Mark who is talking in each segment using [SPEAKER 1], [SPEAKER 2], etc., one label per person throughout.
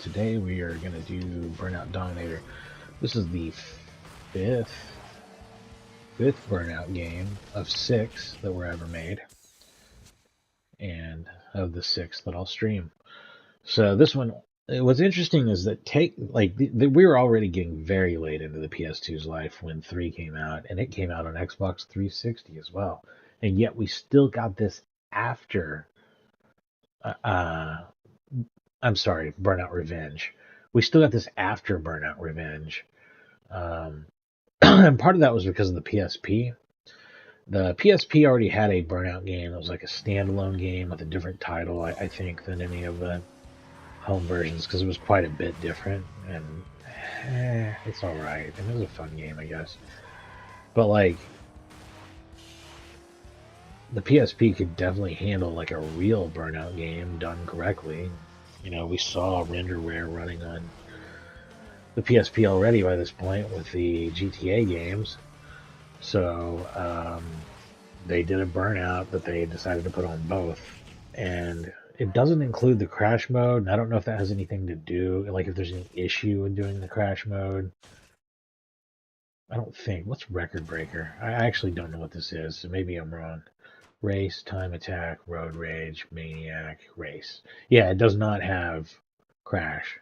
[SPEAKER 1] Today we are going to do Burnout Dominator. This is the fifth Burnout game of 6 that were ever made, and of the 6 that I'll stream. So this one, what's interesting is that we were already getting very late into the PS2's life when 3 came out, and it came out on Xbox 360 as well, and yet we still got this after. I'm sorry, Burnout Revenge. We still got this after Burnout Revenge. And part of that was because of the PSP. The PSP already had a Burnout game. It was like a standalone game with a different title, I think, than any of the home versions, because it was quite a bit different. And it's alright. And it was a fun game, I guess. But, like, the PSP could definitely handle, like, a real Burnout game done correctly. You know, we saw renderware running on the PSP already by this point with the GTA games. So they did a Burnout that they decided to put on both. And it doesn't include the crash mode. And I don't know if that has anything to do, like if there's any issue in doing the crash mode. I don't think. What's Record Breaker? I actually don't know what this is, so maybe I'm wrong. Race, Time Attack, Road Rage, Maniac, Race. Yeah, it does not have crash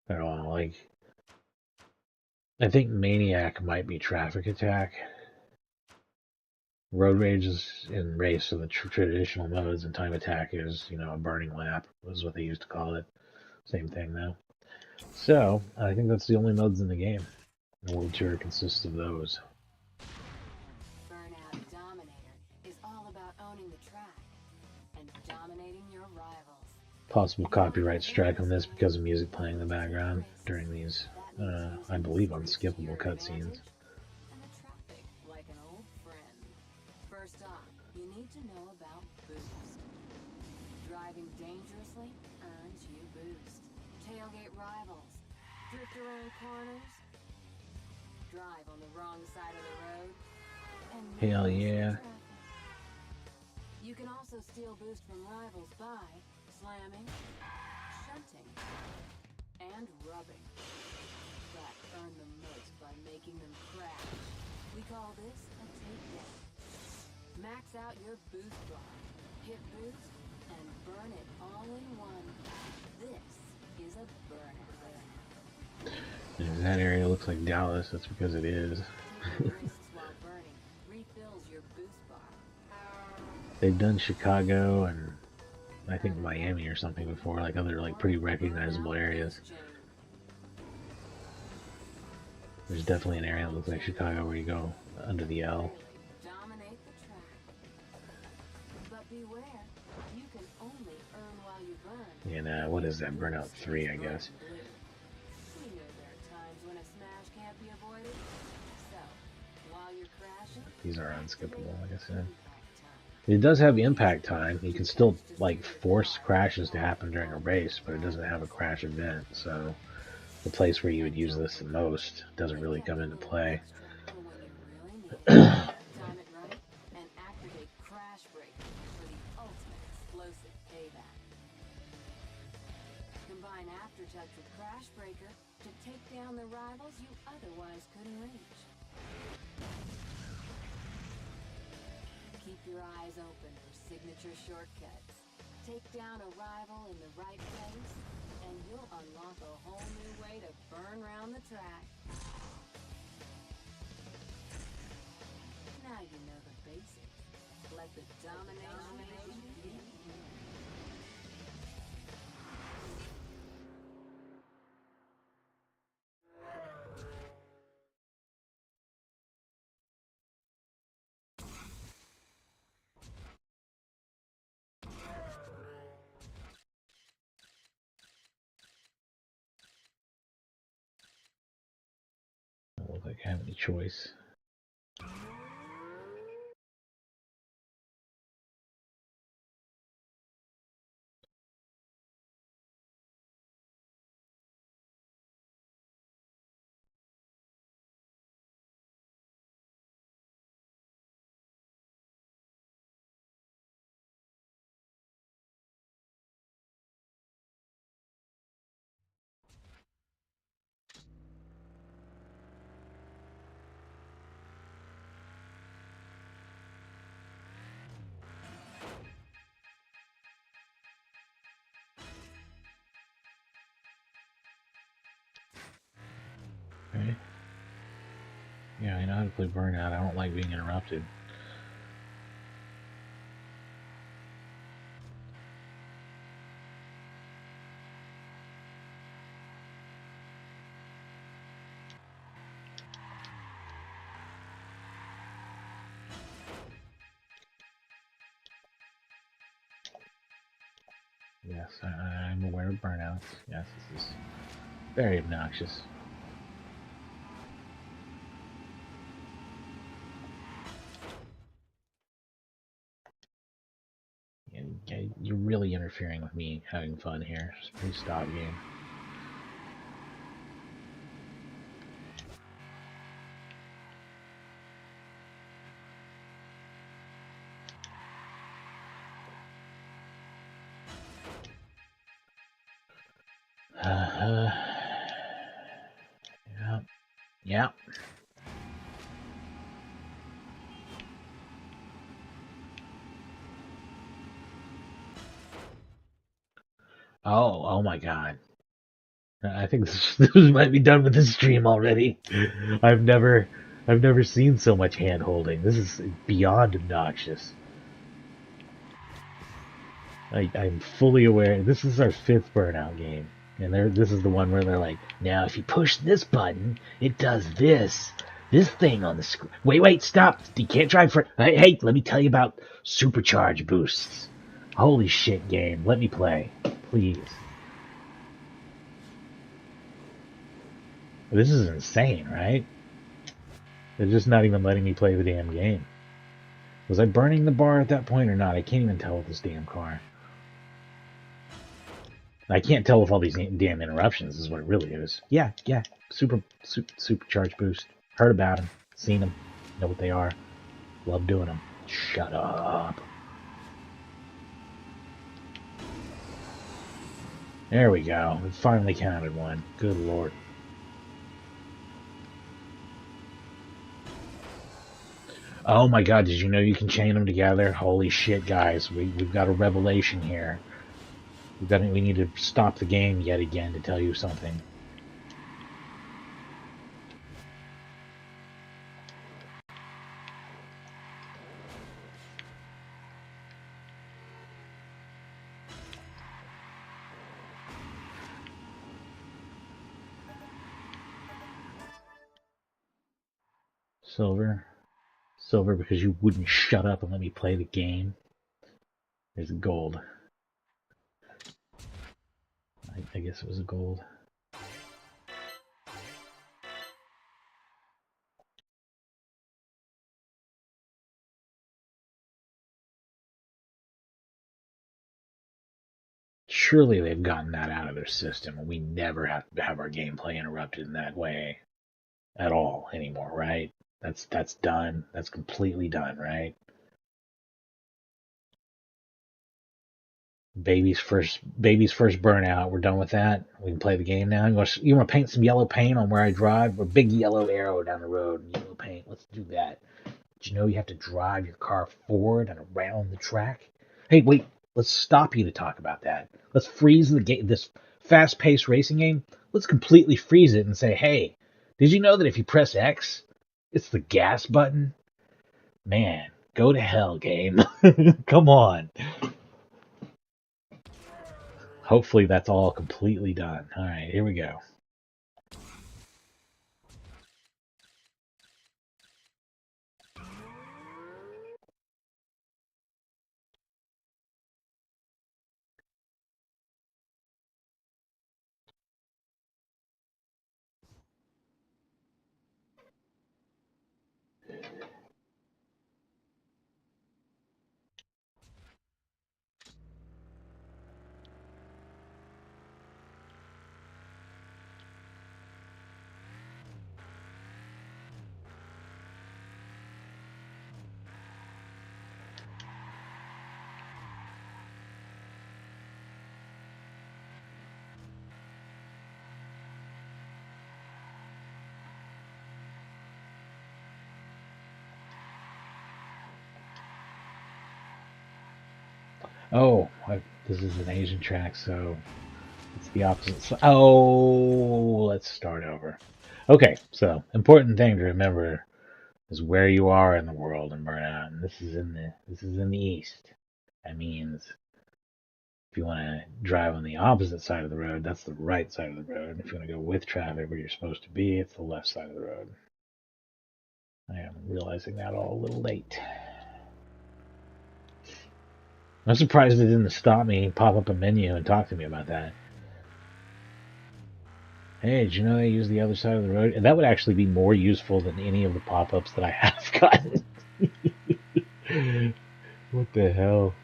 [SPEAKER 1] at all. Like, I think Maniac might be Traffic Attack. Road Rage is in Race, so the traditional modes, and Time Attack is, a burning lap, is what they used to call it. Same thing, though. So, I think that's the only modes in the game. The World Tour consists of those.
[SPEAKER 2] Burnout Dominator is all about owning the track and dominating your rivals.
[SPEAKER 1] Possible copyright strike on this because of music playing in the background during these, I believe, unskippable cutscenes.
[SPEAKER 2] And the traffic like an old friend. First off, you need to know about boost. Driving dangerously earns you boost. Tailgate rivals. Drift around corners. Drive on the wrong side of the road. And
[SPEAKER 1] Hell yeah.
[SPEAKER 2] You can also steal boost from rivals by slamming, shunting, and rubbing. But earn the most by making them crash. We call this a takedown. Max out your boost bar, hit boost, and burn it all in one. This is a burnout.
[SPEAKER 1] And if that area looks like Dallas, that's because it is.
[SPEAKER 2] While burning refills your boost bar.
[SPEAKER 1] They've done Chicago and I think Miami or something before, like other pretty recognizable areas. There's definitely an area that looks like Chicago where you go under the L.
[SPEAKER 2] Dominate the track. But beware, you can only earn while you burn.
[SPEAKER 1] And what is that? Burnout 3, I guess.
[SPEAKER 2] We know there are times when a smash can't be avoided. So, while you're crashing,
[SPEAKER 1] These are unskippable, like I said. It does have impact time. You can still force crashes to happen during a race, but it doesn't have a crash event. So the place where you would use this the most doesn't really come into play.
[SPEAKER 2] Time it right and activate Crash Breaker for the ultimate explosive payback. Combine Aftertouch with Crash Breaker to take down the rivals you otherwise couldn't reach. Keep your eyes open for signature shortcuts. Take down a rival in the right place, and you'll unlock a whole new way to burn round the track. Now you know the basics. Let the domination begin.
[SPEAKER 1] I don't look like I have any choice. Okay. Yeah, I know how to play Burnout. I don't like being interrupted. Yes, I'm aware of burnouts. Yes, this is very obnoxious. You're really interfering with me having fun here. Just please stop, game. Yeah, yeah. Oh my God. I think this might be done with this stream already. I've never, I've never seen so much hand holding. This is beyond obnoxious. I'm fully aware. This is our fifth Burnout game, and this is the one where they're like, now if you push this button, it does this thing on the screen. Wait, stop! You can't drive for. Hey, let me tell you about supercharge boosts. Holy shit, game! Let me play, please. This is insane, right? They're just not even letting me play the damn game. Was I burning the bar at that point or not? I can't even tell with this damn car. I can't tell with all these damn interruptions. This is what it really is. Yeah. Supercharge boost. Heard about them. Seen them. Know what they are. Love doing them. Shut up. There we go. We finally counted one. Good lord. Oh my god, did you know you can chain them together? Holy shit, guys. We've got a revelation here. We need to stop the game yet again to tell you something. Silver. Silver because you wouldn't shut up and let me play the game. There's gold. I guess it was a gold. Surely they've gotten that out of their system, and we never have to have our gameplay interrupted in that way at all anymore, right? That's done. That's completely done, right? Baby's first burnout. We're done with that. We can play the game now. You want to paint some yellow paint on where I drive? A big yellow arrow down the road and yellow paint. Let's do that. Did you know you have to drive your car forward and around the track? Hey, wait. Let's stop you to talk about that. Let's freeze the game. This fast-paced racing game. Let's completely freeze it and say, hey, did you know that if you press X, it's the gas button? Man, go to hell, game. Come on. Hopefully that's all completely done. All right, here we go. Oh, this is an Asian track, so it's the opposite. Oh, let's start over. Okay, so important thing to remember is where you are in the world in Burnout, and this is in the east. That means if you want to drive on the opposite side of the road, that's the right side of the road. If you want to go with traffic where you're supposed to be, it's the left side of the road. I am realizing that all a little late. I'm surprised it didn't stop me, pop up a menu, and talk to me about that. Hey, did you know they use the other side of the road? And that would actually be more useful than any of the pop-ups that I have gotten. What the hell?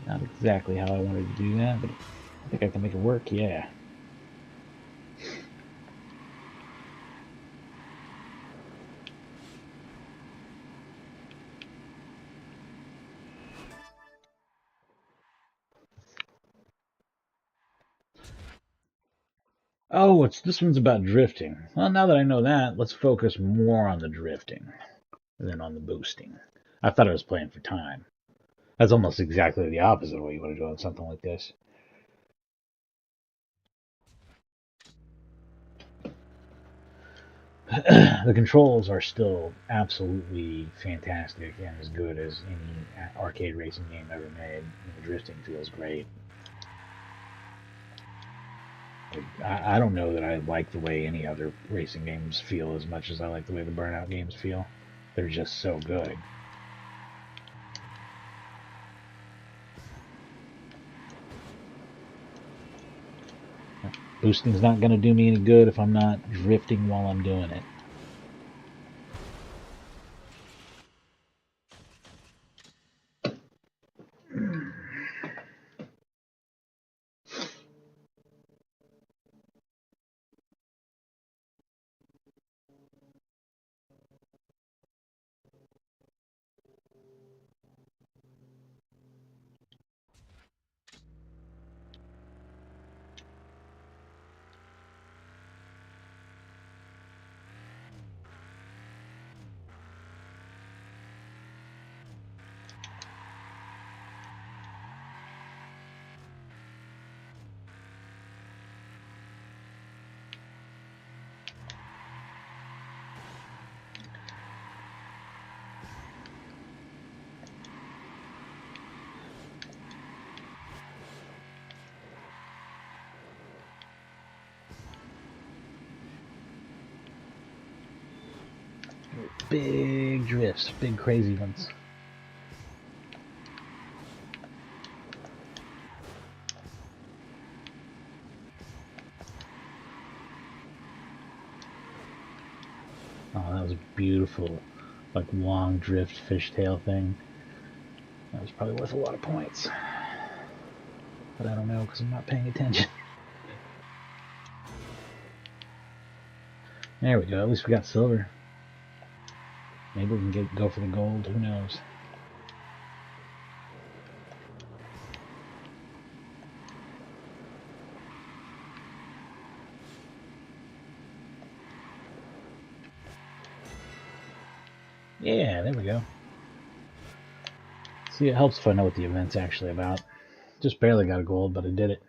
[SPEAKER 1] Not exactly how I wanted to do that, but I think I can make it work, yeah. Oh, this one's about drifting. Well, now that I know that, let's focus more on the drifting than on the boosting. I thought I was playing for time. That's almost exactly the opposite of what you want to do on something like this. The controls are still absolutely fantastic and as good as any arcade racing game ever made. The drifting feels great. I don't know that I like the way any other racing games feel as much as I like the way the Burnout games feel. They're just so good. Boosting's not going to do me any good if I'm not drifting while I'm doing it. Big drifts, big crazy ones. Oh, that was beautiful. Like long drift fishtail thing. That was probably worth a lot of points. But I don't know because I'm not paying attention. There we go. At least we got silver. Maybe we can go for the gold. Who knows? Yeah, there we go. See, it helps if I know what the event's actually about. Just barely got a gold, but I did it.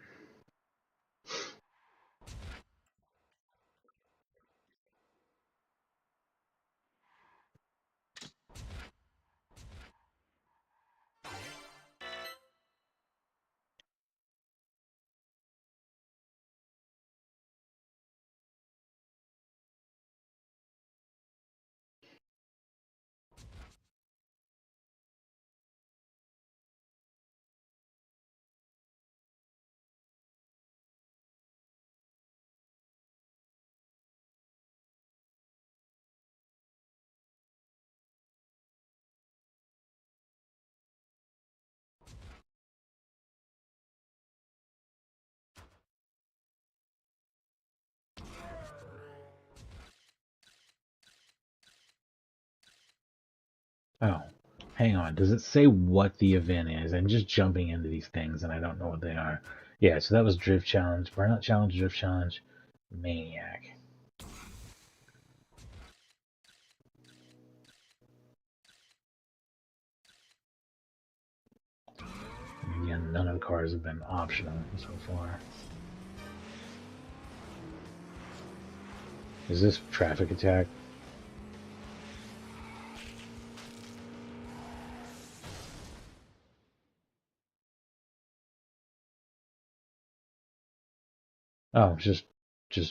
[SPEAKER 1] Oh, hang on. Does it say what the event is? I'm just jumping into these things and I don't know what they are. Yeah, so that was Drift Challenge, Burnout Challenge, Drift Challenge, Maniac. And again, none of the cars have been optional so far. Is this traffic attack? Oh, just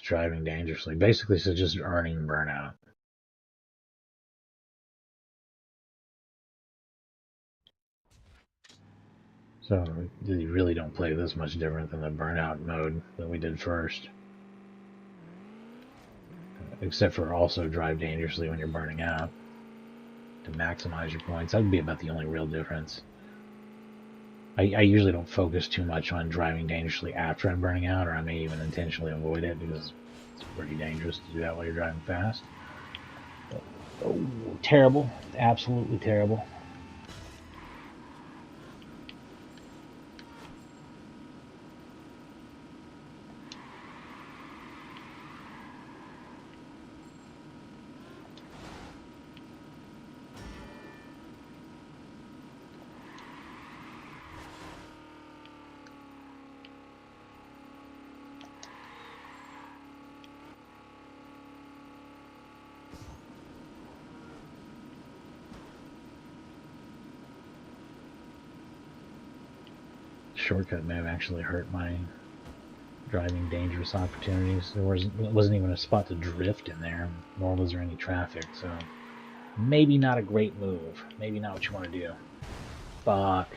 [SPEAKER 1] driving dangerously. Basically, so just earning burnout. So you really don't play this much different than the burnout mode that we did first. Except for also drive dangerously when you're burning out to maximize your points. That would be about the only real difference. I usually don't focus too much on driving dangerously after I'm burning out, or I may even intentionally avoid it because it's pretty dangerous to do that while you're driving fast. Oh, terrible. Absolutely terrible. Shortcut may have actually hurt my driving dangerous opportunities. There wasn't even a spot to drift in there, nor was there any traffic, so maybe not a great move. Maybe not what you want to do. Fuck.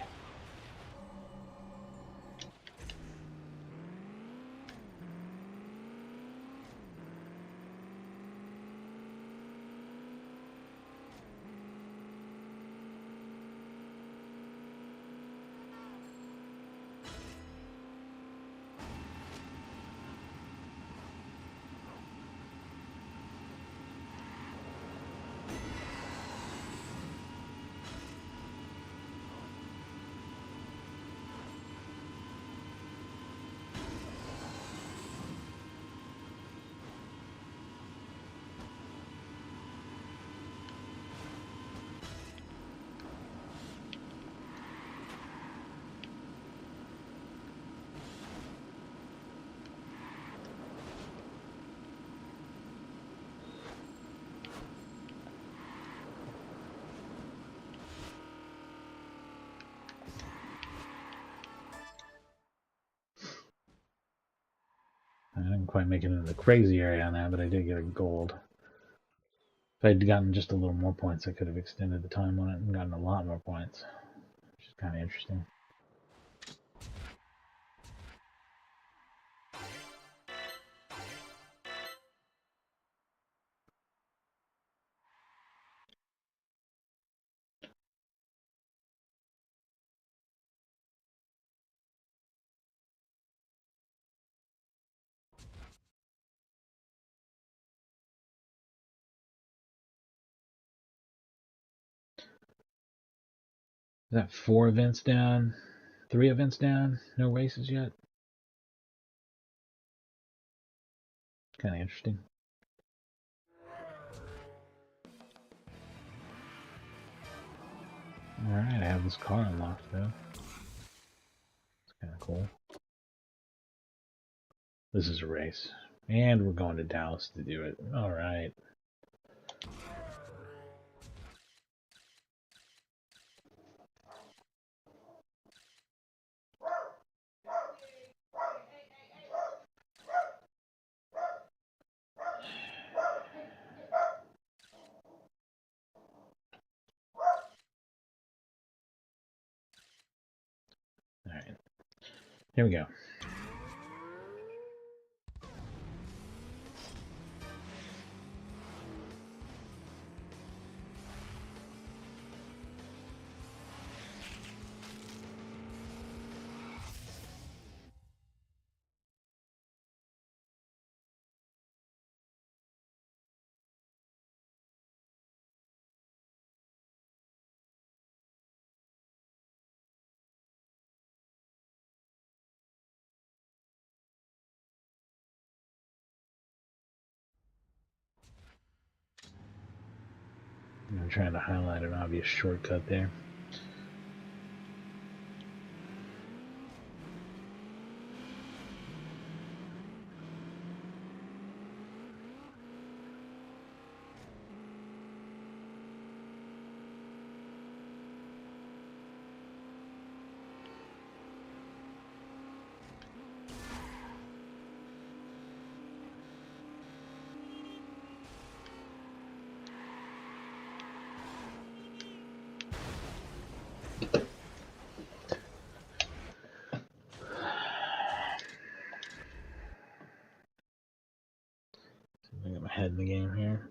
[SPEAKER 1] I didn't quite make it into the crazy area on that, but I did get a gold. If I'd gotten just a little more points, I could have extended the time on it and gotten a lot more points, which is kind of interesting. Is that 4 events down? 3 events down? No races yet? Kind of interesting. Alright, I have this car unlocked though. It's kind of cool. This is a race. And we're going to Dallas to do it. Alright. Alright. Here we go. trying to highlight an obvious shortcut there. I got my head in the game here.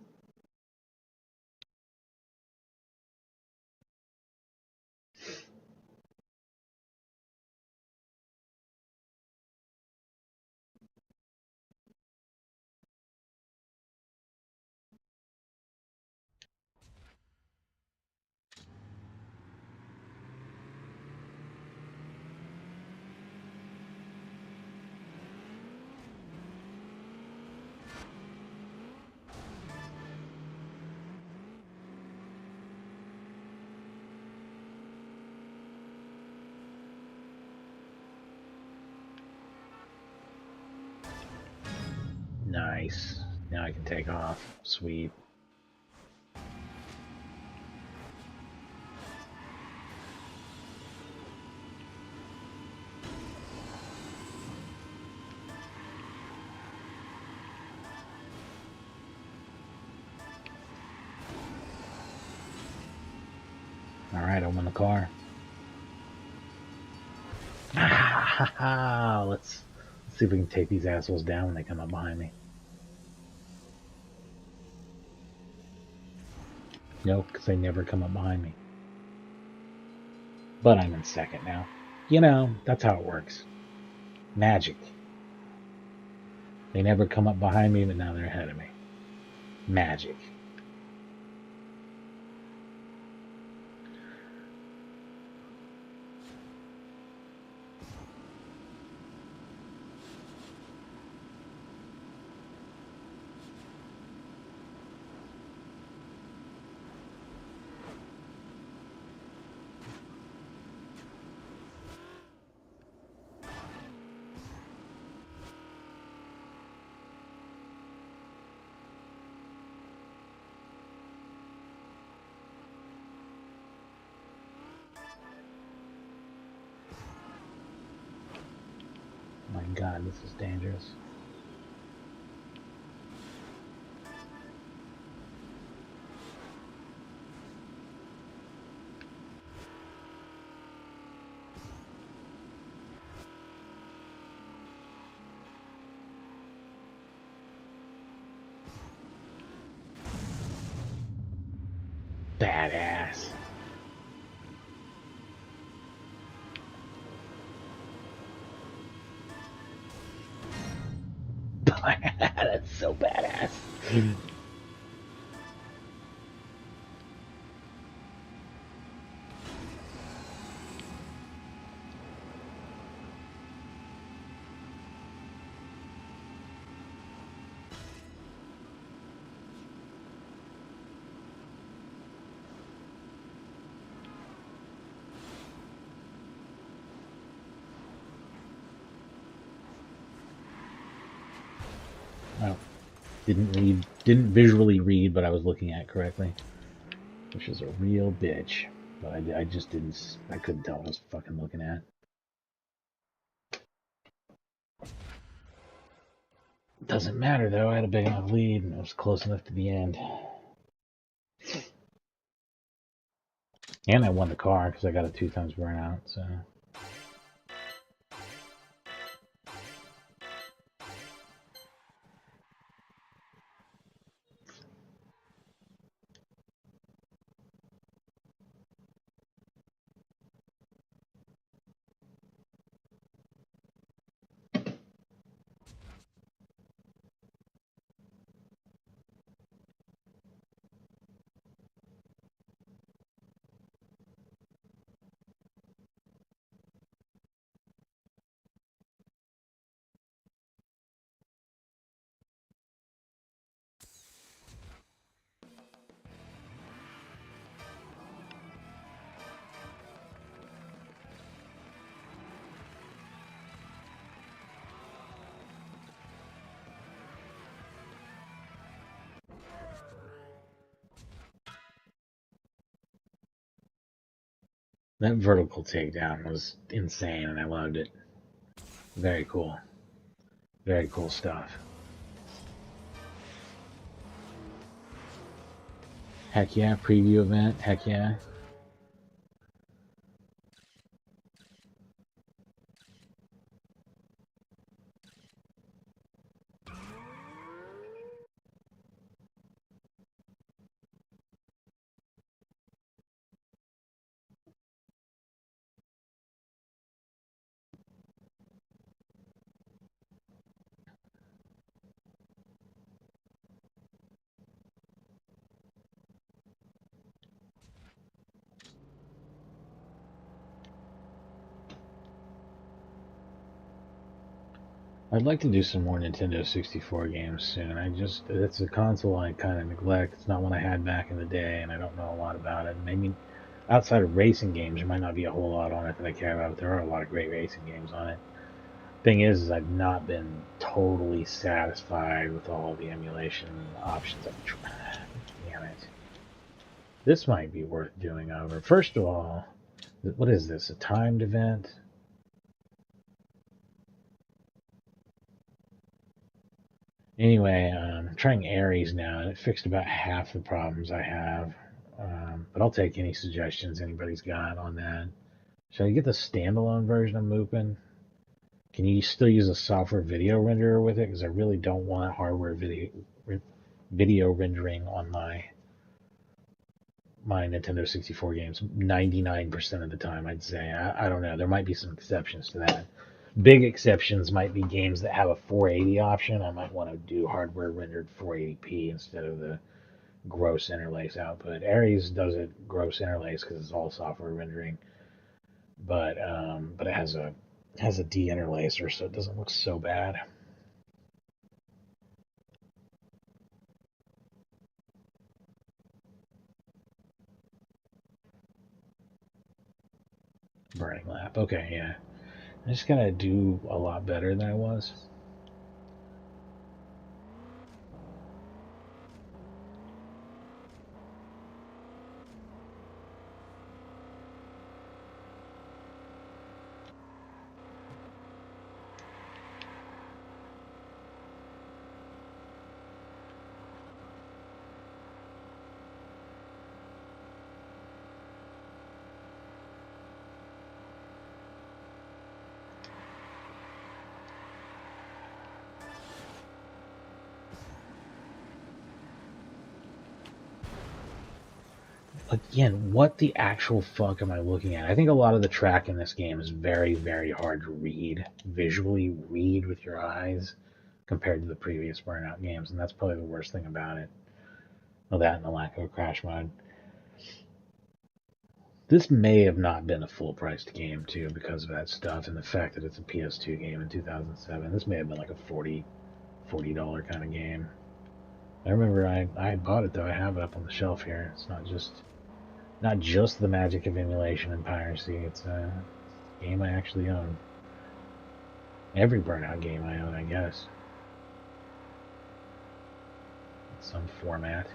[SPEAKER 1] Nice. Now I can take off. Sweet. Alright, I'm in the car. Let's see if we can take these assholes down when they come up behind me. Nope, because they never come up behind me. But I'm in second now. You know, that's how it works. Magic. They never come up behind me, but now they're ahead of me. Magic. My God, this is dangerous. Badass. That's so badass. Oh, didn't visually read, but I was looking at correctly, which is a real bitch. But I just didn't, I couldn't tell what I was fucking looking at. Doesn't matter though, I had a big enough lead and it was close enough to the end. And I won the car because I got a 2 times burnout, so. That vertical takedown was insane, and I loved it. Very cool. Very cool stuff. Heck yeah, preview event. Heck yeah. I'd like to do some more Nintendo 64 games soon. It's a console I kind of neglect. It's not one I had back in the day, and I don't know a lot about it. Maybe outside of racing games, there might not be a whole lot on it that I care about, but there are a lot of great racing games on it. Thing is I've not been totally satisfied with all the emulation options I've tried. Damn it. This might be worth doing over. First of all, what is this? A timed event? Anyway, I'm trying Ares now, and it fixed about half the problems I have. But I'll take any suggestions anybody's got on that. Should I get the standalone version of Moopin? Can you still use a software video renderer with it? Because I really don't want hardware video rendering on my Nintendo 64 games 99% of the time, I'd say. I don't know. There might be some exceptions to that. Big exceptions might be games that have a 480 option. I might want to do hardware rendered 480p instead of the gross interlace output. Ares does it gross interlace because it's all software rendering, but it has a de-interlacer, so it doesn't look so bad. Burning lap. Okay, yeah. I just gotta do a lot better than I was. Again, what the actual fuck am I looking at? I think a lot of the track in this game is very, very hard to visually read with your eyes compared to the previous Burnout games, and that's probably the worst thing about it. Well, that and the lack of a crash mode. This may have not been a full priced game, too, because of that stuff and the fact that it's a PS2 game in 2007. This may have been like a $40 kind of game. I remember I bought it, though. I have it up on the shelf here. It's not just the magic of emulation and piracy. It's a game I actually own. Every Burnout game I own, I guess. In some format.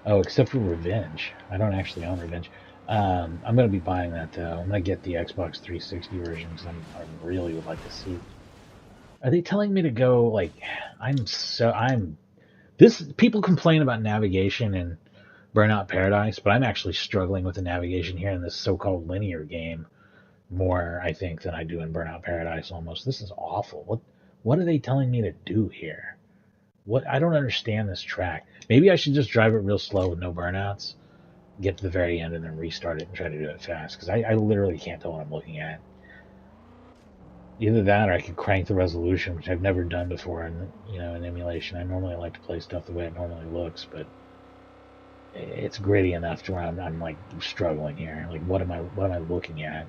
[SPEAKER 1] Oh, except for Revenge. I don't actually own Revenge. I'm going to be buying that, though. I'm going to get the Xbox 360 version because I really would like to see. Are they telling me to go, like, people complain about navigation in Burnout Paradise, but I'm actually struggling with the navigation here in this so-called linear game more, I think, than I do in Burnout Paradise almost. This is awful. What are they telling me to do here? What I don't understand this track. Maybe I should just drive it real slow with no burnouts, get to the very end, and then restart it and try to do it fast. Because I literally can't tell what I'm looking at. Either that, or I could crank the resolution, which I've never done before in emulation. I normally like to play stuff the way it normally looks, but it's gritty enough to where I'm like struggling here. Like, what am I looking at?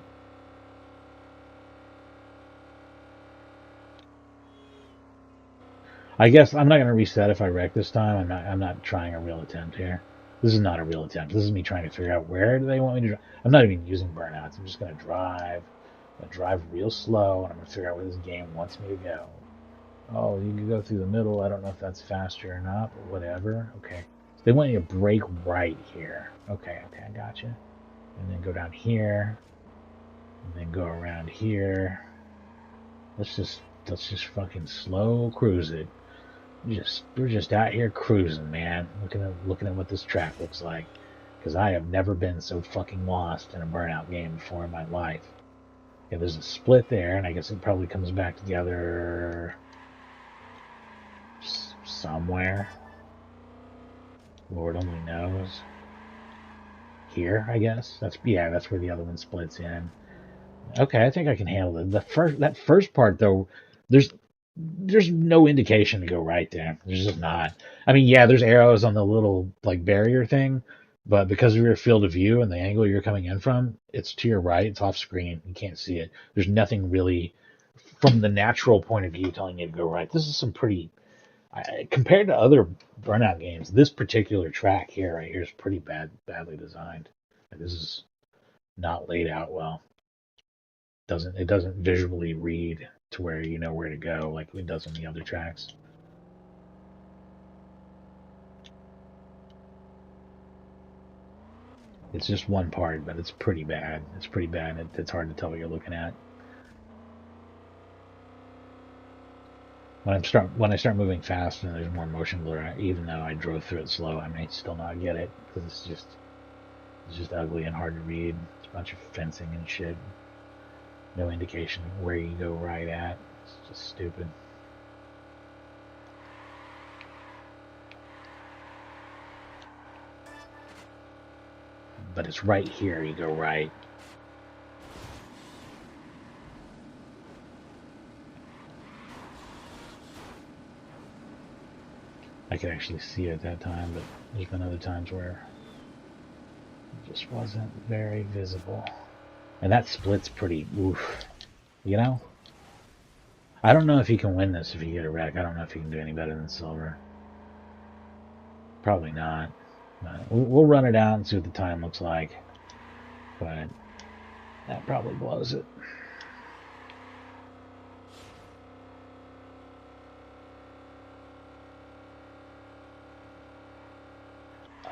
[SPEAKER 1] I guess I'm not going to reset if I wreck this time. I'm not trying a real attempt here. This is not a real attempt. This is me trying to figure out where do they want me to drive. I'm not even using burnouts. I'm just going to drive. I'm going to drive real slow, and I'm going to figure out where this game wants me to go. Oh, you can go through the middle. I don't know if that's faster or not, but whatever. Okay. They want you to brake right here. Okay, okay, I gotcha. And then go down here. And then go around here. Let's just fucking slow cruise it. We're just out here cruising, man. Looking at what this track looks like. Because I have never been so fucking lost in a Burnout game before in my life. Yeah, there's a split there, and I guess it probably comes back together somewhere. Lord only knows. Here, I guess. That's where the other one splits in. Okay, I think I can handle it. That first part though, there's there's no indication to go right there. There's just not. I mean, yeah, there's arrows on the little like barrier thing, but because of your field of view and the angle you're coming in from, it's to your right. It's off screen. You can't see it. There's nothing really from the natural point of view telling you to go right. This is some pretty compared to other Burnout games. This particular track here, right here, is pretty badly designed. This is not laid out well. It doesn't visually read to where you know where to go like it does on the other tracks. It's just one part, but it's pretty bad. It's pretty bad. It's hard to tell what you're looking at. When I start moving fast and there's more motion blur, even though I drove through it slow, I may still not get it because it's just ugly and hard to read. It's a bunch of fencing and shit. No indication of where you go right at. It's just stupid. But it's right here. You go right. I could actually see it at that time, but there's been other times where it just wasn't very visible. And that split's pretty oof. You know? I don't know if you can win this if you get a wreck. I don't know if you can do any better than silver. Probably not. But we'll run it out and see what the time looks like. But that probably blows it.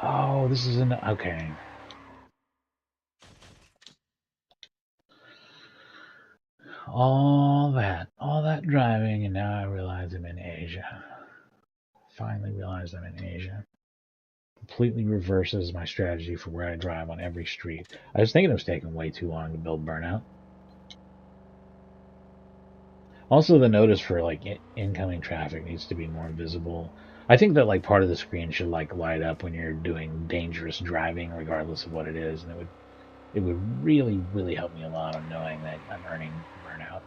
[SPEAKER 1] Oh, this is an okay. All that driving, and now I realize I'm in Asia. Finally realized I'm in Asia. Completely reverses my strategy for where I drive on every street. I was thinking it was taking way too long to build Burnout. Also, the notice for like incoming traffic needs to be more visible. I think that like part of the screen should like light up when you're doing dangerous driving, regardless of what it is, and it would really help me a lot on knowing that I'm earning Burnout.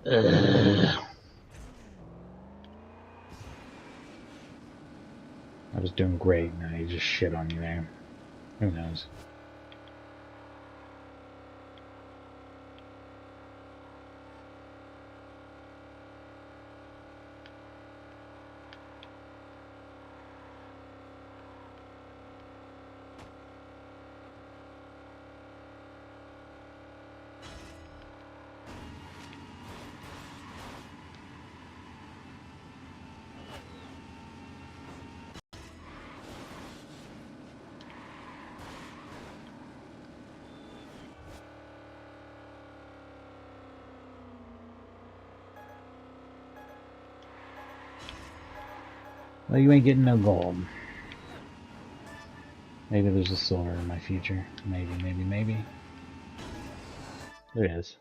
[SPEAKER 1] Ugh. I was doing great, and then he just shit on me there. Who knows? Well, you ain't getting no gold. Maybe there's a silver in my future. Maybe, maybe, maybe. There is.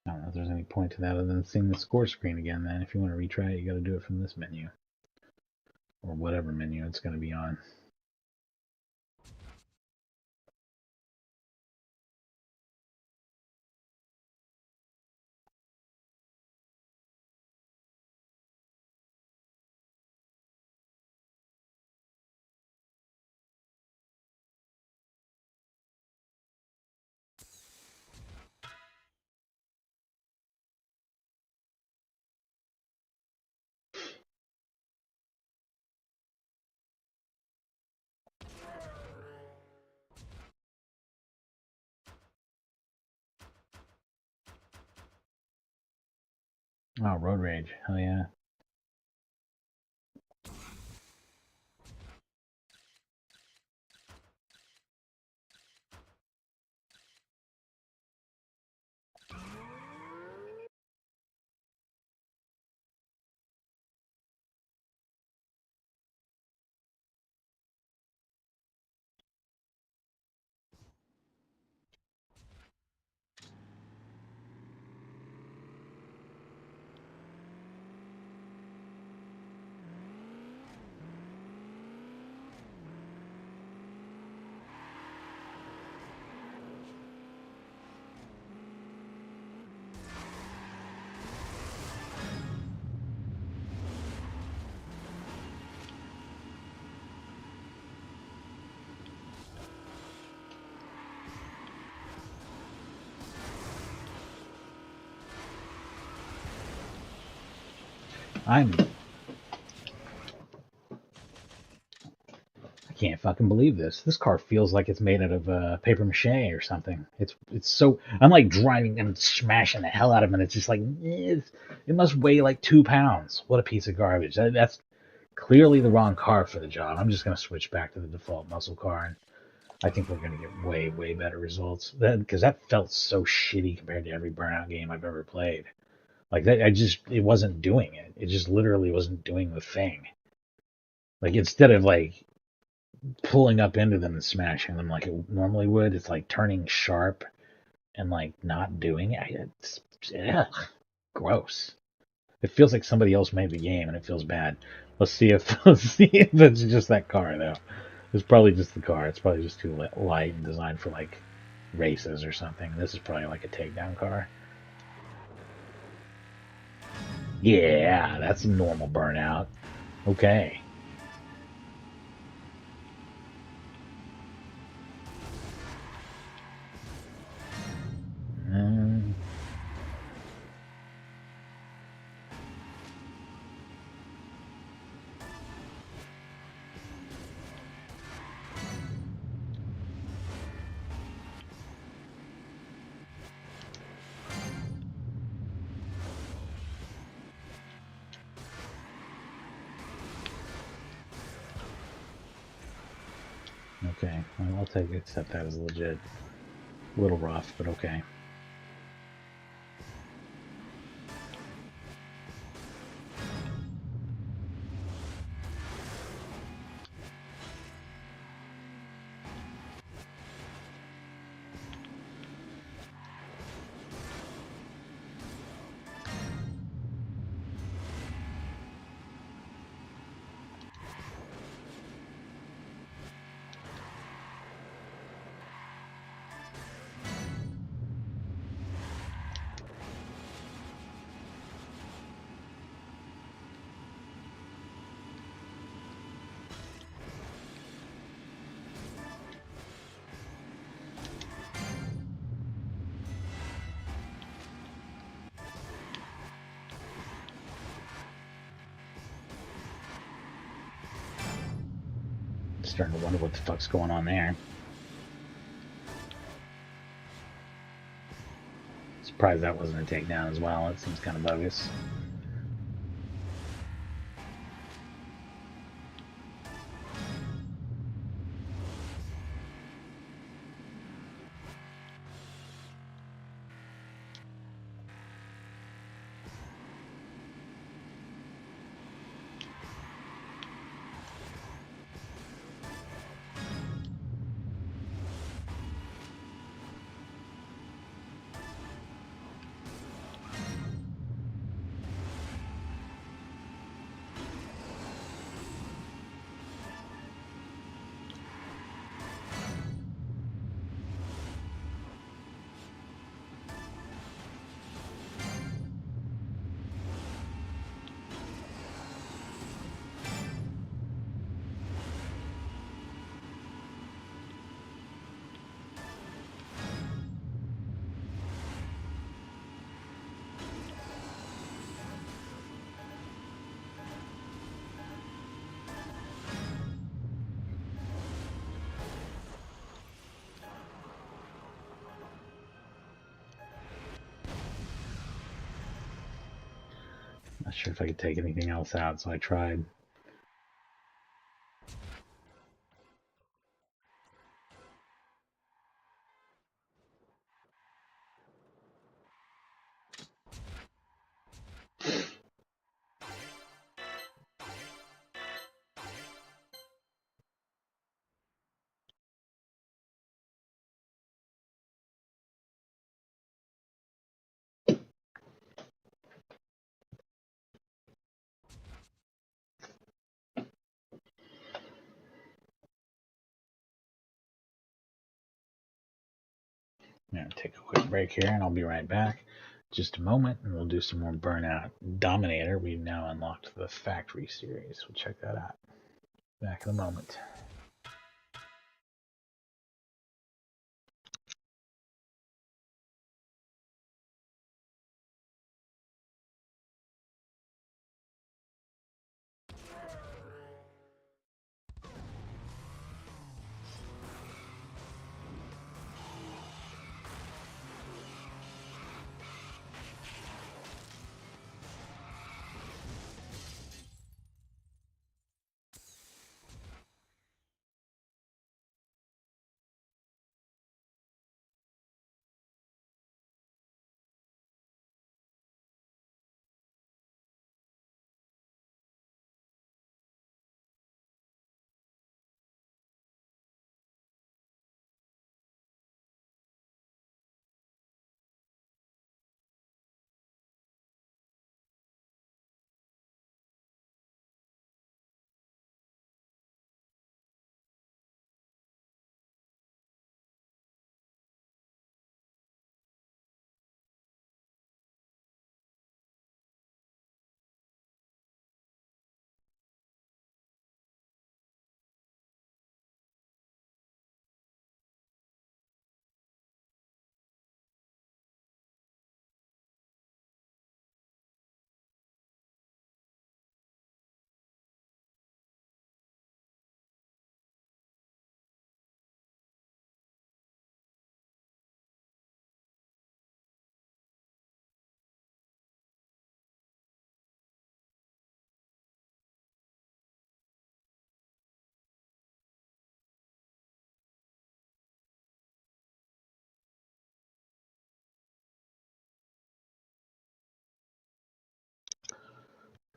[SPEAKER 1] I don't know if there's any point to that other than seeing the score screen again, then. If you want to retry it, you gotta do it from this menu. Or whatever menu it's gonna be on. Oh, Road Rage. Hell yeah. I can't fucking believe this. This car feels like it's made out of paper mache or something. It's so. I'm like driving and smashing the hell out of it. And it's just like it must weigh like 2 pounds. What a piece of garbage. That's clearly the wrong car for the job. I'm just gonna switch back to the default muscle car, and I think we're gonna get way better results. Because that felt so shitty compared to every Burnout game I've ever played. Like that, it wasn't doing it. It just literally wasn't doing the thing. Like instead of like pulling up into them and smashing them like it normally would, it's like turning sharp and like not doing it. It's gross. It feels like somebody else made the game and it feels bad. Let's see if it's just that car though. It's probably just the car. It's probably just too light and designed for like races or something. This is probably like a takedown car. Yeah, that's a normal Burnout. Okay. Um, okay. Well, I'll accept that as legit. A little rough, but okay. Starting to wonder what the fuck's going on there. Surprised that wasn't a takedown as well. It seems kind of bogus. Not sure if I could take anything else out, so I tried. I'm going to take a quick break here, and I'll be right back. Just a moment, and we'll do some more Burnout. Dominator, we've now unlocked the Factory series. We'll check that out. Back in a moment.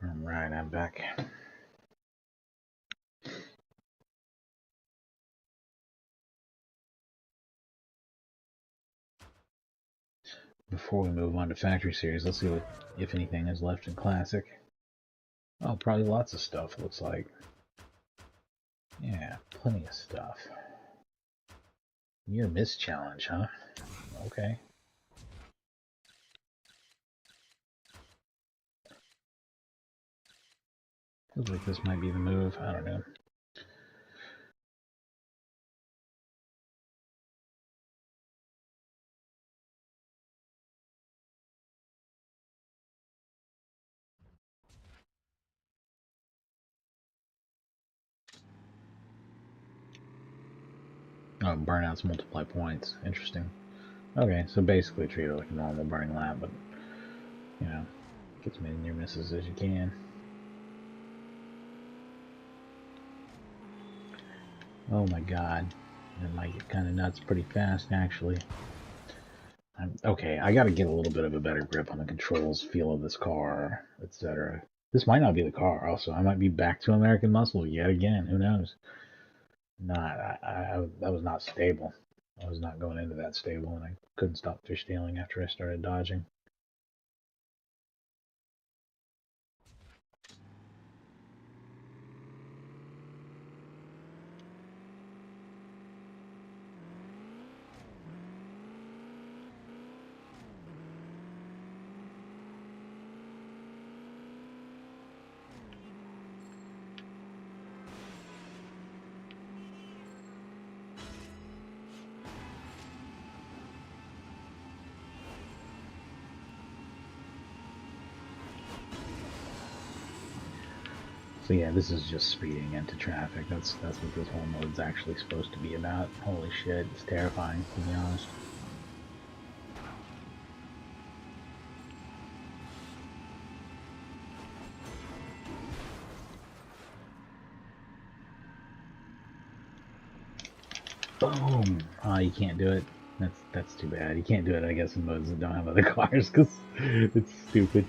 [SPEAKER 1] Alright, I'm back. Before we move on to Factory Series, let's see what, if anything, is left in Classic. Oh, probably lots of stuff, looks like. Yeah, plenty of stuff. Near miss challenge, huh? Okay. Feels like this might be the move. I don't know. Oh, burnouts multiply points. Interesting. Okay, so basically treat it like a normal burning lap, but, you know, get as many near misses as you can. Oh my god. That might get kind of nuts pretty fast, actually. Okay, I gotta get a little bit of a better grip on the controls, feel of this car, etc. This might not be the car, also. I might be back to American Muscle yet again. Who knows? That was not stable. I was not going into that stable, and I couldn't stop fishtailing after I started dodging. So yeah, this is just speeding into traffic. That's what this whole mode's actually supposed to be about. Holy shit, it's terrifying, to be honest. Boom! Oh, you can't do it. That's too bad. You can't do it, I guess, in modes that don't have other cars, because it's stupid.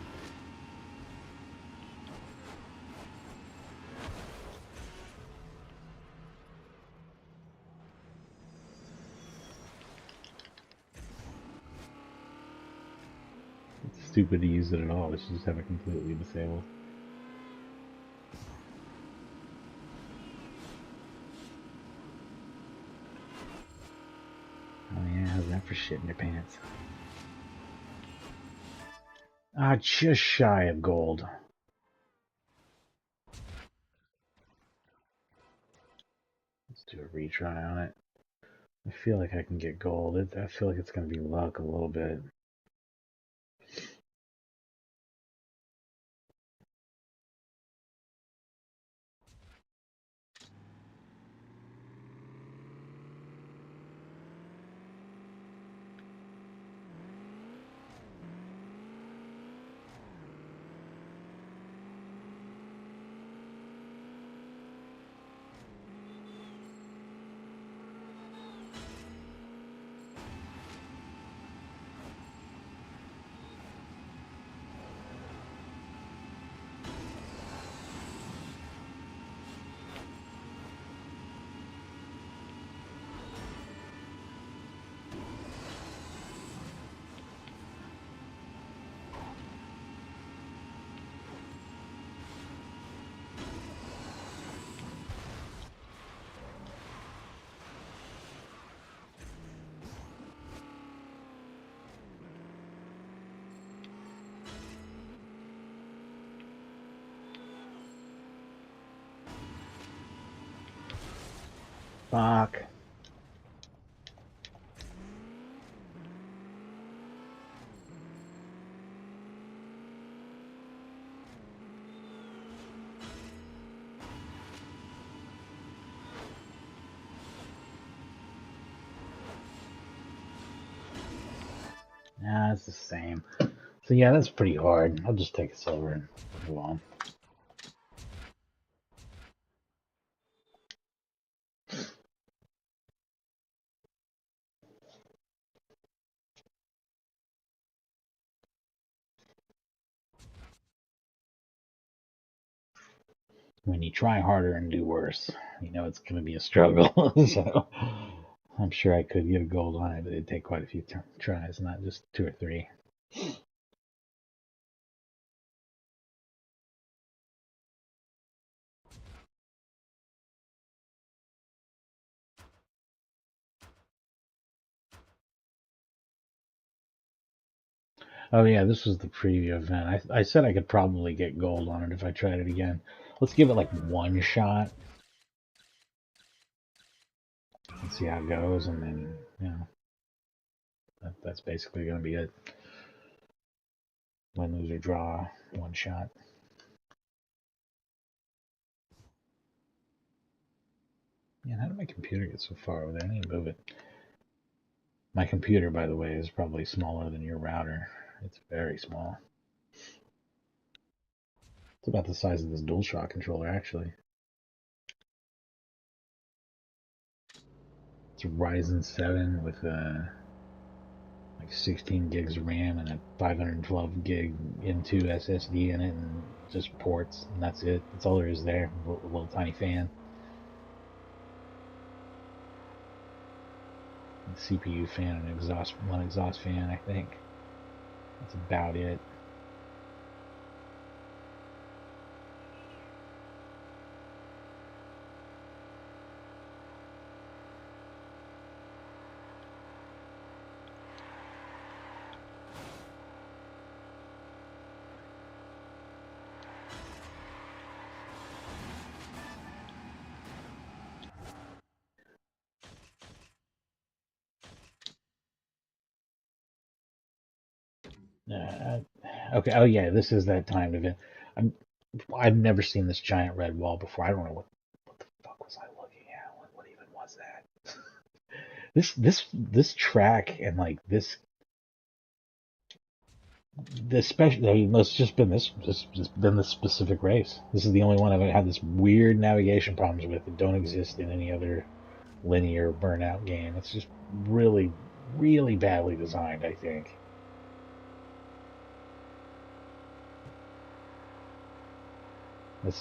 [SPEAKER 1] It's stupid to use it at all. We should just have it completely disabled. Oh yeah, how's that for shit in your pants? Ah, just shy of gold. Let's do a retry on it. I feel like I can get gold. I feel like it's going to be luck a little bit. Fuck. Nah, it's the same. So yeah, that's pretty hard. I'll just take a silver and move on. When you try harder and do worse, you know it's going to be a struggle. So I'm sure I could get a gold on it, but it'd take quite a few tries, not just 2 or 3. Oh yeah, this was the preview event. I said I could probably get gold on it if I tried it again. Let's give it like one shot and see how it goes, and then, you know, that's basically going to be it. Win, lose, or draw, one shot. Man, how did my computer get so far over there? I need to move it. My computer, by the way, is probably smaller than your router. It's very small. It's about the size of this DualShock controller, actually. It's a Ryzen 7 with like 16 gigs of RAM and a 512 gig M2 SSD in it, and just ports, and that's it. That's all there is there. A little tiny fan. A CPU fan and one exhaust fan, I think. That's about it. Okay. Oh yeah, this is that timed event. I'm. I've never seen this giant red wall before. I don't know what the fuck was I looking at. What even was that? This track and like this special. I mean, it's just been this specific race. This is the only one I've had this weird navigation problems with that don't exist in any other linear Burnout game. It's just really, really badly designed, I think.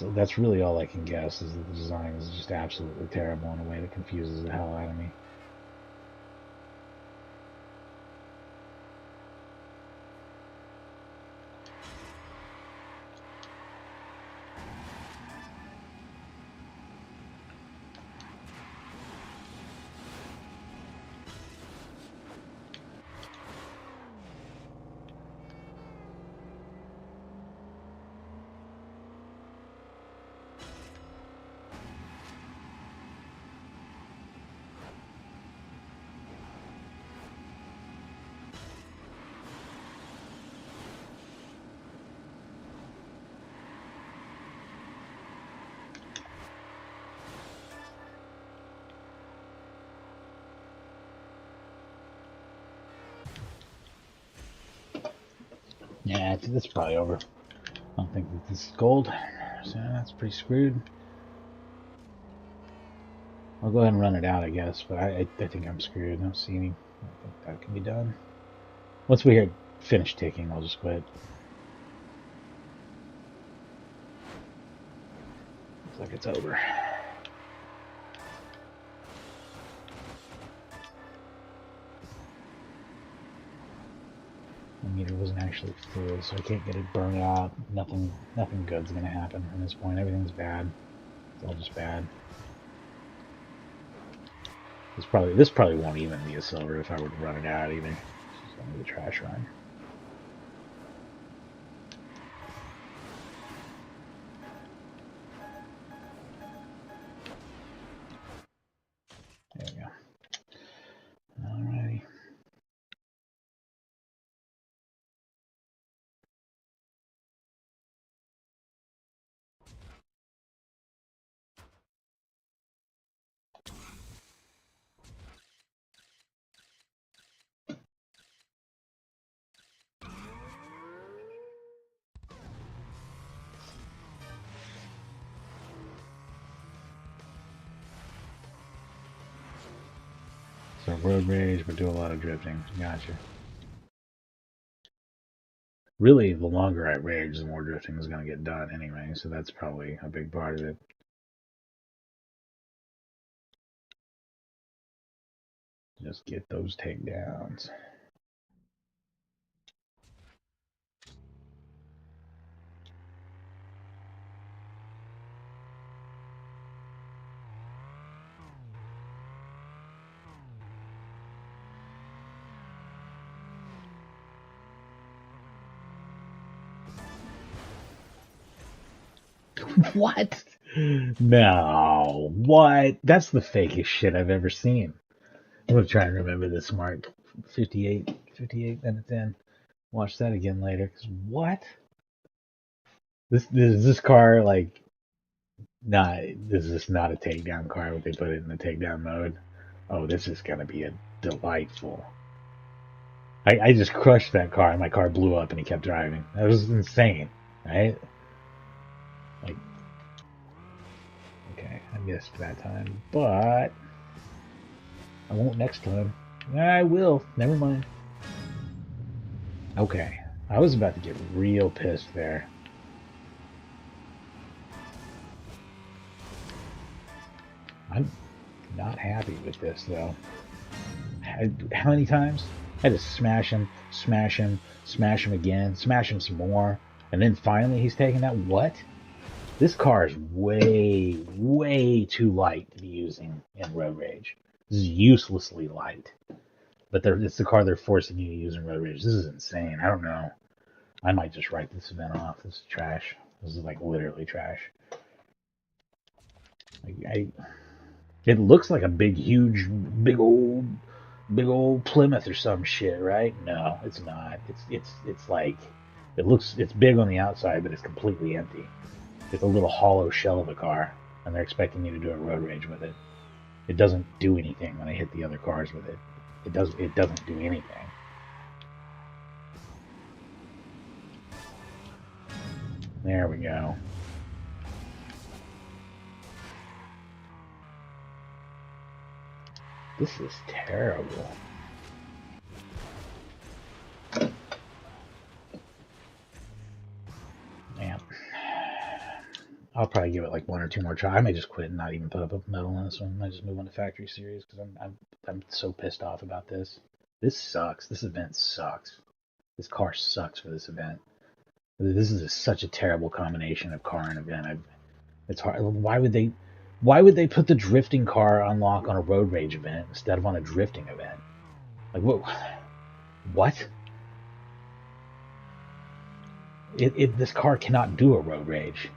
[SPEAKER 1] That's really all I can guess, is that the design is just absolutely terrible in a way that confuses the hell out of me. Yeah, it's probably over. I don't think that this is gold, so that's pretty screwed. I'll go ahead and run it out, I guess, but I think I'm screwed. I don't see any. I think that can be done. Once we hit finish taking, I'll just quit. Looks like it's over. The meter wasn't actually full, so I can't get it burned out. Nothing good's gonna happen from this point. Everything's bad. It's all just bad. This probably won't even be a silver if I were to run it out either. It's just gonna be the trash run. There we go. Alrighty. So road rage, but do a lot of drifting. Gotcha. Really, the longer I rage, the more drifting is going to get done anyway, so that's probably a big part of it. Just get those takedowns. What? No. What? That's the fakest shit I've ever seen. I'm going to try and remember this mark. 58 minutes in. Watch that again later. Cause what? This car, like, nah, this is not a takedown car, what they put it in the takedown mode. Oh, this is going to be a delightful. I just crushed that car, and my car blew up, and he kept driving. That was insane, right? Like, okay, I missed that time, but I won't next time. I will. Never mind. Okay, I was about to get real pissed there. I'm not happy with this, though. How many times? I had to smash him, smash him, smash him again, smash him some more, and then finally he's taking that. What? This car is way, way too light to be using in Road Rage. This is uselessly light. But it's the car they're forcing you to use in Road Rage. This is insane. I don't know. I might just write this event off. This is trash. This is like literally trash. It looks like a big, huge, big old Plymouth or some shit, right? No, it's not. It's like it's big on the outside, but it's completely empty. It's a little hollow shell of a car, and they're expecting you to do a road rage with it. It doesn't do anything when I hit the other cars with it. It doesn't do anything. There we go. This is terrible. Man. I'll probably give it like one or two more tries. I may just quit and not even put up a medal on this one. I just move on to Factory Series because I'm so pissed off about this. This sucks. This event sucks. This car sucks for this event. This is such a terrible combination of car and event. It's hard. Why would they put the drifting car unlock on a road rage event instead of on a drifting event? Like what? This car cannot do a road rage.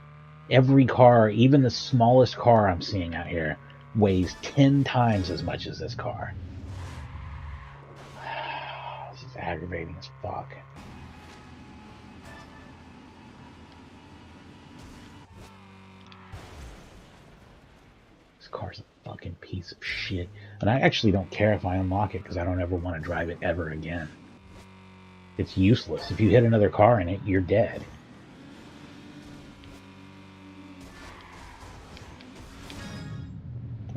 [SPEAKER 1] Every car, even the smallest car I'm seeing out here, weighs 10 times as much as this car. This is aggravating as fuck. This car's a fucking piece of shit. And I actually don't care if I unlock it because I don't ever want to drive it ever again. It's useless. If you hit another car in it, you're dead.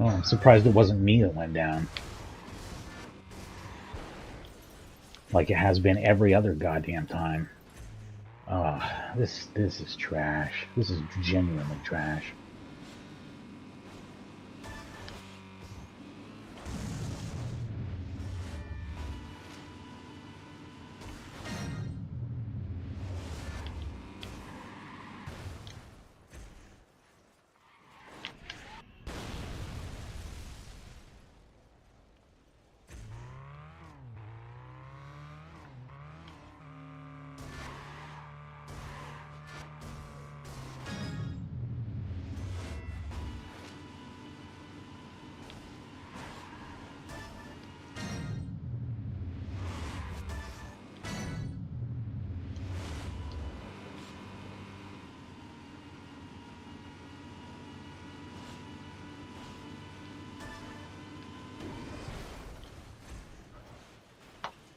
[SPEAKER 1] Oh, I'm surprised it wasn't me that went down. Like it has been every other goddamn time. Oh, this is trash. This is genuinely trash.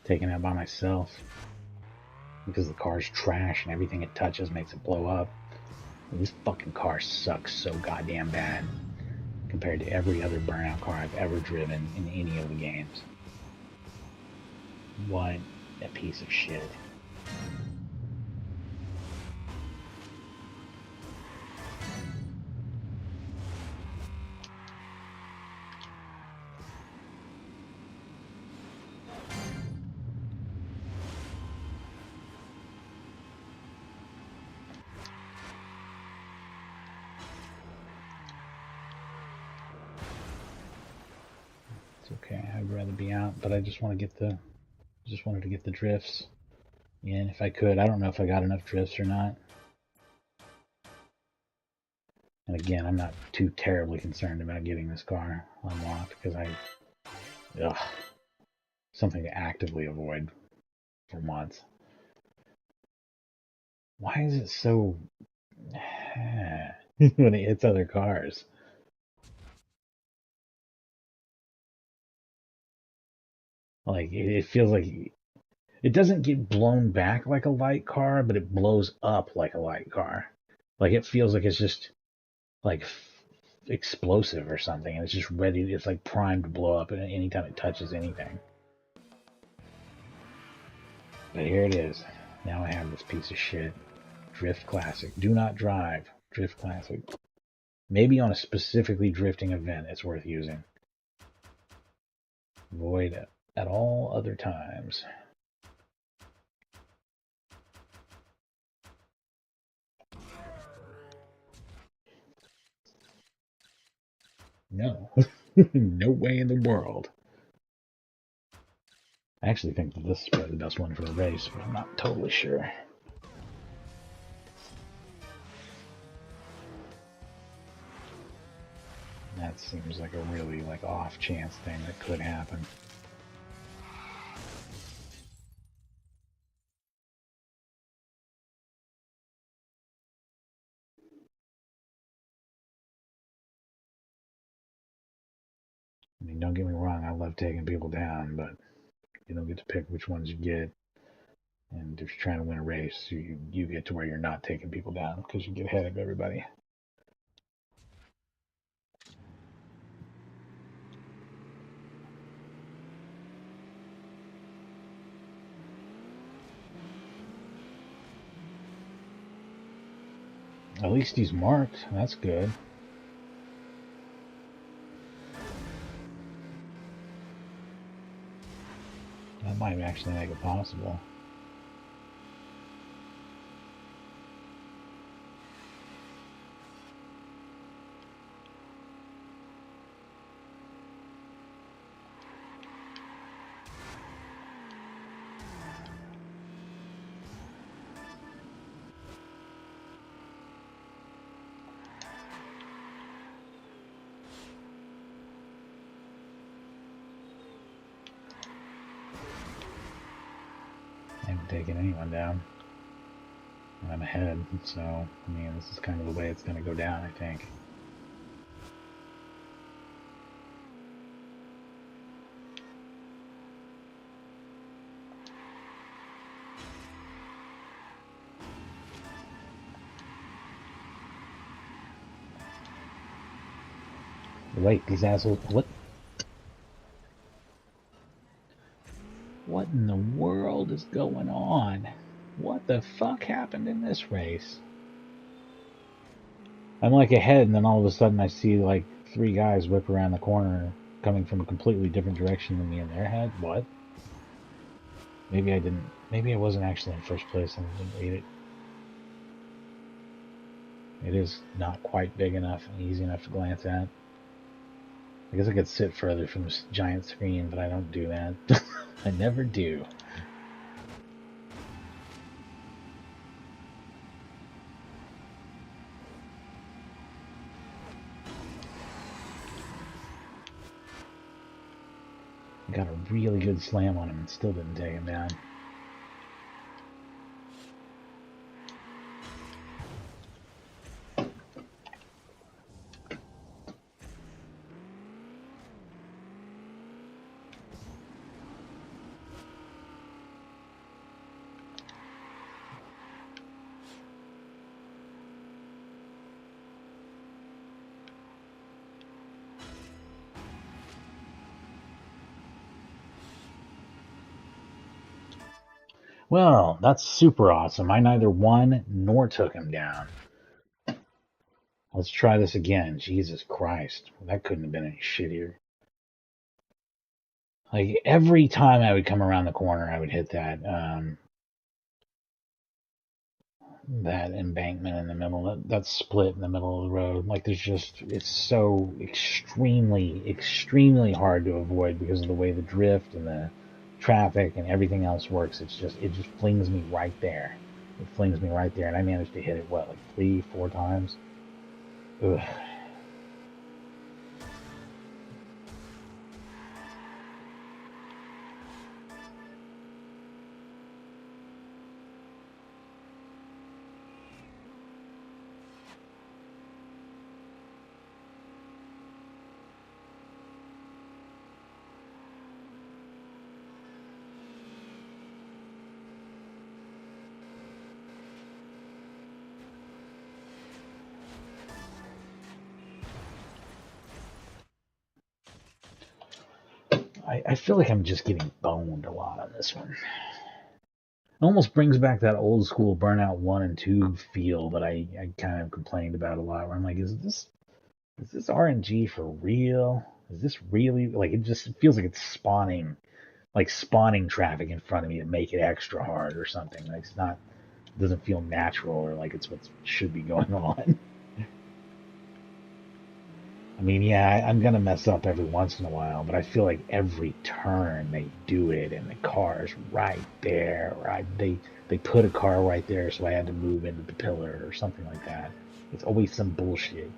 [SPEAKER 1] Taken out by myself because the car's trash and everything it touches makes it blow up. This fucking car sucks so goddamn bad compared to every other Burnout car I've ever driven in any of the games. What a piece of shit. It's okay. I'd rather be out, but I just want to get wanted to get the drifts in if I could. I don't know if I got enough drifts or not. And again, I'm not too terribly concerned about getting this car unlocked because something to actively avoid for months. Why is it so when it hits other cars? Like it feels like It doesn't get blown back like a light car, but it blows up like a light car. Like it feels like it's just like explosive or something, and it's just ready. It's like primed to blow up anytime it touches anything. But here it is. Now I have this piece of shit. Drift Classic. Do not drive. Drift Classic. Maybe on a specifically drifting event it's worth using. Void at all other times. No. No way in the world. I actually think that this is probably the best one for the race, but I'm not totally sure. That seems like a really off chance thing that could happen. I mean, don't get me wrong, I love taking people down, but you don't get to pick which ones you get. And if you're trying to win a race, you get to where you're not taking people down because you get ahead of everybody. At least he's marked. That's good. That might actually make it possible. I haven't taken anyone down. I'm ahead, so, I mean, this is kind of the way it's going to go down, I think. Wait, these assholes, what? What in the world is going on? What the fuck happened in this race? I'm like ahead, and then all of a sudden I see like 3 guys whip around the corner coming from a completely different direction than me in their head. What? Maybe I didn't. Maybe I wasn't actually in first place and didn't read it. It is not quite big enough and easy enough to glance at. I guess I could sit further from this giant screen, but I don't do that. I never do. I got a really good slam on him and still didn't take him down. Well, that's super awesome. I neither won nor took him down. Let's try this again. Jesus Christ. That couldn't have been any shittier. Like, every time I would come around the corner, I would hit that embankment in the middle, that split in the middle of the road. Like, it's so extremely hard to avoid because of the way the drift and the traffic and everything else works. It just flings me right there. It flings me right there, and I managed to hit it, what, like 3, 4 times? Ugh. I feel like I'm just getting boned a lot on this one. It almost brings back that old school Burnout 1 and 2 feel that I kind of complained about a lot, where I'm like, is this RNG for real? Is this really, like, it just feels like it's spawning traffic in front of me to make it extra hard or something. Like, it's not, it doesn't feel natural or like it's what should be going on. I mean, yeah, I'm gonna mess up every once in a while, but I feel like every turn they do it, and the car's right there. Right, they put a car right there, so I had to move into the pillar or something like that. It's always some bullshit.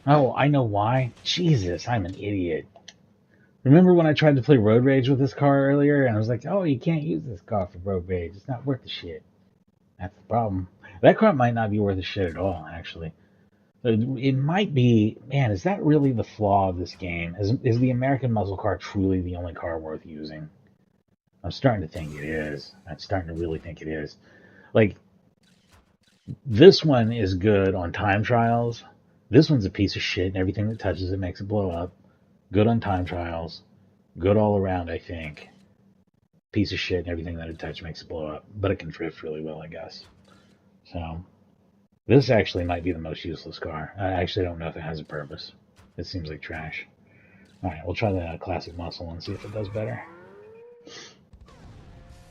[SPEAKER 1] Oh, I know why. Jesus, I'm an idiot. Remember when I tried to play Road Rage with this car earlier, and I was like, "Oh, you can't use this car for Road Rage. It's not worth the shit." That's the problem. That car might not be worth the shit at all, actually. It might be. Man, is that really the flaw of this game? Is the American muscle car truly the only car worth using? I'm starting to think it is. I'm starting to really think it is. Like, this one is good on time trials. This one's a piece of shit, and everything that touches it makes it blow up. Good on time trials. Good all around, I think. Piece of shit, and everything that it touches makes it blow up. But it can drift really well, I guess. So, this actually might be the most useless car. I actually don't know if it has a purpose. It seems like trash. Alright, we'll try the classic muscle and see if it does better.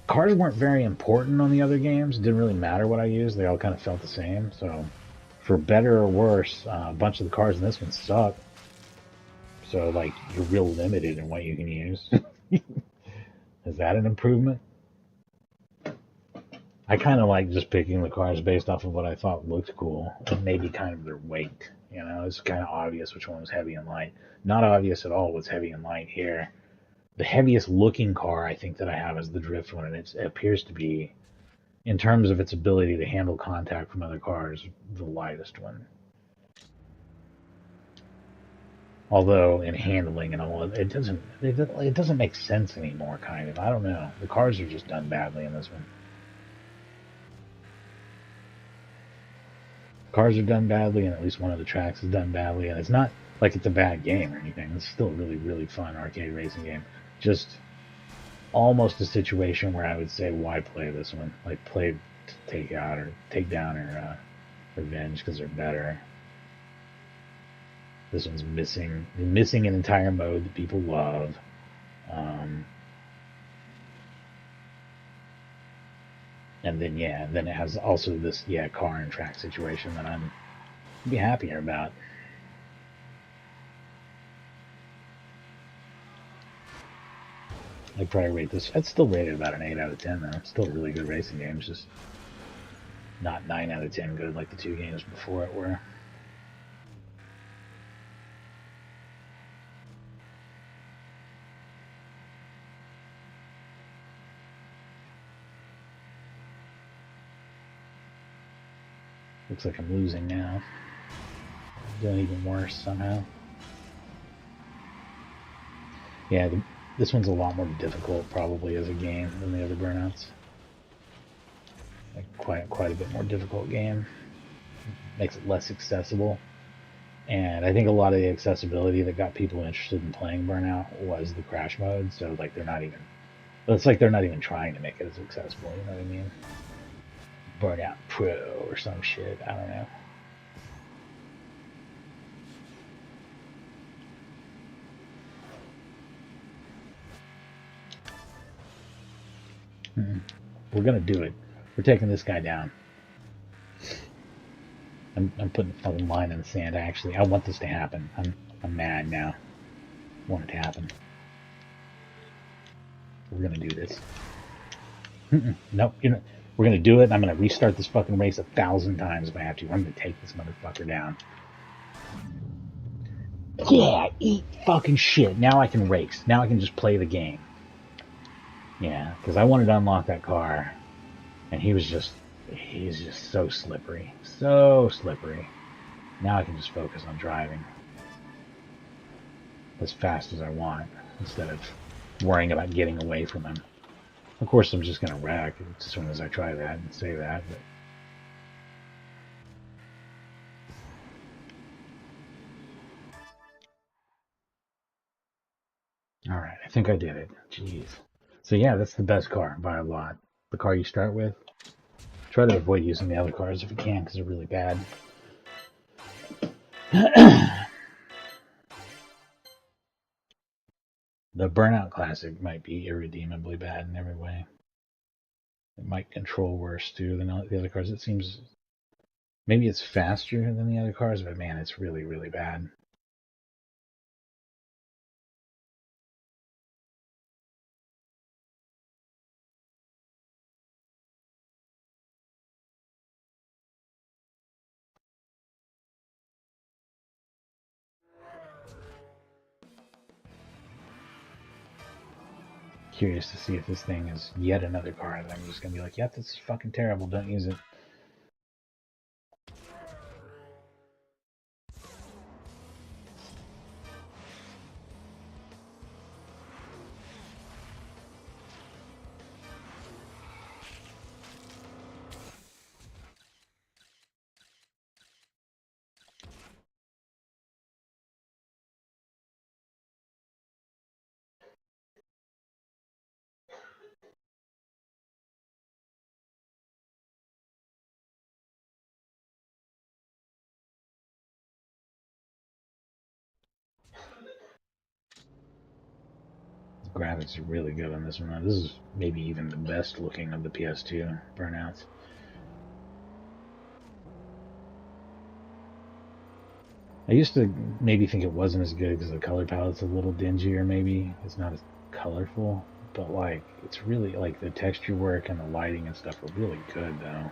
[SPEAKER 1] Cars weren't very important on the other games. It didn't really matter what I used. They all kind of felt the same. So, for better or worse, a bunch of the cars in this one suck. So, like, you're real limited in what you can use. Is that an improvement? I kind of like just picking the cars based off of what I thought looked cool, and maybe kind of their weight. You know, it's kind of obvious which one was heavy and light. Not obvious at all what's heavy and light here. The heaviest looking car I think that I have is the drift one, and it appears to be, in terms of its ability to handle contact from other cars, the lightest one. Although in handling and all, it doesn't make sense anymore. Kind of, I don't know. The cars are just done badly in this one. Cars are done badly, and at least one of the tracks is done badly. And it's not like it's a bad game or anything. It's still a really, really fun arcade racing game. Just almost a situation where I would say, why play this one? Like, play Takedown or Revenge, because they're better. This one's missing an entire mode that people love. And then then it has also this car and track situation that I'm be happier about. I'd probably rate this. I'd still rate it about an 8 out of 10 though. It's still a really good racing game. It's just not 9 out of 10 good like the two games before it were. Looks like I'm losing now. Doing even worse somehow. Yeah, this one's a lot more difficult probably as a game than the other Burnouts. quite a bit more difficult game. Makes it less accessible. And I think a lot of the accessibility that got people interested in playing Burnout was the crash mode. So like it's like they're not even trying to make it as accessible. You know what I mean? Burnout Pro or some shit. I don't know. We're gonna do it. We're taking this guy down. I'm putting a fucking line in the sand. Actually, I want this to happen. I'm mad now. I want it to happen. We're gonna do this. Nope. We're gonna do it. I'm gonna restart this fucking race 1,000 times if I have to. I'm gonna take this motherfucker down. Yeah, eat fucking shit. Now I can race. Now I can just play the game. Yeah, because I wanted to unlock that car, and he's just so slippery. So slippery. Now I can just focus on driving as fast as I want, instead of worrying about getting away from him. Of course, I'm just going to wreck as soon as I try that and say that, but... Alright, I think I did it. Jeez. So yeah, that's the best car by a lot. The car you start with. Try to avoid using the other cars if you can, because they're really bad. The Burnout Classic might be irredeemably bad in every way. It might control worse too than the other cars. It seems maybe it's faster than the other cars, but man, it's really, really bad. Curious to see if this thing is yet another car that I'm just gonna be like, yep, this is fucking terrible, don't use it. The graphics are really good on this one. This is maybe even the best looking of the PS2 Burnouts. I used to maybe think it wasn't as good because the color palette's a little dingier, maybe. It's not as colorful, but like, it's really, like, the texture work and the lighting and stuff are really good, though.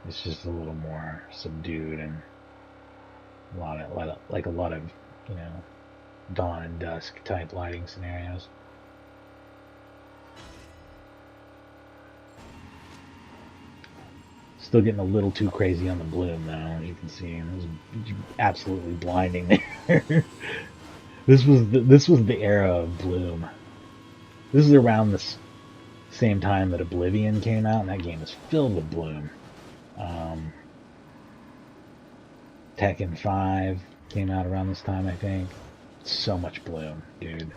[SPEAKER 1] It's just a little more subdued and a lot of, you know, dawn and dusk type lighting scenarios. Still getting a little too crazy on the bloom, though, as you can see. It was absolutely blinding there. This was the era of bloom. This is around the same time that Oblivion came out, and that game is filled with bloom. Tekken 5 came out around this time, I think. So much bloom, dude.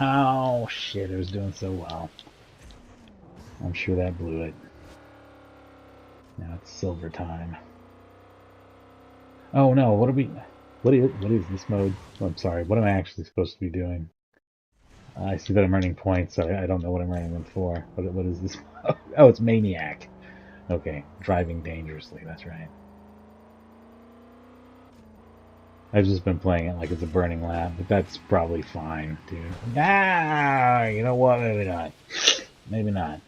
[SPEAKER 1] Oh, shit, it was doing so well. I'm sure that blew it. Now it's silver time. Oh no, what is this mode? Oh, I'm sorry, what am I actually supposed to be doing? I see that I'm earning points, so I don't know what I'm earning them for. What is this? Oh, it's Maniac. Okay, driving dangerously, that's right. I've just been playing it like it's a burning lap, but that's probably fine, dude. Ah, you know what? Maybe not. Maybe not.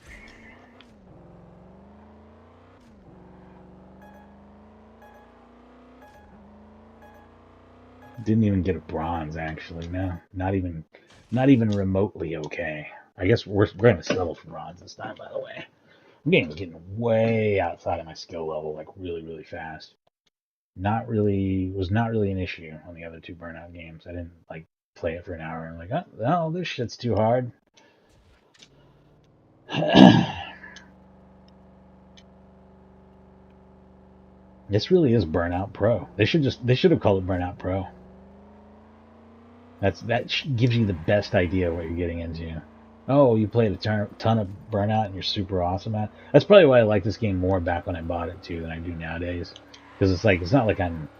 [SPEAKER 1] Didn't even get a bronze, actually. No, not even remotely okay. I guess we're gonna settle for bronze this time, by the way. I'm getting way outside of my skill level, like really, really fast. Was not really an issue on the other two Burnout games. I didn't like play it for an hour and like, oh no, this shit's too hard. This really is Burnout Pro. They should have called it Burnout Pro. Gives you the best idea of what you're getting into. Oh, you played a ton of Burnout and you're super awesome at. That's probably why I like this game more back when I bought it too than I do nowadays. Because it's not like I'm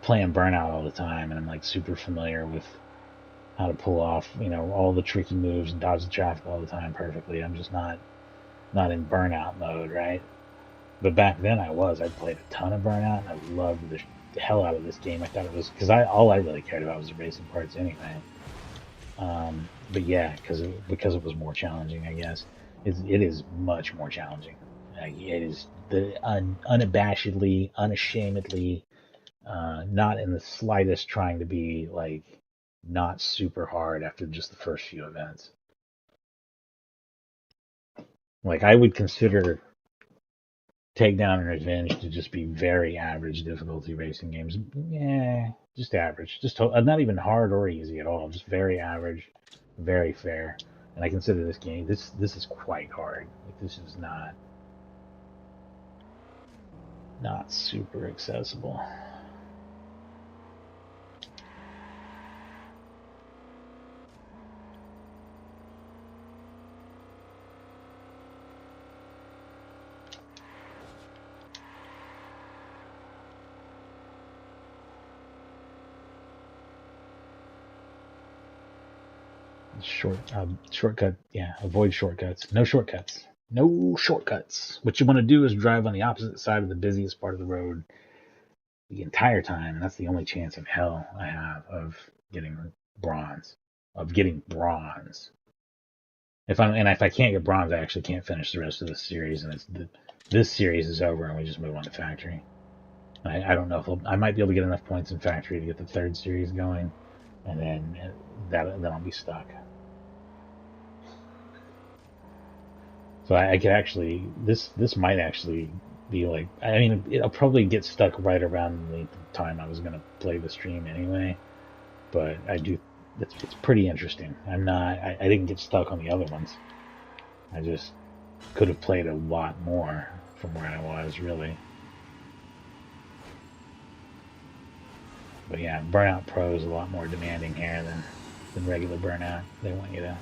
[SPEAKER 1] playing Burnout all the time and I'm like super familiar with how to pull off, all the tricky moves and dodge the traffic all the time perfectly. I'm just not in Burnout mode, right? But back then I was. I played a ton of Burnout and I loved the hell out of this game. I thought it was because I all I really cared about was the racing parts anyway. But yeah, because it was more challenging, I guess it is much more challenging. It is unabashedly, unashamedly, not in the slightest trying to be like not super hard after just the first few events. Like I would consider Takedown and Revenge to just be very average difficulty racing games. Yeah, just average. Not even hard or easy at all. Just very average, very fair. And I consider this game this is quite hard. Like this is not super accessible. Shortcut. Yeah, avoid shortcuts. No shortcuts. No shortcuts. What you want to do is drive on the opposite side of the busiest part of the road the entire time, and that's the only chance in hell I have of getting bronze. Of getting bronze. If I can't get bronze, I actually can't finish the rest of this series, and this series is over, and we just move on to factory. I don't know if I might be able to get enough points in factory to get the third series going, and then I'll be stuck. So I could actually this might actually be like I mean it'll probably get stuck right around the time I was gonna play the stream anyway, but I do it's pretty interesting. I didn't get stuck on the other ones. I just could have played a lot more from where I was really. But yeah, Burnout Pro is a lot more demanding here than regular Burnout. They want you to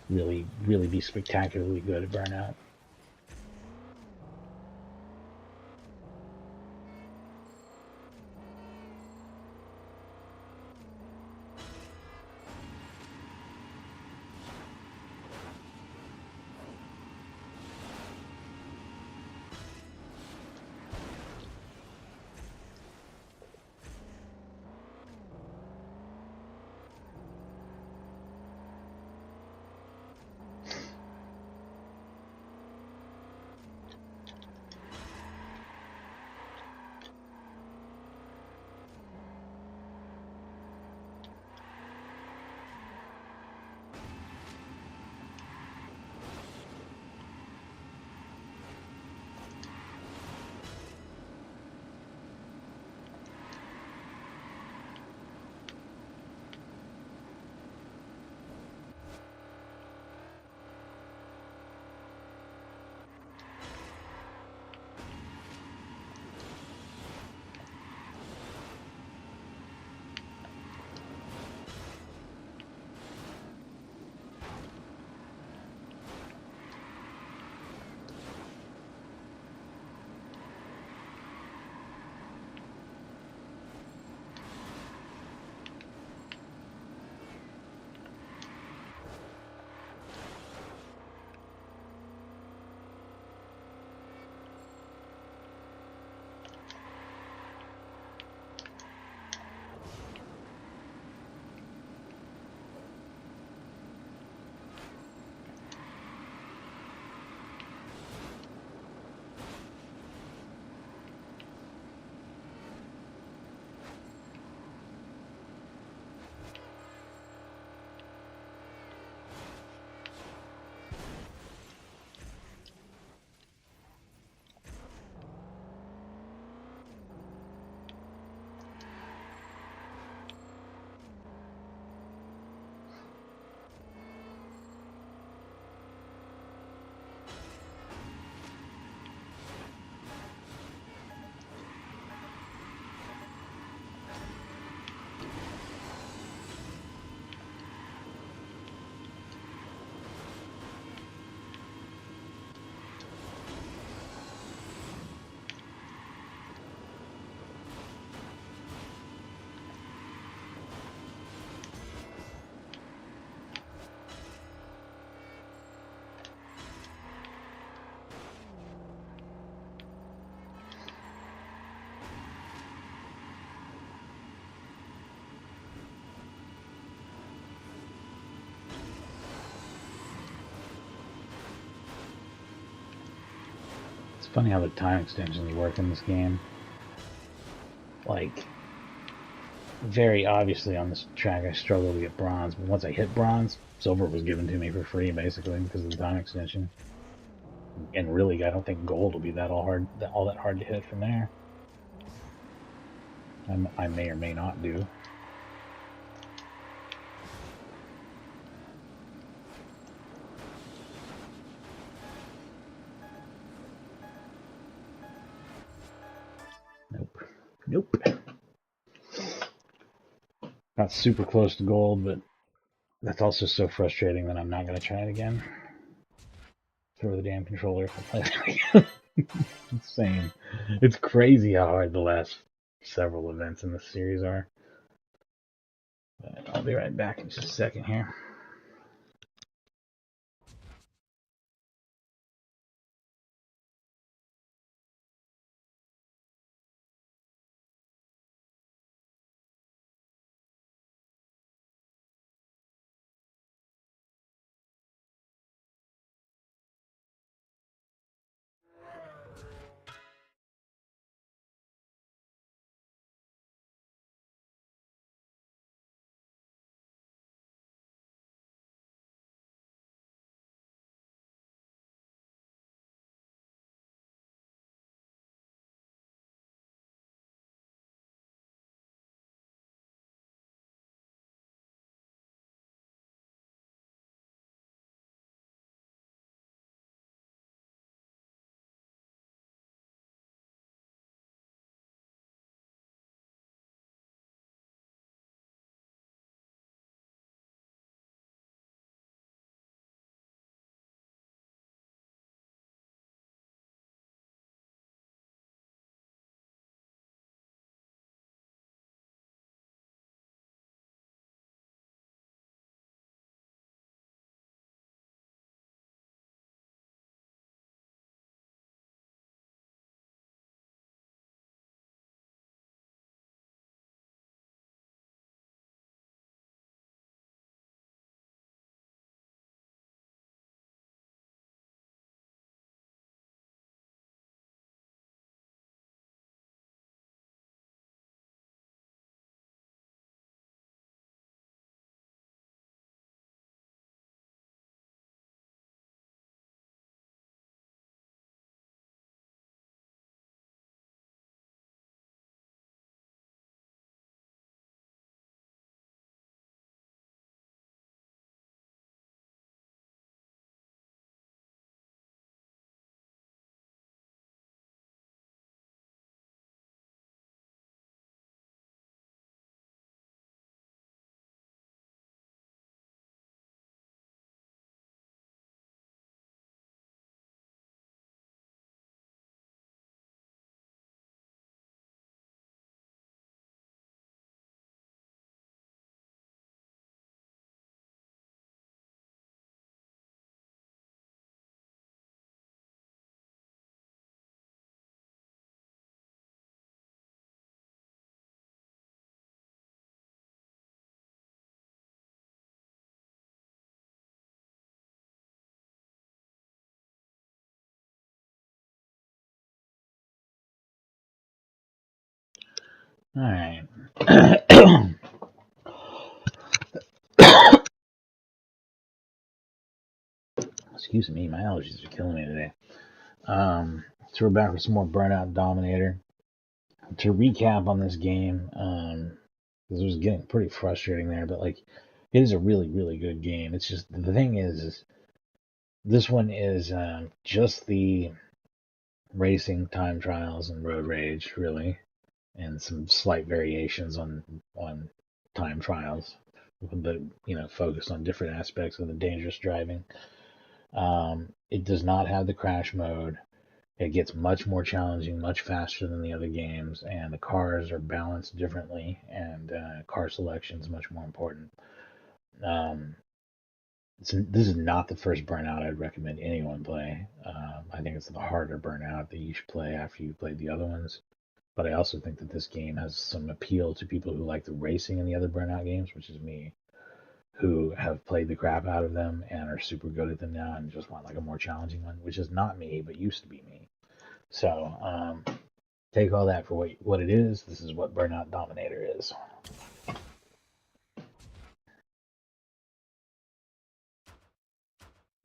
[SPEAKER 1] really, really be spectacularly good at Burnout. funny how the time extensions work in this game. Like, very obviously on this track I struggle to get bronze, but once I hit bronze, silver was given to me for free basically because of the time extension. And really, I don't think gold will be all that hard to hit from there. I may or may not do. Nope. Nope. Not super close to gold, but that's also so frustrating that I'm not going to try it again. Throw the damn controller if I play that again. Insane. It's crazy how hard the last several events in this series are. But I'll be right back in just a second here. Alright. Excuse me, my allergies are killing me today. So we're back with some more Burnout Dominator. To recap on this game, because it was getting pretty frustrating there, but like, it is a really, really good game. It's just, the thing is this one is just the racing time trials and road rage, really, and some slight variations on time trials, but focused on different aspects of the dangerous driving. It does not have the crash mode. It gets much more challenging, much faster than the other games, and the cars are balanced differently, and car selection is much more important. Um, this is not the first Burnout I'd recommend anyone play. I think it's the harder Burnout that you should play after you've played the other ones. But I also think that this game has some appeal to people who like the racing in the other Burnout games, which is me, who have played the crap out of them and are super good at them now and just want like a more challenging one, which is not me, but used to be me. So take all that for what it is. This is what Burnout Dominator is.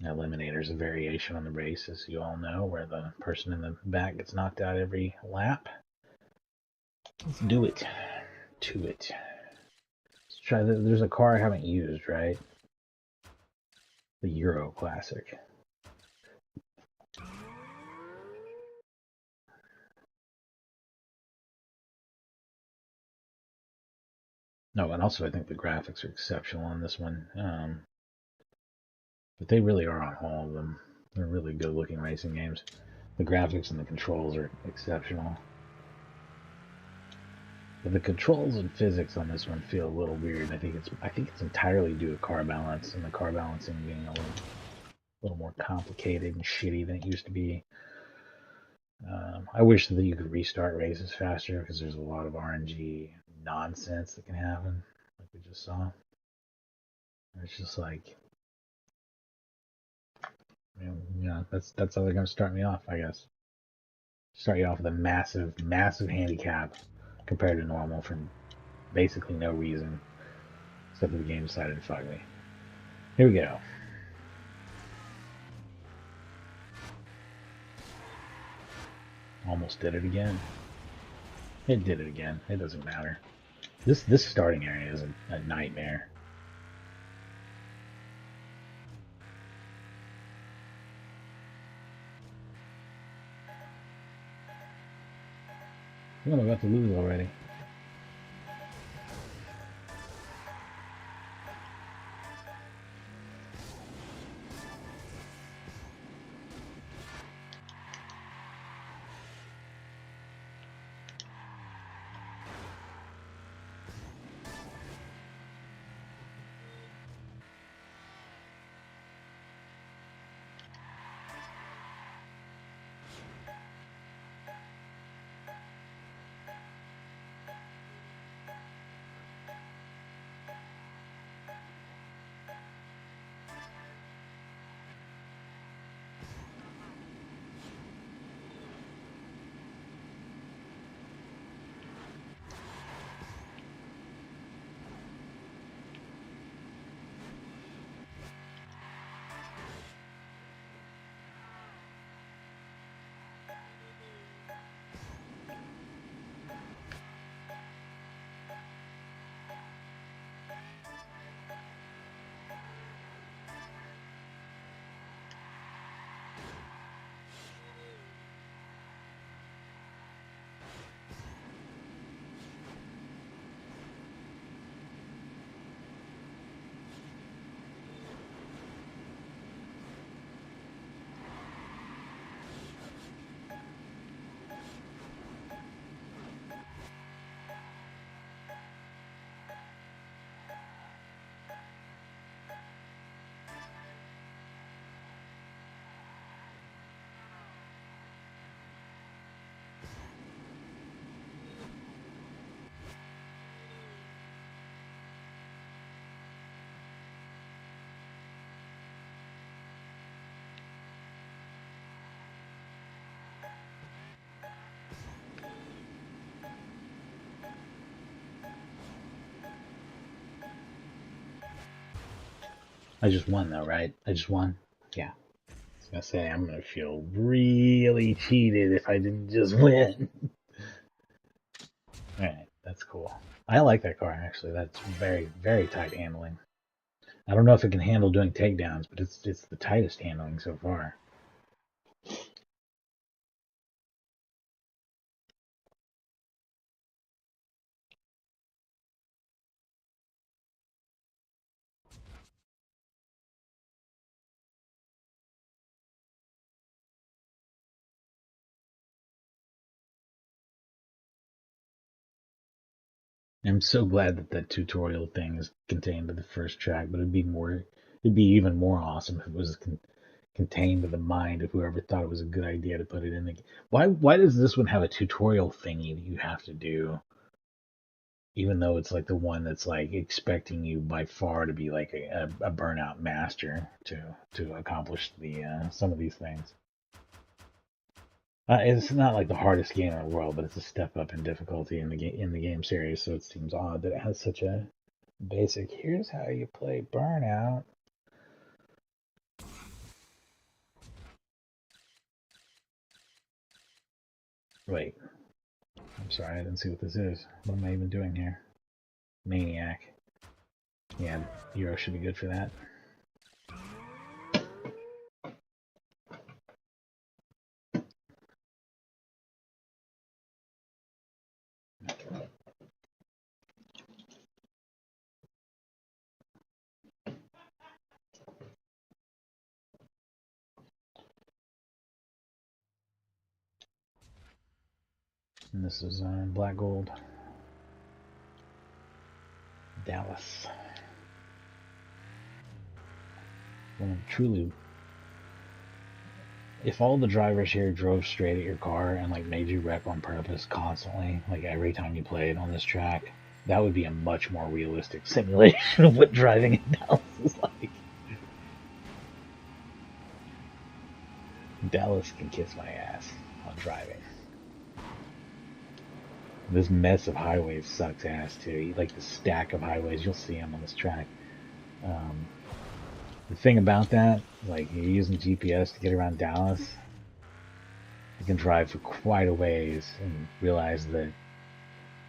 [SPEAKER 1] Eliminator is a variation on the race, as you all know, where the person in the back gets knocked out every lap. Let's do it. To it. Let's try there's a car I haven't used, right? The Euro Classic. No, and also I think the graphics are exceptional on this one. But they really are on all of them. They're really good looking racing games. The graphics and the controls are exceptional. But the controls and physics on this one feel a little weird. I think it's entirely due to car balance, and the car balancing being a little more complicated and shitty than it used to be. I wish that you could restart races faster because there's a lot of RNG nonsense that can happen, like we just saw. It's just like, that's how they're going to start me off, I guess. Start you off with a massive, massive handicap compared to normal for basically no reason, except that the game decided to fuck me. Here we go. Almost did it again. It did it again. It doesn't matter. This starting area is a nightmare. I'm about to lose already. I just won though, right? I just won. Yeah. I was gonna say I'm gonna feel really cheated if I didn't just win. Alright, that's cool. I like that car actually. That's very, very tight handling. I don't know if it can handle doing takedowns, but it's the tightest handling so far. I'm so glad that that tutorial thing is contained to the first track, but it'd be even more awesome if it was contained to the mind of whoever thought it was a good idea to put it in the. Why does this one have a tutorial thingy that you have to do, even though it's like the one that's like expecting you by far to be like a burnout master to accomplish the some of these things. It's not like the hardest game in the world, but it's a step up in difficulty in the game series. So it seems odd that it has such a basic. Here's how you play Burnout. Wait, I'm sorry, I didn't see what this is. What am I even doing here? Maniac. Yeah, Euro should be good for that. And this is Black Gold. Dallas. Well, truly, if all the drivers here drove straight at your car and like made you wreck on purpose constantly, like every time you played on this track, that would be a much more realistic simulation of what driving in Dallas is like. Dallas can kiss my ass on driving. This mess of highways sucks ass too. Like the stack of highways, you'll see them on this track. The thing about that, like you're using GPS to get around Dallas, you can drive for quite a ways and realize that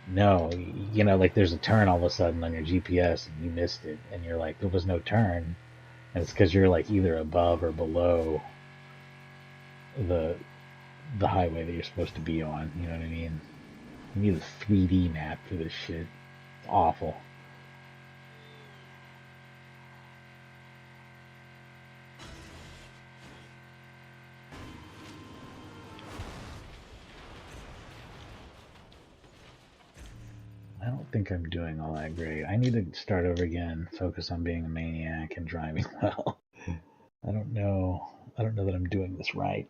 [SPEAKER 1] no, like there's a turn all of a sudden on your GPS and you missed it, and you're like, there was no turn, and it's because you're like either above or below the highway that you're supposed to be on. You know what I mean? You need a 3D map for this shit. It's awful. I don't think I'm doing all that great. I need to start over again, focus on being a maniac and driving well. I don't know. I don't know that I'm doing this right.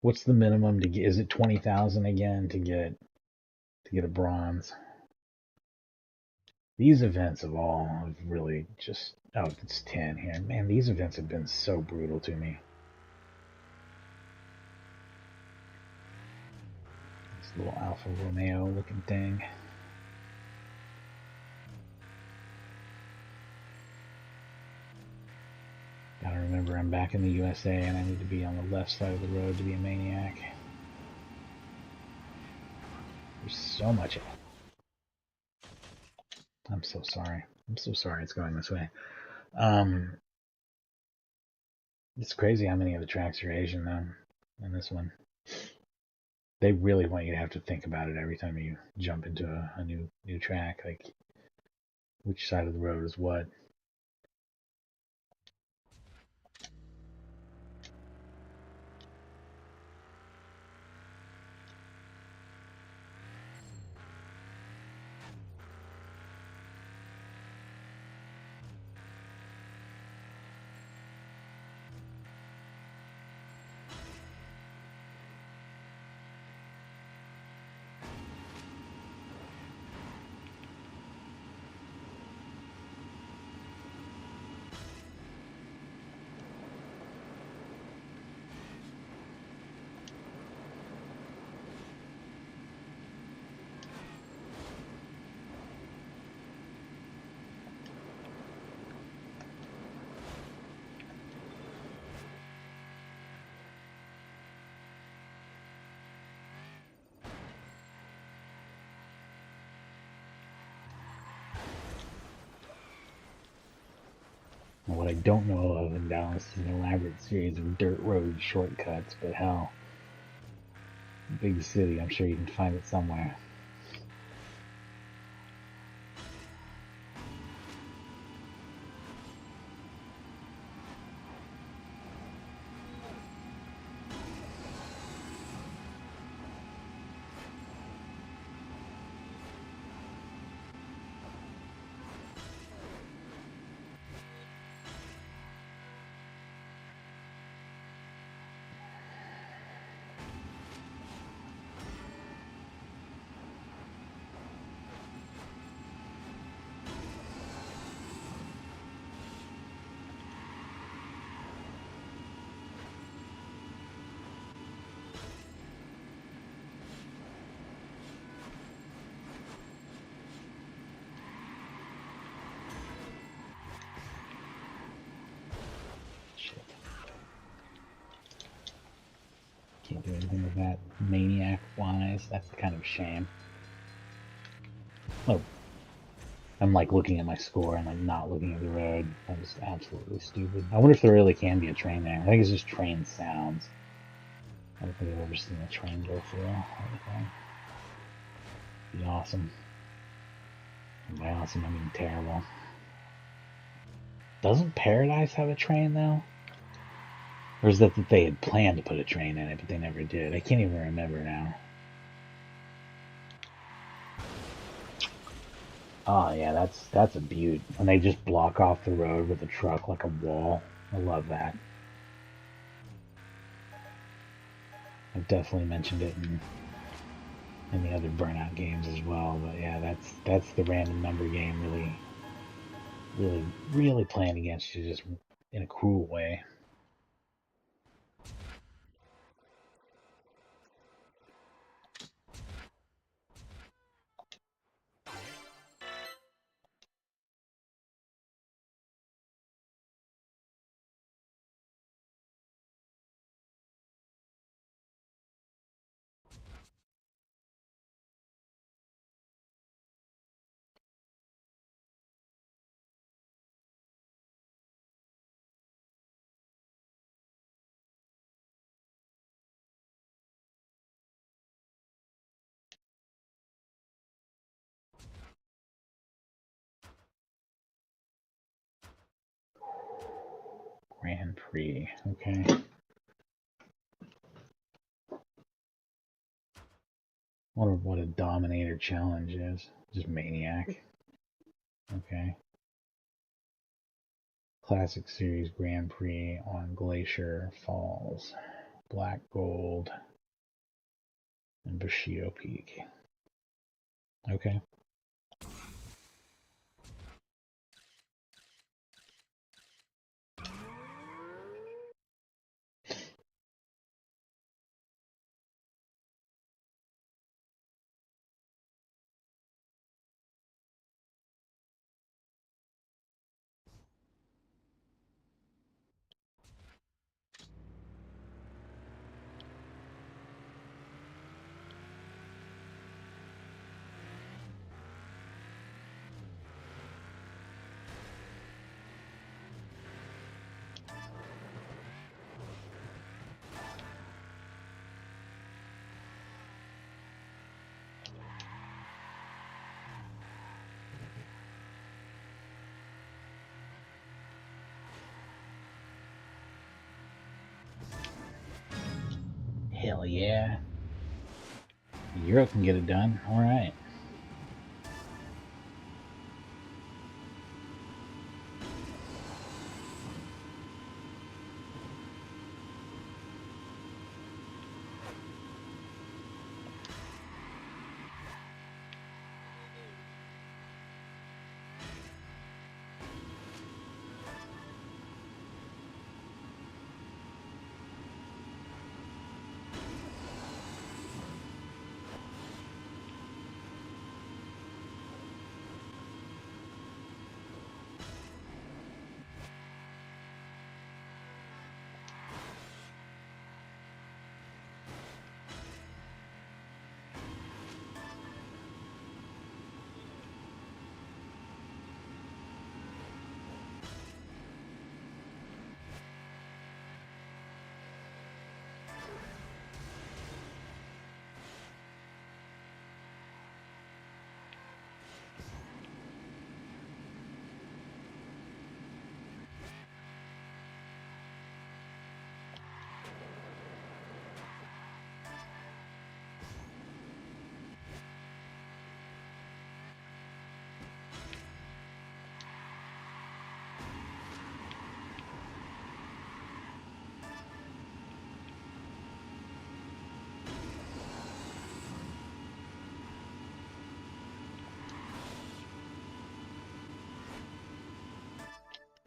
[SPEAKER 1] What's the minimum to get? Is it 20,000 again to get a bronze? These events have all have really just it's 10 here. Man, these events have been so brutal to me. This little Alfa Romeo looking thing. Gotta remember I'm back in the USA and I need to be on the left side of the road to be a maniac. There's so much. I'm so sorry. I'm so sorry it's going this way. It's crazy how many of the tracks are Asian though in this one. They really want you to have to think about it every time you jump into a new track, like which side of the road is what. What I don't know of in Dallas is an elaborate series of dirt road shortcuts, but hell, big city, I'm sure you can find it somewhere. anything with that maniac-wise. That's kind of a shame. Oh, I'm like looking at my score and like not looking at the road. That was absolutely stupid. I wonder if there really can be a train there. I think it's just train sounds. I don't think I've ever seen a train go through anything. Be awesome. And by awesome, I mean terrible. Doesn't Paradise have a train though? Or is that they had planned to put a train in it, but they never did? I can't even remember now. Oh yeah, that's a beaut. And they just block off the road with a truck like a wall. I love that. I've definitely mentioned it in the other Burnout games as well. But yeah, that's the random number game really playing against you just in a cruel way. Grand Prix, okay. Wonder what a Dominator challenge is. Just Maniac. Okay. Classic Series Grand Prix on Glacier Falls. Black Gold. And Bushido Peak. Okay. Hell yeah. Euro can get it done. Alright.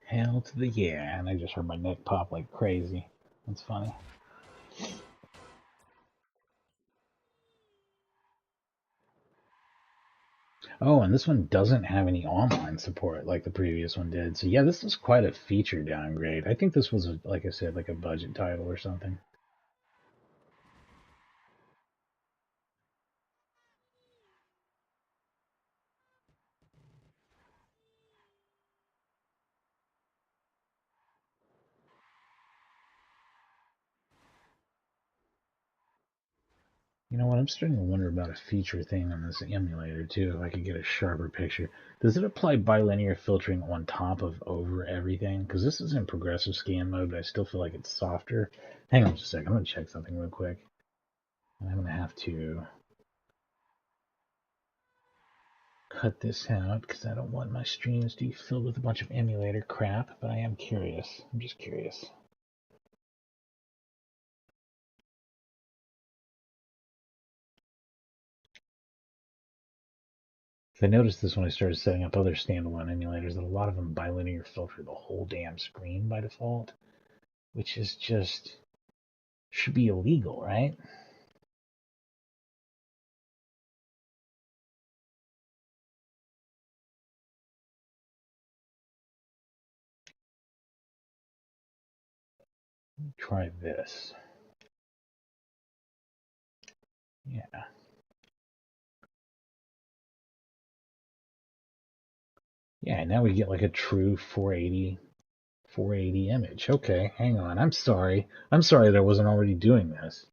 [SPEAKER 1] Hell to the yeah. And I just heard my neck pop like crazy. That's funny. Oh, and this one doesn't have any online support like the previous one did. So yeah, this is quite a feature downgrade. I think this was, like I said, like a budget title or something. You know what? I'm starting to wonder about a feature thing on this emulator too. If I could get a sharper picture, does it apply bilinear filtering on top of over everything? Because this is in progressive scan mode, but I still feel like it's softer. Hang on just a second. I'm gonna check something real quick. I'm gonna have to cut this out because I don't want my streams to be filled with a bunch of emulator crap. But I am curious. I'm just curious. I noticed this when I started setting up other standalone emulators that a lot of them bilinear filter the whole damn screen by default, which is just should be illegal, right? Try this. Yeah. Yeah, now we get like a true 480 image. Okay, hang on. I'm sorry. I'm sorry that I wasn't already doing this.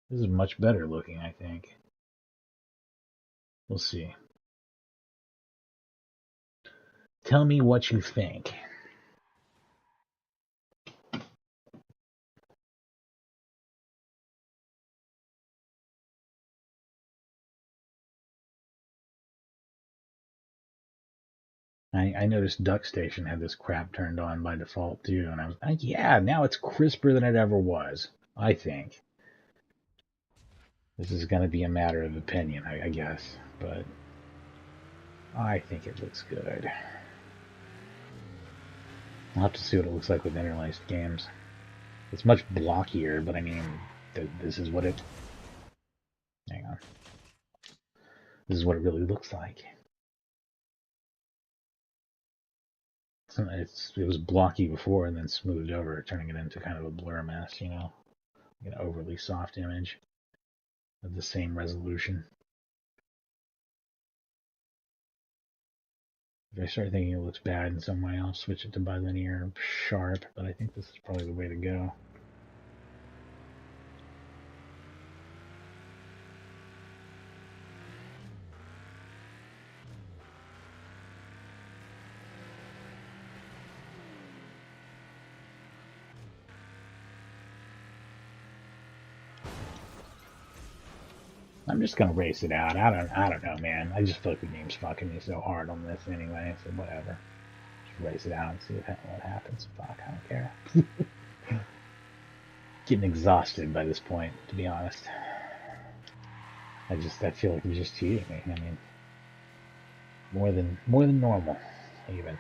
[SPEAKER 1] This is much better looking, I think. We'll see. Tell me what you think. I noticed DuckStation had this crap turned on by default too, and I was like, yeah, now it's crisper than it ever was. I think. This is going to be a matter of opinion, I guess, but I think it looks good. I'll have to see what it looks like with interlaced games. It's much blockier, but I mean, this is what it... Hang on. This is what it really looks like. It was blocky before and then smoothed over, turning it into kind of a blur mess, you know? Like an overly soft image of the same resolution. If I start thinking it looks bad in some way, I'll switch it to bilinear sharp, but I think this is probably the way to go. I'm just gonna race it out. I don't know, man. I just feel like the game's fucking me so hard on this anyway, so whatever. Just race it out and see what happens. Fuck, I don't care. Getting exhausted by this point, to be honest. I feel like it's just cheating me. I mean, more than normal, even.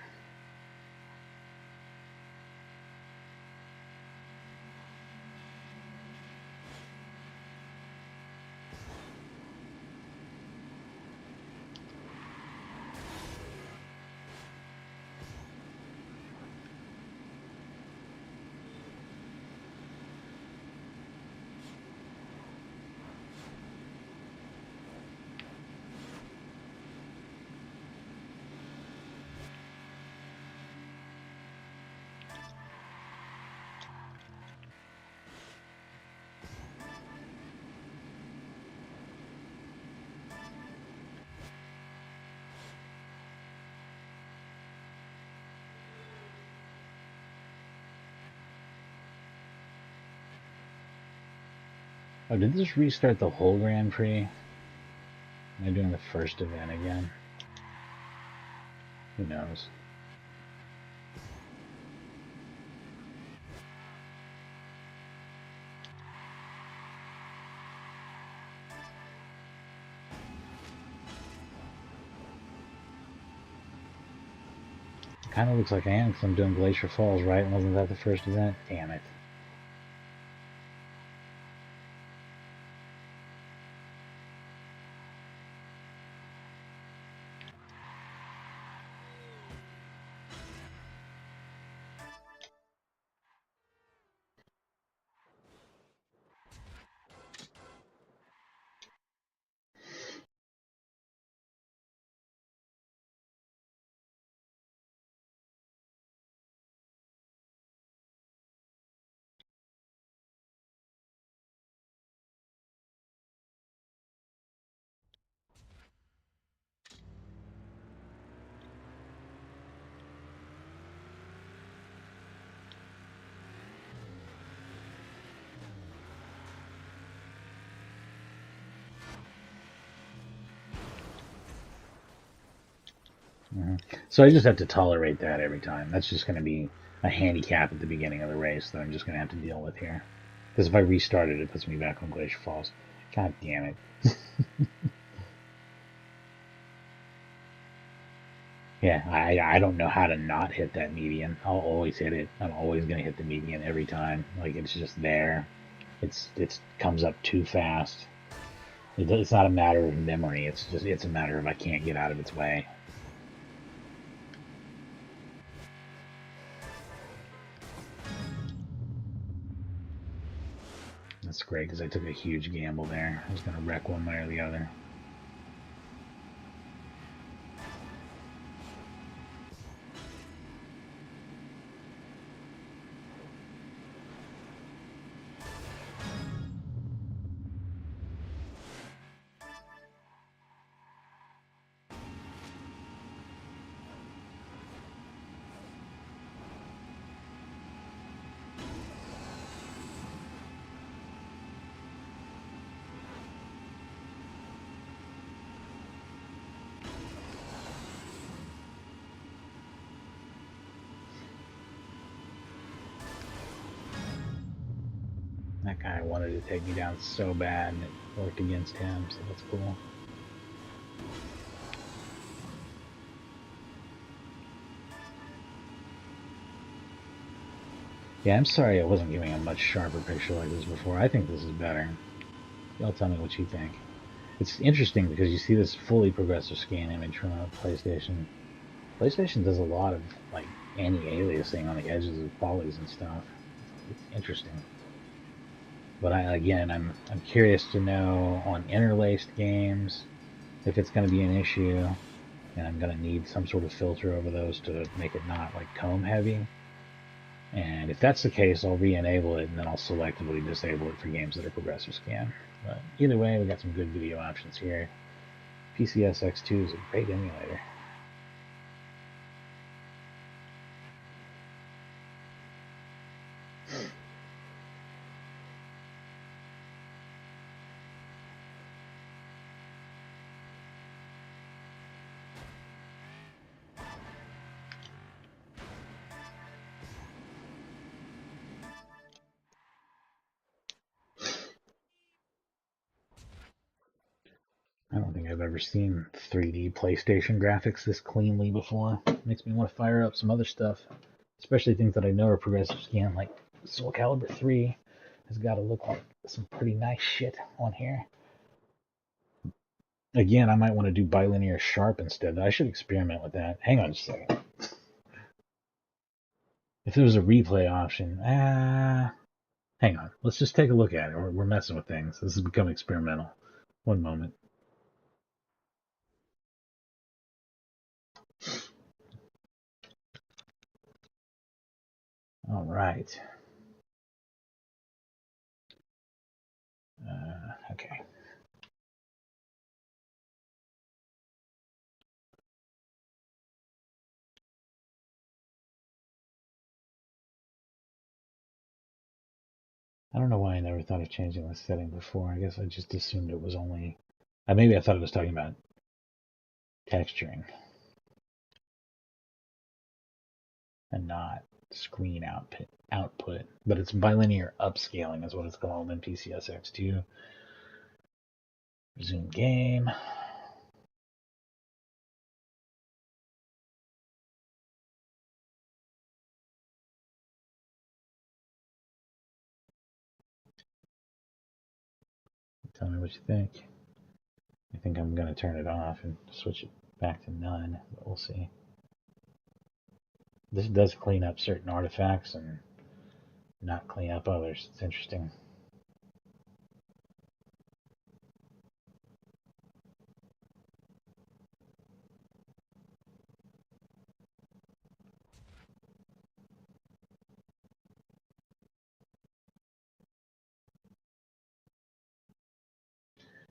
[SPEAKER 1] Oh, did this restart the whole Grand Prix? Am I doing the first event again? Who knows? Kind of looks like I am because I'm doing Glacier Falls, right? Wasn't that the first event? Damn it. Hmm. So I just have to tolerate that every time. That's just going to be a handicap at the beginning of the race that I'm just going to have to deal with here. Because if I restart it, it puts me back on Glacier Falls. God damn it. Yeah, I don't know how to not hit that median. I'll always hit it. I'm always going to hit the median every time. Like, it's just there. It comes up too fast. It's not a matter of memory. It's a matter of I can't get out of its way. That's great because I took a huge gamble there. I was going to wreck one way or the other. That guy wanted to take me down so bad, and it worked against him, so that's cool. Yeah, I'm sorry I wasn't giving a much sharper picture like this before. I think this is better. Y'all tell me what you think. It's interesting because you see this fully progressive scan image from a PlayStation. PlayStation does a lot of like anti-aliasing on the edges of polys and stuff. It's interesting. But I'm curious to know on interlaced games if it's going to be an issue, and I'm going to need some sort of filter over those to make it not like comb heavy. And if that's the case, I'll re-enable it and then I'll selectively disable it for games that are progressive scan. But either way, we got some good video options here. PCSX2 is a great emulator. I don't think I've ever seen 3D PlayStation graphics this cleanly before. Makes me want to fire up some other stuff, especially things that I know are progressive scan, like Soul Calibur 3 has got to look like some pretty nice shit on here. Again, I might want to do bilinear sharp instead. I should experiment with that. Hang on just a second. If there was a replay option, hang on. Let's just take a look at it. We're messing with things. This has become experimental. One moment. All right. Okay. I don't know why I never thought of changing this setting before. I guess I just assumed it was only. Maybe I thought it was talking about texturing and not screen output. But it's bilinear upscaling is what it's called in PCSX2. Resume game. Tell me what you think. I think I'm going to turn it off and switch it back to none, but we'll see. This does clean up certain artifacts and not clean up others. It's interesting.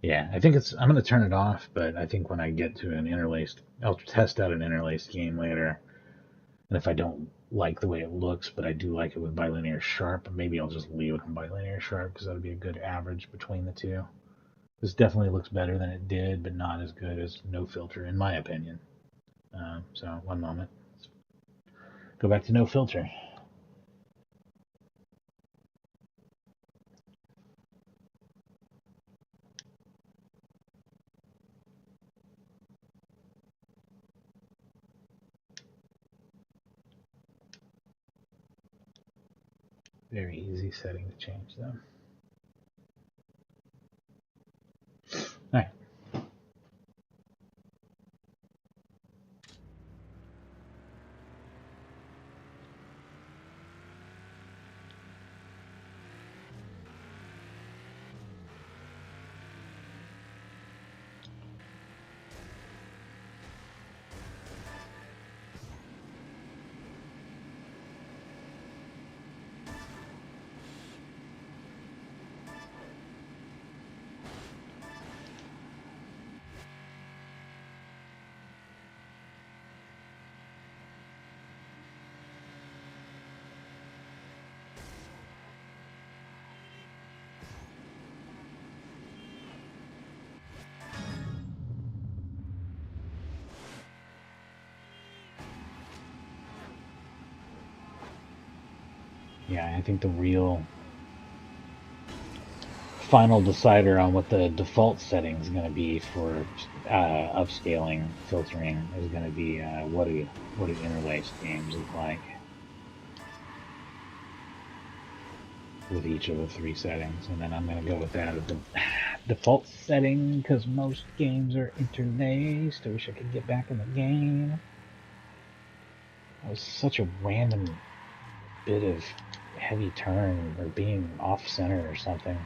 [SPEAKER 1] Yeah, I think I'm going to turn it off, but I think when I get to an interlaced, I'll test out an interlaced game later. And if I don't like the way it looks, but I do like it with bilinear sharp, maybe I'll just leave it on bilinear sharp because that'll be a good average between the two. This definitely looks better than it did, but not as good as no filter, in my opinion. So one moment. Let's go back to no filter. Very easy setting to change though. All right. Yeah, I think the real final decider on what the default setting is going to be for upscaling filtering is going to be what do interlaced games look like with each of the three settings, and then I'm going to go with that as the default setting because most games are interlaced. I wish I could get back in the game. That was such a random bit of heavy turn or being off center or something.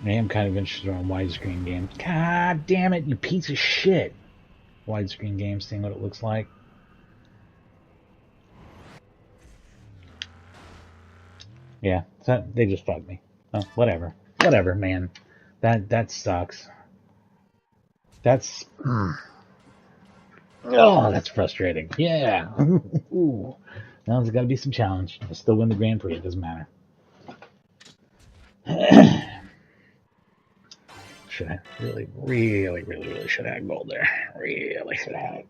[SPEAKER 1] I am kind of interested on widescreen games. God damn it, you piece of shit! Widescreen games, seeing what it looks like. Yeah, so they just fucked me. Oh, whatever. Whatever, man. That sucks. That's... Oh, that's frustrating. Yeah. Ooh. Now there's got to be some challenge. I still win the Grand Prix. It doesn't matter. Should I really should have had gold there. Really should have had it.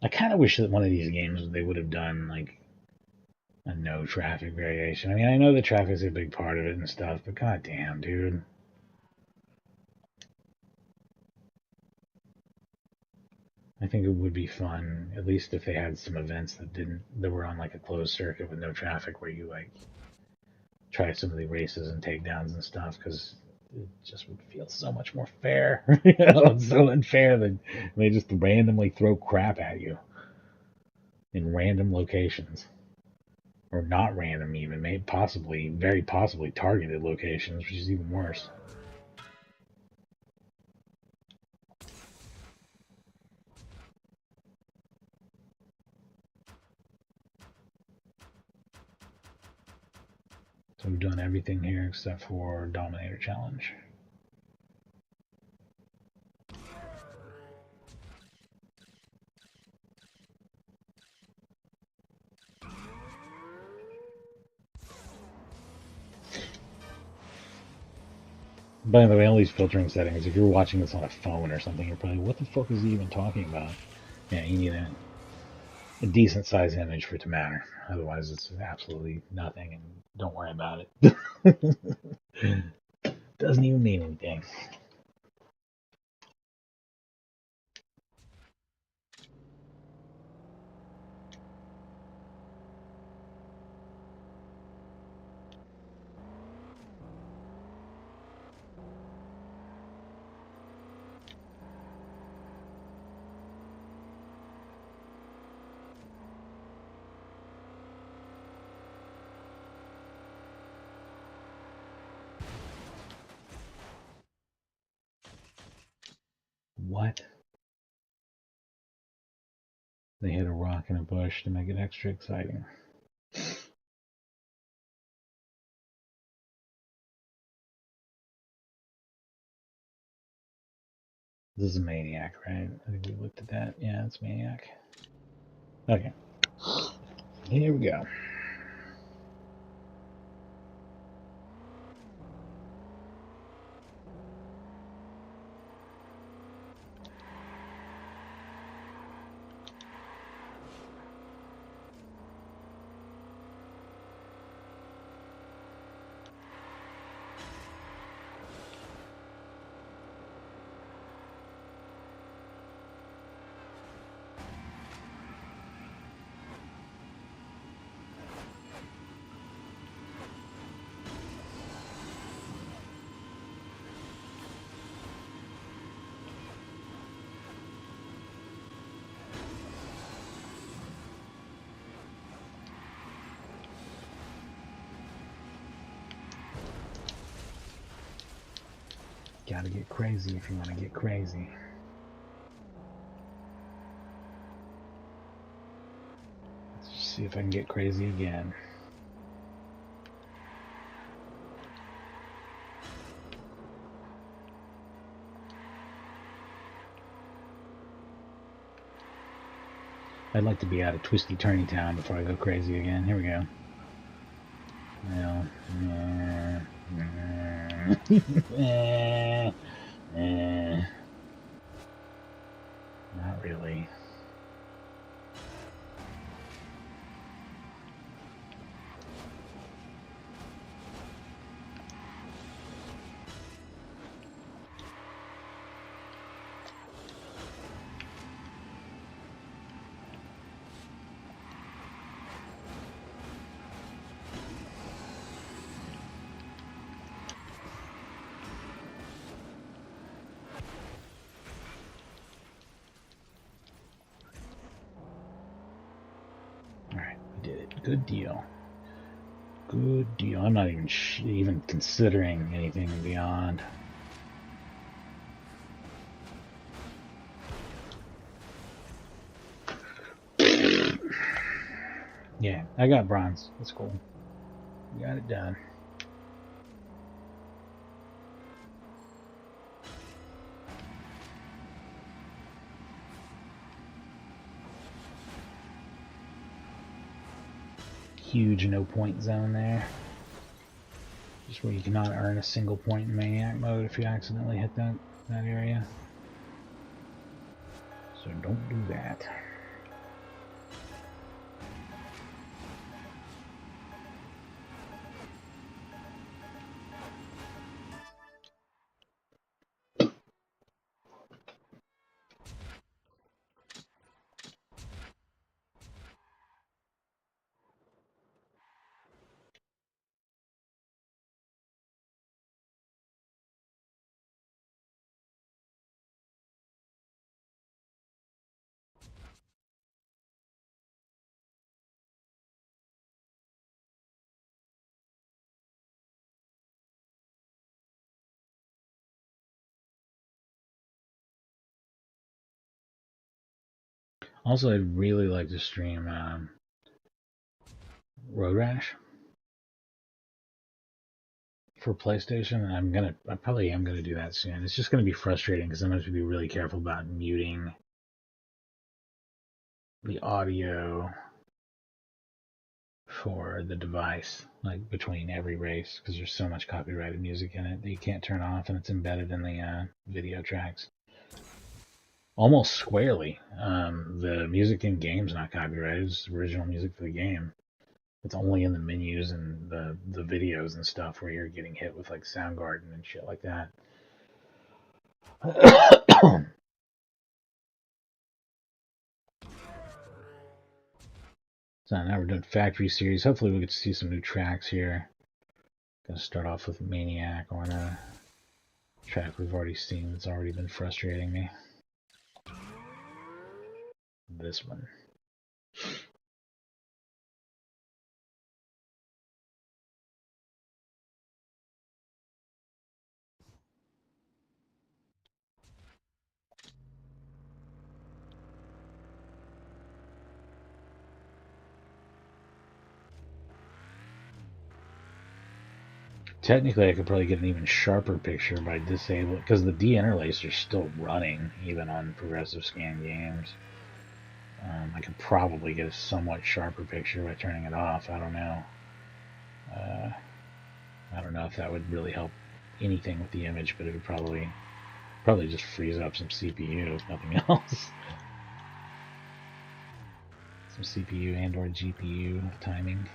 [SPEAKER 1] I kind of wish that one of these games they would have done like a no traffic variation. I mean, I know the traffic's a big part of it and stuff, but goddamn, dude. I think it would be fun, at least if they had some events that were on like a closed circuit with no traffic, where you like try some of the races and takedowns and stuff, because it just would feel so much more fair. It's so unfair that they just randomly throw crap at you in random locations, or not random even, maybe possibly, very possibly targeted locations, which is even worse. So we've done everything here except for Dominator Challenge. By the way, all these filtering settings, if you're watching this on a phone or something, you're probably, what the fuck is he even talking about? Yeah, you need a decent size image for it to matter. Otherwise, it's absolutely nothing, and don't worry about it. Doesn't even mean anything. What? They hit a rock in a bush to make it extra exciting. This is a Maniac, right? I think we looked at that. Yeah, it's Maniac. Okay. Here we go. Gotta get crazy if you want to get crazy. Let's just see if I can get crazy again. I'd like to be out of twisty turny town before I go crazy again. Here we go. Well, not really. Alright, we did it. Good deal. Good deal. I'm not even considering anything beyond. Yeah, I got bronze. That's cool. We got it done. Huge no point zone there. Just where you cannot earn a single point in Maniac mode if you accidentally hit that area. So don't do that. Also, I'd really like to stream Road Rash for PlayStation, and I probably am gonna do that soon. It's just gonna be frustrating because I'm gonna have to be really careful about muting the audio for the device, like between every race, because there's so much copyrighted music in it that you can't turn off, and it's embedded in the video tracks. Almost squarely. The music in game's not copyrighted. It's original music for the game. It's only in the menus and the videos and stuff where you're getting hit with like Soundgarden and shit like that. So now we're doing Factory Series. Hopefully we get to see some new tracks here. Gonna start off with Maniac on a track we've already seen that's already been frustrating me. This one. Technically, I could probably get an even sharper picture by disabling, because the deinterlacer is still running, even on progressive scan games. I could probably get a somewhat sharper picture by turning it off. I don't know. I don't know if that would really help anything with the image, but it would probably just freeze up some CPU, if nothing else. Some CPU and/or GPU timing.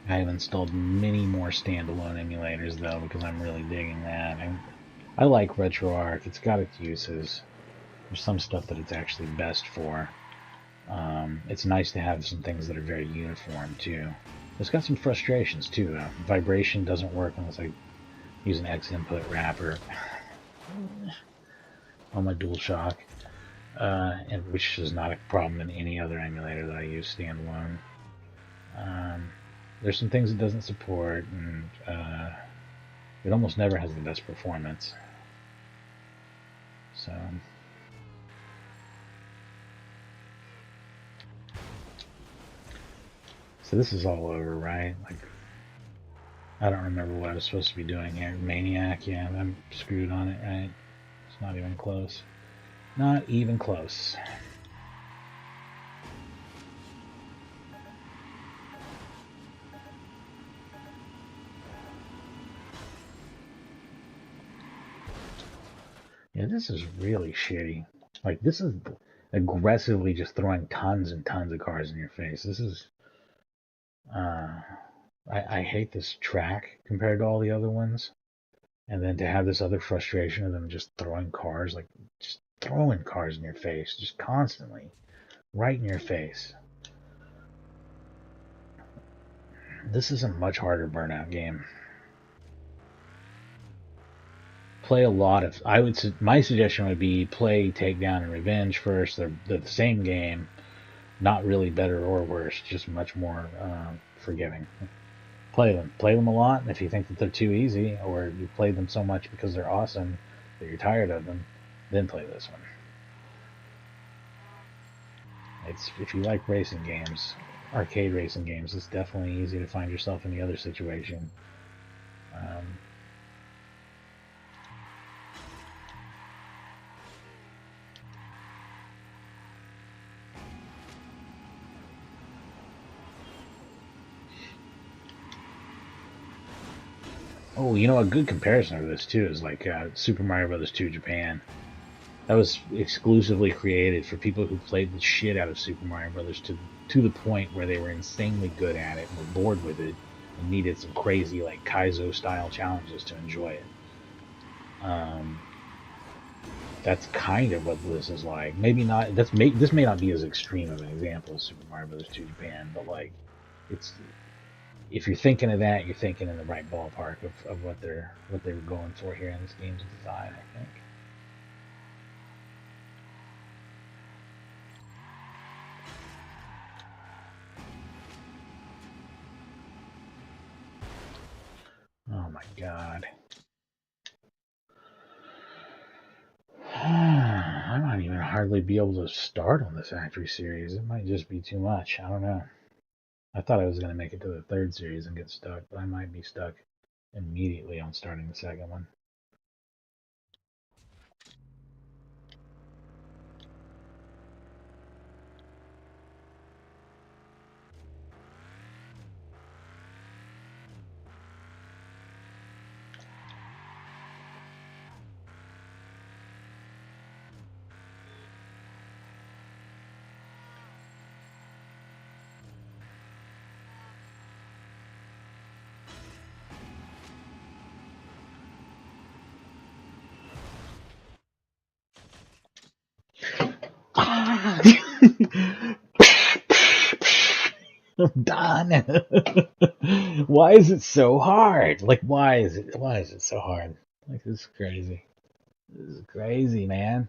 [SPEAKER 1] I've installed many more standalone emulators though, because I'm really digging that. I like RetroArch. It's got its uses. There's some stuff that it's actually best for. It's nice to have some things that are very uniform too. It's got some frustrations too. Vibration doesn't work unless I use an X input wrapper on my DualShock, and which is not a problem in any other emulator that I use standalone. There's some things it doesn't support, and it almost never has the best performance. So this is all over, right? Like, I don't remember what I was supposed to be doing here. Maniac, yeah, I'm screwed on it, right? It's not even close. Not even close. Yeah, this is really shitty. Like, this is aggressively just throwing tons and tons of cars in your face. This is... I hate this track compared to all the other ones. And then to have this other frustration of them just throwing cars, like, just throwing cars in your face, just constantly. Right in your face. This is a much harder Burnout game. Play a lot of... my suggestion would be play Takedown and Revenge first. They're the same game. Not really better or worse, just much more forgiving. Play them a lot, and if you think that they're too easy, or you play them so much because they're awesome that you're tired of them, then play this one. If you like racing games, arcade racing games, it's definitely easy to find yourself in the other situation. Oh, you know, a good comparison of this too is like Super Mario Bros. 2 Japan. That was exclusively created for people who played the shit out of Super Mario Bros. To the point where they were insanely good at it and were bored with it and needed some crazy like Kaizo style challenges to enjoy it. That's kind of what this is like. Maybe not. This may not be as extreme of an example as Super Mario Bros. 2 Japan, but like, it's... if you're thinking of that, you're thinking in the right ballpark of what they were going for here in this game's design, I think. Oh my god. I might even hardly be able to start on the Factory series. It might just be too much. I don't know. I thought I was going to make it to the third series and get stuck, but I might be stuck immediately on starting the second one. I'm done. Why is it so hard? Like, why is it so hard? Like, this is crazy. This is crazy, man.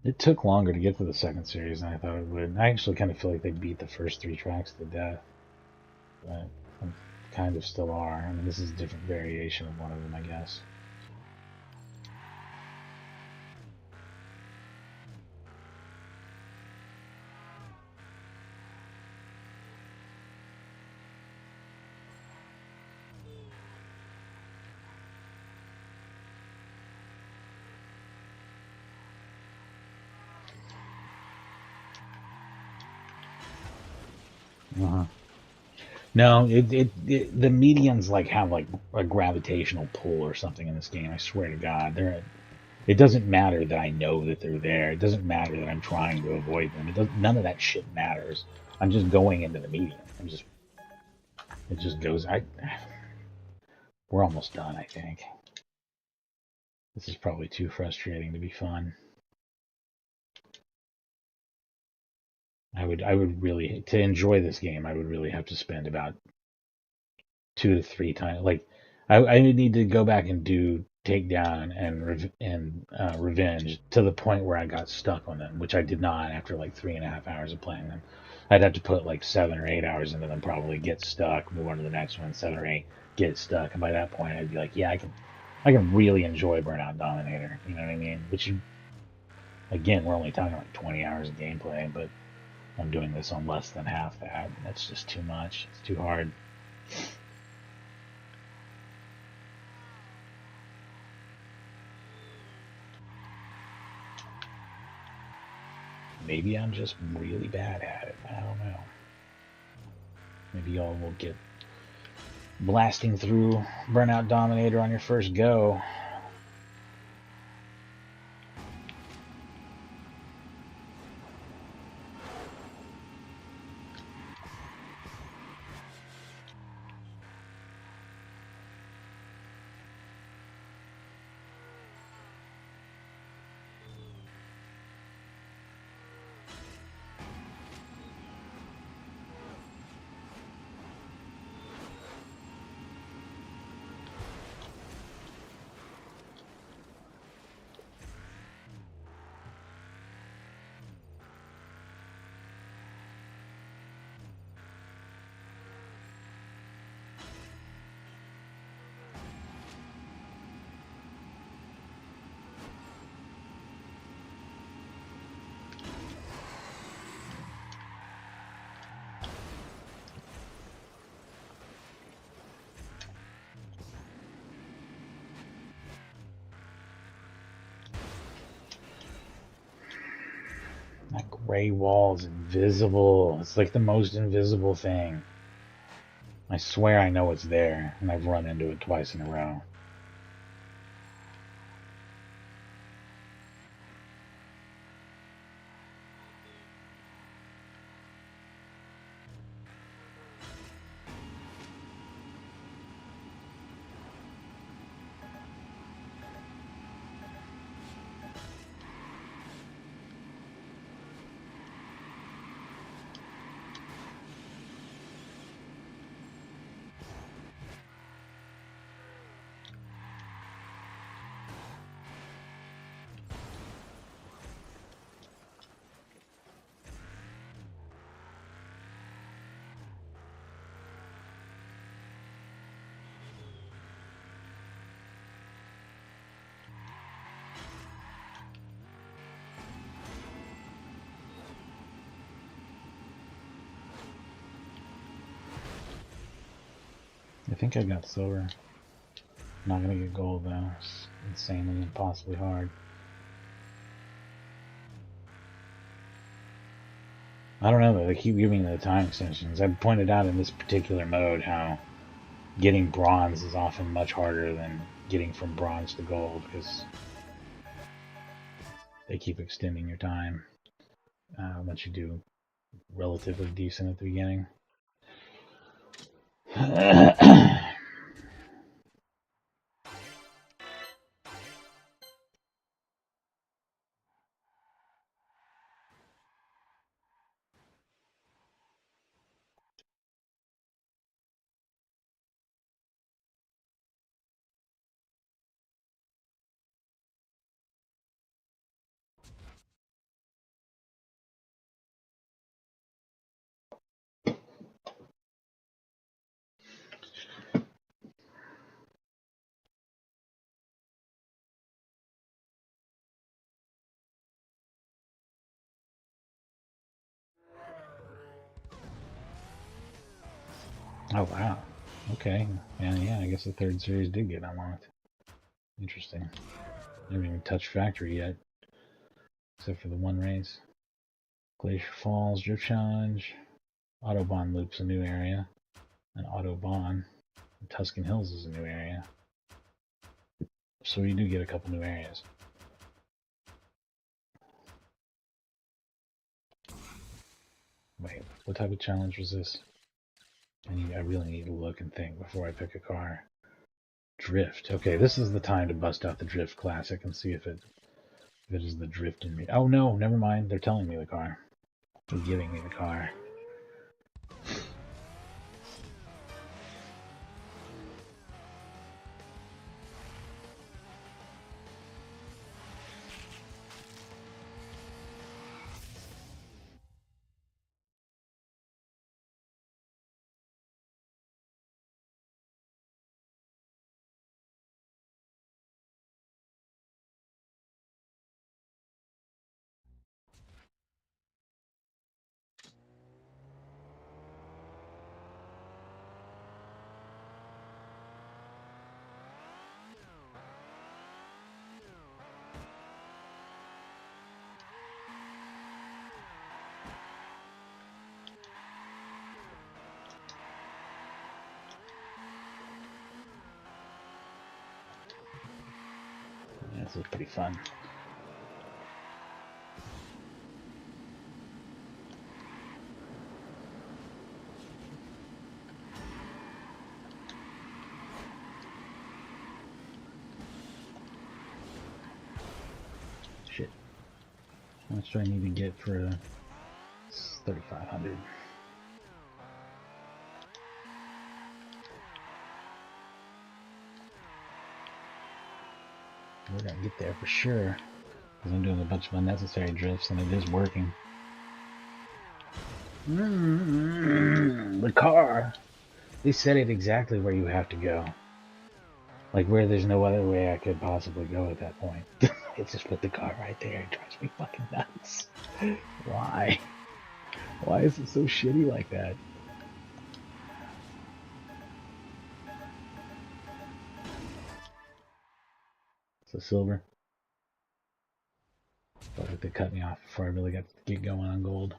[SPEAKER 1] It took longer to get to the second series than I thought it would. I actually kind of feel like they beat the first three tracks to death, but kind of still are. I mean, this is a different variation of one of them, I guess. Uh-huh. No, the medians like have like a gravitational pull or something in this game. I swear to God, it doesn't matter that I know that they're there. It doesn't matter that I'm trying to avoid them. None of that shit matters. I'm just going into the median. It just goes. We're almost done, I think. This is probably too frustrating to be fun. I would really, to enjoy this game, I would really have to spend about 2 to 3 times. Like, I would need to go back and do Takedown and Revenge to the point where I got stuck on them, which I did not after like 3.5 hours of playing them. I'd have to put like 7 or 8 hours into them, probably get stuck, move on to the next one, 7 or 8, get stuck, and by that point I'd be like, yeah, I can really enjoy Burnout Dominator. You know what I mean? Which again, we're only talking like 20 hours of gameplay, but I'm doing this on less than half that. That's just too much. It's too hard. Maybe I'm just really bad at it. I don't know. Maybe y'all will get blasting through Burnout Dominator on your first go. That gray wall is invisible. It's like the most invisible thing. I swear I know it's there, and I've run into it twice in a row. I think I got silver. Not gonna get gold though. It's insanely impossibly hard. I don't know though. They keep giving me the time extensions. I pointed out in this particular mode how getting bronze is often much harder than getting from bronze to gold because they keep extending your time once you do relatively decent at the beginning. Oh wow. Okay. Yeah, I guess the third series did get unlocked. Interesting. I haven't even touched factory yet, except for the one race. Glacier Falls, Drift Challenge, Autobahn Loop's a new area, and Autobahn. Tuscan Hills is a new area. So you do get a couple new areas. Wait, what type of challenge was this? I really need to look and think before I pick a car. Drift. Okay, this is the time to bust out the Drift Classic and see if it is the drift in me. Oh no, never mind. They're telling me the car. They're giving me the car. Yeah, this is pretty fun. Shit. How much do I need to get for 3,500? We're gonna get there for sure. Because I'm doing a bunch of unnecessary drifts and it is working. The car! They set it exactly where you have to go. Like where there's no other way I could possibly go at that point. It's just put the car right there. It drives me fucking nuts. Why? Why is it so shitty like that? So silver. Felt like they cut me off before I really got to get going on gold.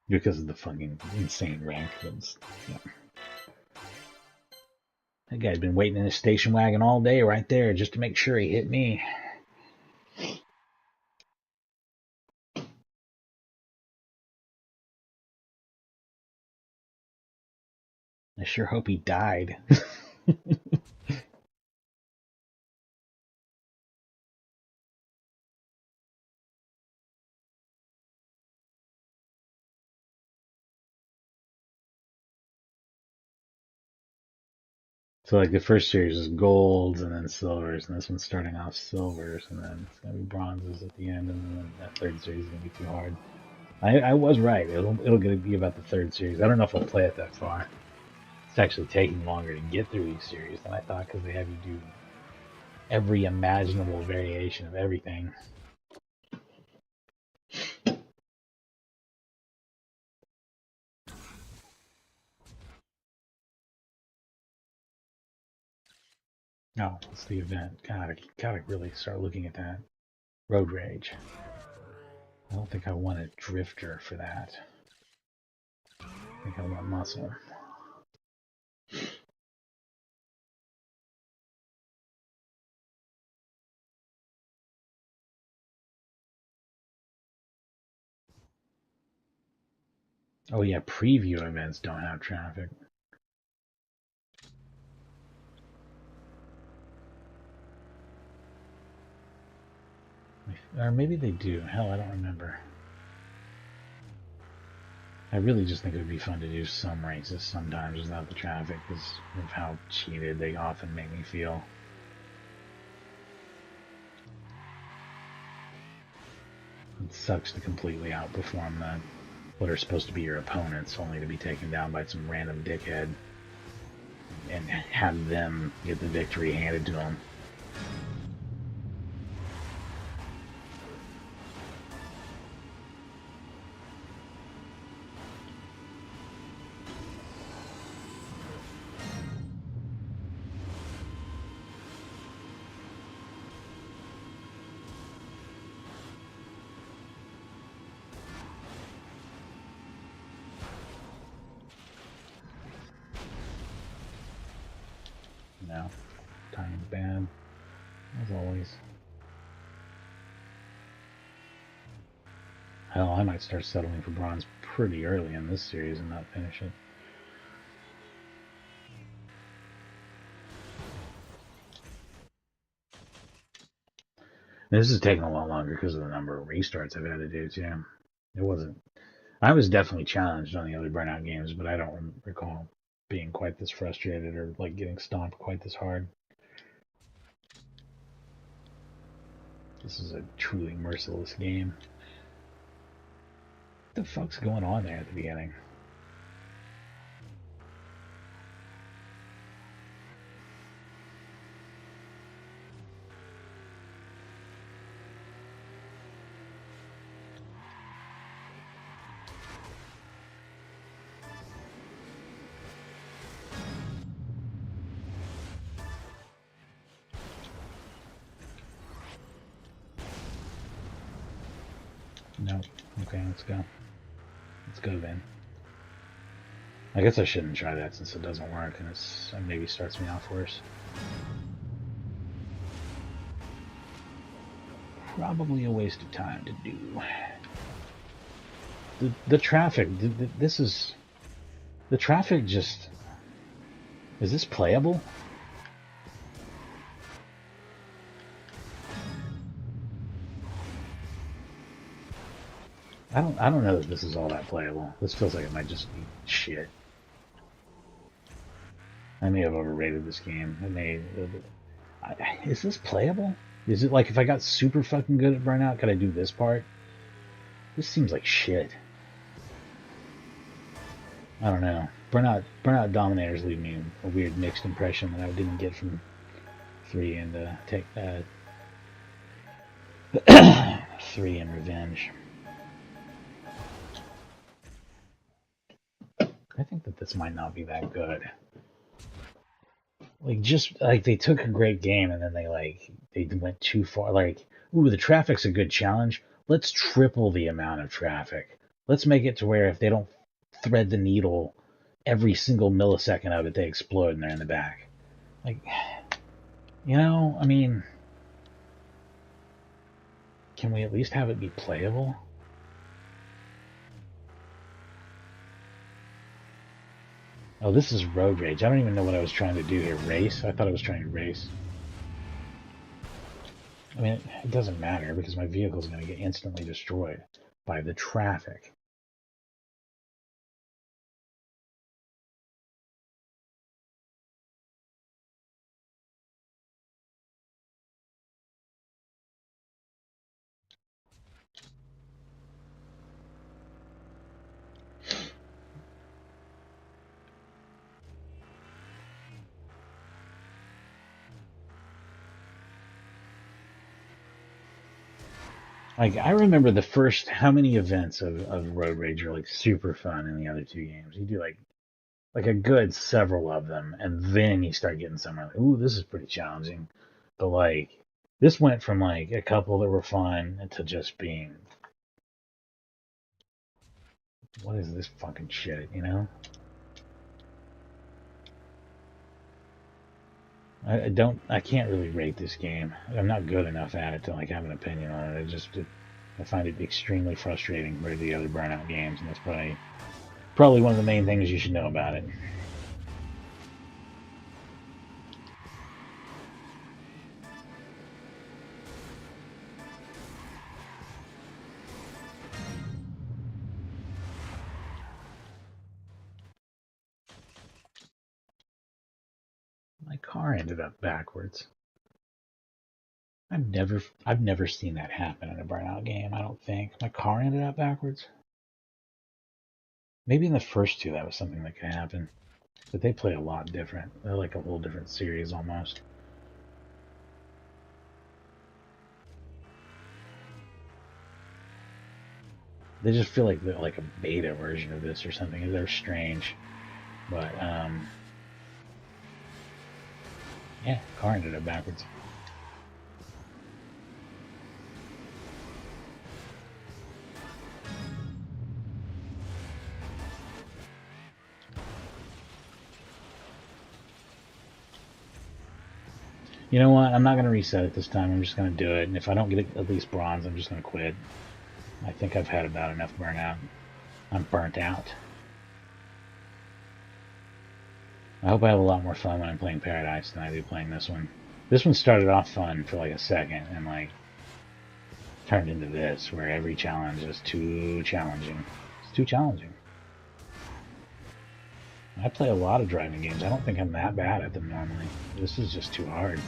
[SPEAKER 1] Because of the fucking insane rank. Yeah. That guy's been waiting in his station wagon all day right there just to make sure he hit me. I sure hope he died. So like the first series is golds and then silvers, and this one's starting off silvers, and then it's gonna be bronzes at the end, and then that third series is gonna be too hard. I was right. It'll be about the third series. I don't know if I'll play it that far. It's actually taking longer to get through these series than I thought because they have you do every imaginable variation of everything. Oh, it's the event. God, I gotta really start looking at that. Road Rage. I don't think I want a drifter for that. I think I want muscle. Oh yeah, preview events don't have traffic. Or maybe they do. Hell, I don't remember. I really just think it would be fun to do some races sometimes without the traffic because of how cheated they often make me feel. It sucks to completely outperform them. What are supposed to be your opponents, only to be taken down by some random dickhead and have them get the victory handed to them. No, timing's bad, as always. Hell, I might start settling for bronze pretty early in this series and not finish it. This is taking a lot longer because of the number of restarts I've had to do too. It wasn't. I was definitely challenged on the other Burnout games, but I don't recall being quite this frustrated or like getting stomped quite this hard. This is a truly merciless game. What the fuck's going on there at the beginning? No. Okay, let's go. Let's go then. I guess I shouldn't try that since it doesn't work and it maybe starts me off worse. Probably a waste of time to do. The traffic, this is... The traffic just... Is this playable? I don't know that this is all that playable. This feels like it might just be shit. I may have overrated this game. Is this playable? Is it like if I got super fucking good at Burnout, could I do this part? This seems like shit. I don't know. Burnout Dominators leave me a weird mixed impression that I didn't get from 3 and 3 and Revenge. I think that this might not be that good. Like, just like they took a great game and then they went too far. Like, ooh, the traffic's a good challenge. Let's triple the amount of traffic. Let's make it to where if they don't thread the needle every single millisecond of it, they explode and they're in the back. Like, you know, I mean, can we at least have it be playable? Oh, this is road rage. I don't even know what I was trying to do here. Race? I thought I was trying to race. I mean, it doesn't matter because my vehicle is going to get instantly destroyed by the traffic. Like, I remember the first, how many events of Road Rage are like super fun in the other two games. You do like a good several of them, and then you start getting somewhere like, ooh, this is pretty challenging. But like, this went from like a couple that were fun to just being, what is this fucking shit, you know? I can't really rate this game. I'm not good enough at it to like have an opinion on it. I find it extremely frustrating compared to the other Burnout games, and that's probably probably one of the main things you should know about it. My car ended up backwards. I've never seen that happen in a Burnout game, I don't think. My car ended up backwards. Maybe in the first two that was something that could happen. But they play a lot different. They're like a whole different series almost. They just feel like they're like a beta version of this or something. They're strange. But yeah, car ended up backwards. You know what? I'm not going to reset it this time. I'm just going to do it. And if I don't get at least bronze, I'm just going to quit. I think I've had about enough burnout. I'm burnt out. I hope I have a lot more fun when I'm playing Paradise than I do playing this one. This one started off fun for like a second and like turned into this where every challenge is too challenging. It's too challenging. I play a lot of driving games. I don't think I'm that bad at them normally. This is just too hard.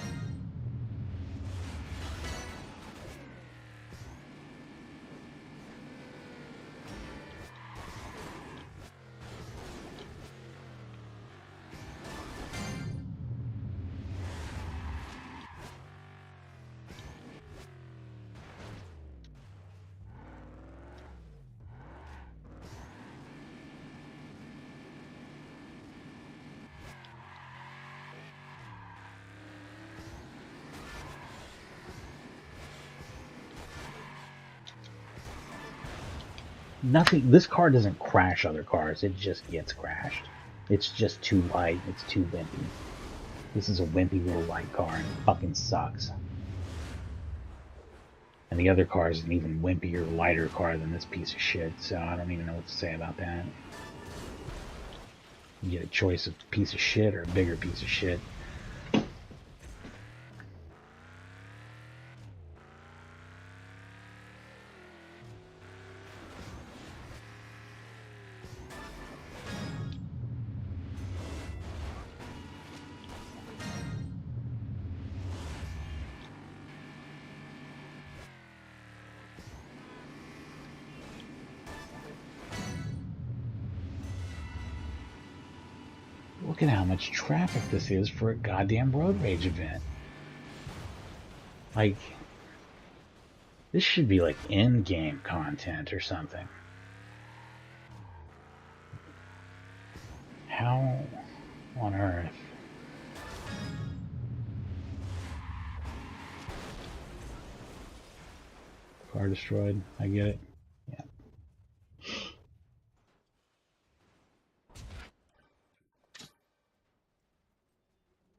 [SPEAKER 1] Nothing. This car doesn't crash other cars. It just gets crashed. It's just too light. It's too wimpy. This is a wimpy little light car and it fucking sucks. And the other car is an even wimpier, lighter car than this piece of shit, so I don't even know what to say about that. You get a choice of piece of shit or a bigger piece of shit. Look at how much traffic this is for a goddamn road rage event. Like, this should be like in-game content or something. How on earth? Car destroyed. I get it. Yeah.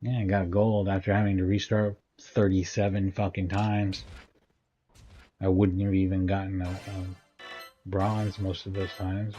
[SPEAKER 1] Yeah, I got gold after having to restart 37 fucking times. I wouldn't have even gotten a bronze most of those times.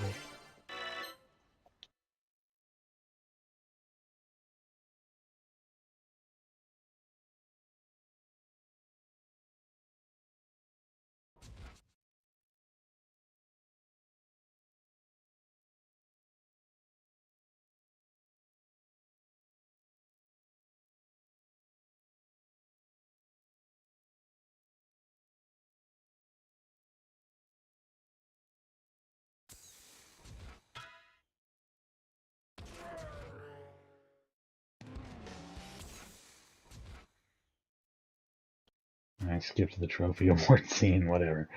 [SPEAKER 1] But I skipped the trophy award scene, whatever.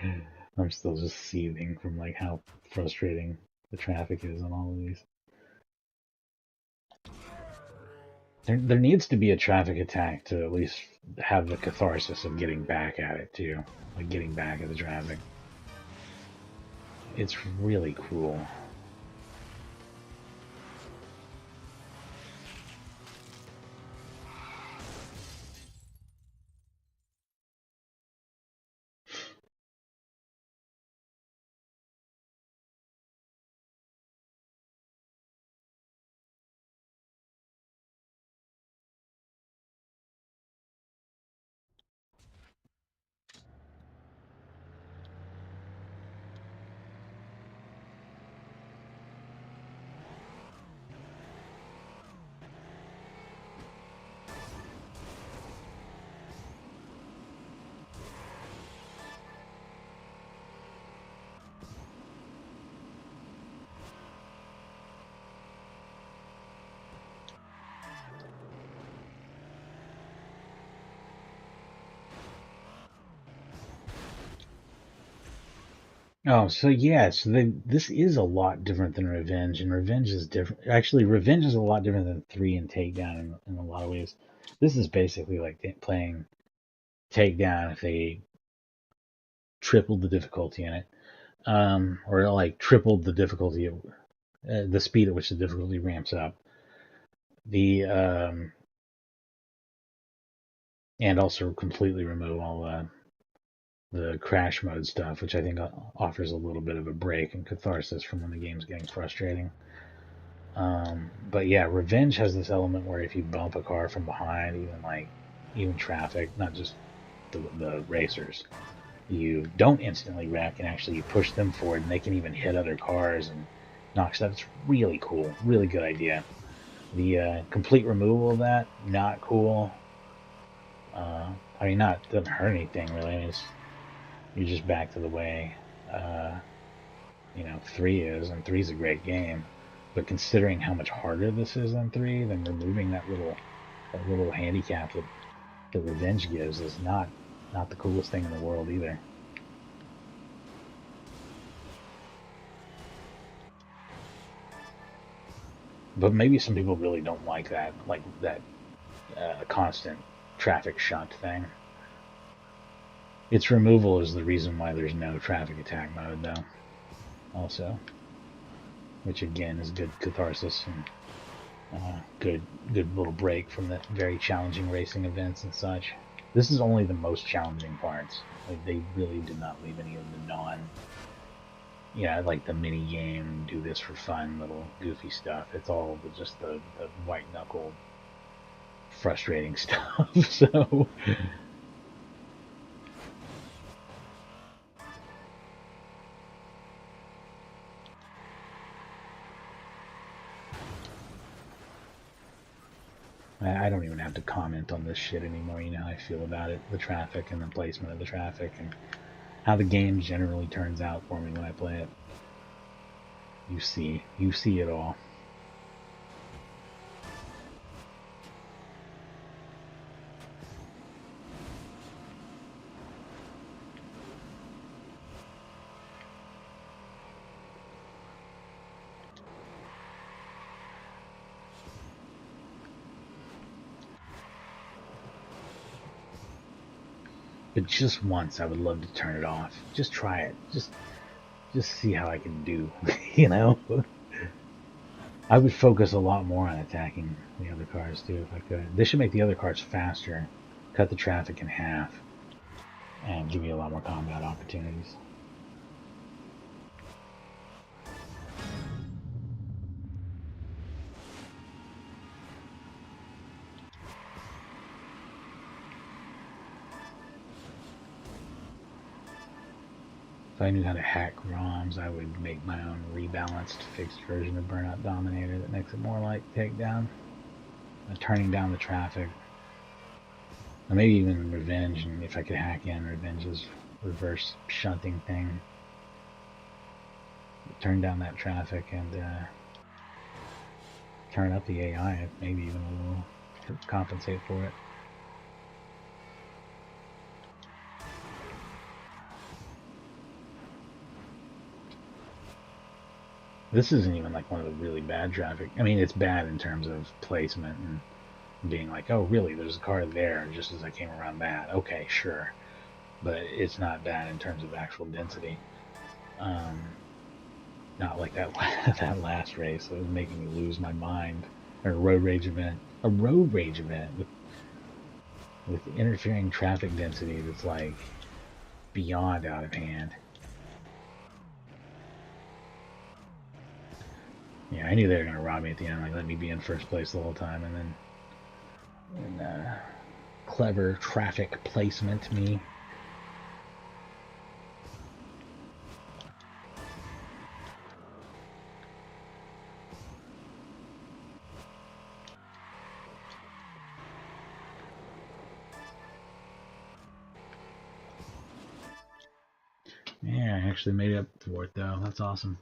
[SPEAKER 1] I'm still just seething from like how frustrating the traffic is on all of these. There needs to be a traffic attack to at least have the catharsis of getting back at it too. Like getting back at the traffic. It's really cruel. Oh, so yeah, this is a lot different than Revenge, and Revenge is different. Actually, Revenge is a lot different than 3 and Takedown in a lot of ways. This is basically like playing Takedown if they tripled the difficulty in it, or like tripled the difficulty, the speed at which the difficulty ramps up. The and also completely remove all the crash mode stuff, which I think offers a little bit of a break and catharsis from when the game's getting frustrating. But yeah, Revenge has this element where if you bump a car from behind, even traffic, not just the racers, you don't instantly wreck and actually you push them forward and they can even hit other cars and knock stuff. It's really cool, really good idea. The complete removal of that, not cool. I mean, not doesn't hurt anything really. I mean, you're just back to the way uh, 3 is, and 3 is a great game. But considering how much harder this is than 3, then removing that little handicap that Revenge gives is not the coolest thing in the world either. But maybe some people really don't like that constant traffic shunt thing. Its removal is the reason why there's no traffic attack mode, though. Also, which again is good catharsis and good little break from the very challenging racing events and such. This is only the most challenging parts. Like they really did not leave any of the like the mini game, do this for fun, little goofy stuff. It's all just the white knuckle frustrating stuff. So I don't even have to comment on this shit anymore. You know how I feel about it, the traffic and the placement of the traffic and how the game generally turns out for me when I play it. You see it all. But just once, I would love to turn it off. Just try it. Just see how I can do. you know. I would focus a lot more on attacking the other cars too if I could. They should make the other cars faster, cut the traffic in half, and give you a lot more combat opportunities. If I knew how to hack ROMs, I would make my own rebalanced fixed version of Burnout Dominator that makes it more like Takedown, turning down the traffic. Or maybe even Revenge, and if I could hack in Revenge's reverse shunting thing, turn down that traffic and turn up the AI, maybe even a little, to compensate for it. This isn't even like one of the really bad traffic. I mean, it's bad in terms of placement and being like, oh, really? There's a car there just as I came around that. Okay, sure. But it's not bad in terms of actual density. Um, Not like that that last race. It was making me lose my mind. Or a road rage event. A road rage event with interfering traffic density that's like beyond out of hand. Yeah, I knew they were gonna rob me at the end. Like let me be in first place the whole time, and then clever traffic placement me. Yeah, I actually made up for it though. That's awesome.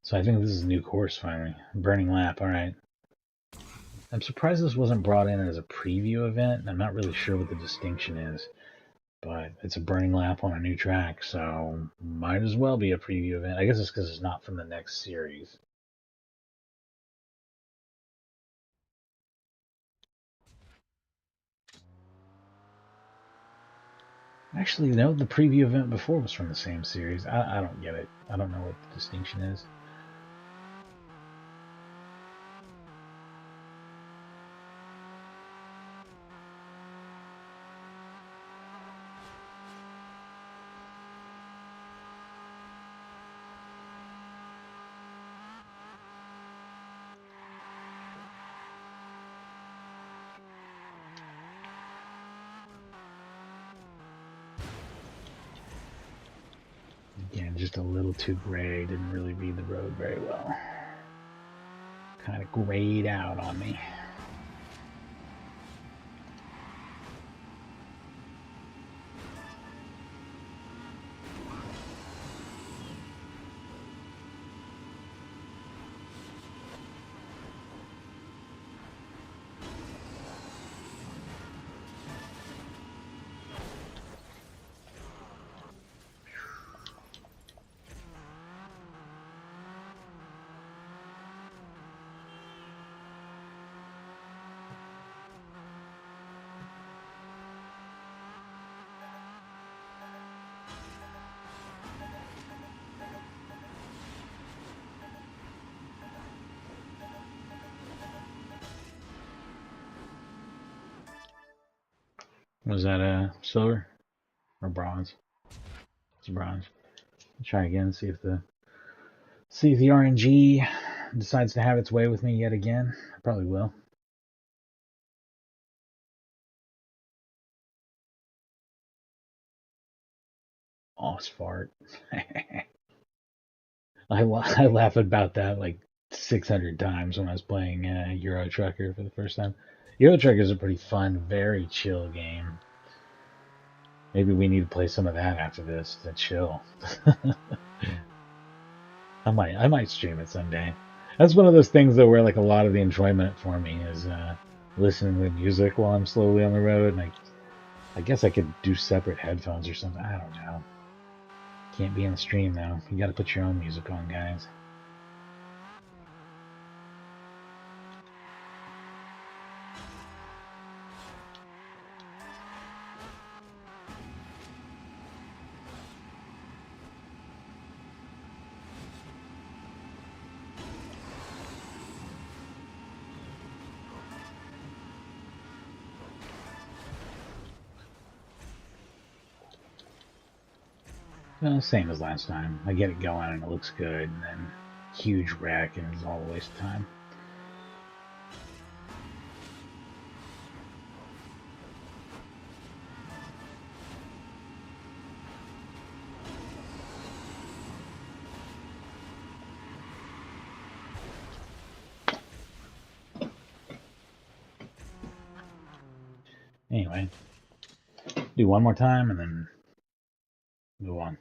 [SPEAKER 1] So I think this is a new course finally. Burning Lap, alright. I'm surprised this wasn't brought in as a preview event. I'm not really sure what the distinction is. But it's a burning lap on a new track, so might as well be a preview event. I guess it's because it's not from the next series. Actually, no, the preview event before was from the same series. I don't get it. I don't know what the distinction is. Again, just a little too gray. Didn't really read the road very well. Kind of grayed out on me. Was that a silver or bronze? It's bronze. Try again. See if the RNG decides to have its way with me yet again. I probably will. Oss fart. I laugh about that like 600 times when I was playing Euro Trucker for the first time. Euro Trucker is a pretty fun, very chill game. Maybe we need to play some of that after this to chill. I might stream it someday. That's one of those things though where like a lot of the enjoyment for me is listening to music while I'm slowly on the road, and I guess I could do separate headphones or something. I don't know. Can't be on the stream though. You got to put your own music on, guys. Well, same as last time. I get it going and it looks good, and then huge wreck and it's all a waste of time. Anyway, do one more time and then move on.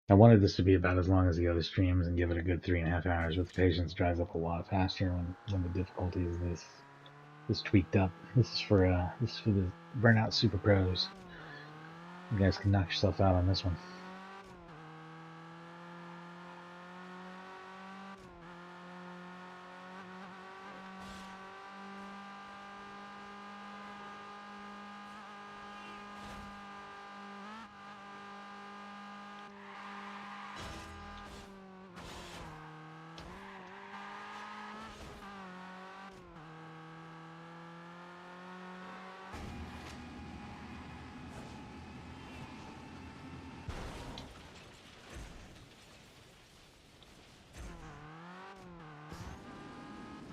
[SPEAKER 1] I wanted this to be about as long as the other streams and give it a good 3.5 hours, but the patience dries up a lot faster when the difficulty is this tweaked up. This is for the Burnout Super Pros. You guys can knock yourself out on this one.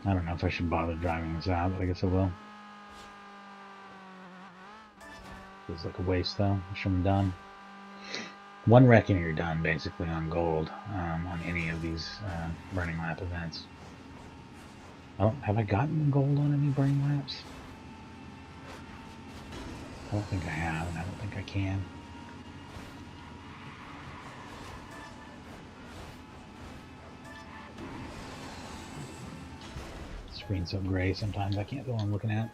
[SPEAKER 1] I don't know if I should bother driving this out, but I guess I will. Feels like a waste though. I should have done. One wreck and you're done basically on gold on any of these burning lap events. Have I gotten gold on any burning laps? I don't think I have, and I don't think I can. Screen's so gray sometimes I can't tell what I'm looking at.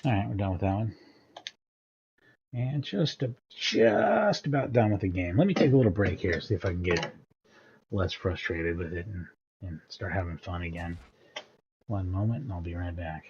[SPEAKER 1] Alright, we're done with that one. And just about done with the game. Let me take a little break here, see if I can get less frustrated with it and start having fun again. One moment, and I'll be right back.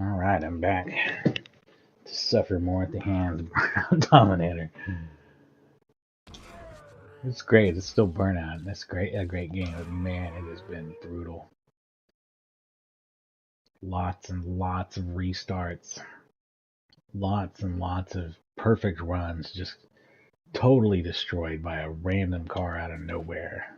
[SPEAKER 1] Alright, I'm back to suffer more at the hands of Burnout Dominator. It's great, it's still Burnout, it's a great game, but man, it has been brutal. Lots and lots of restarts. Lots and lots of perfect runs, just totally destroyed by a random car out of nowhere.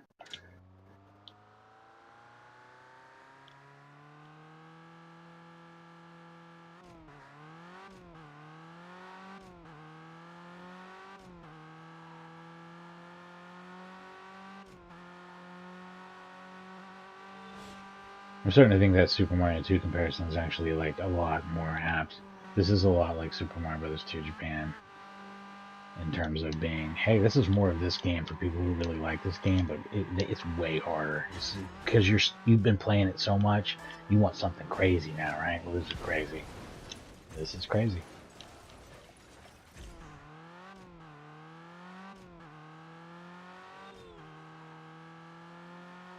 [SPEAKER 1] I'm starting to think that Super Mario 2 comparison is actually like a lot more apt. This is a lot like Super Mario Bros. 2 Japan in terms of being, hey, this is more of this game for people who really like this game, but it's way harder. Because you've been playing it so much, you want something crazy now, right? Well, this is crazy. This is crazy.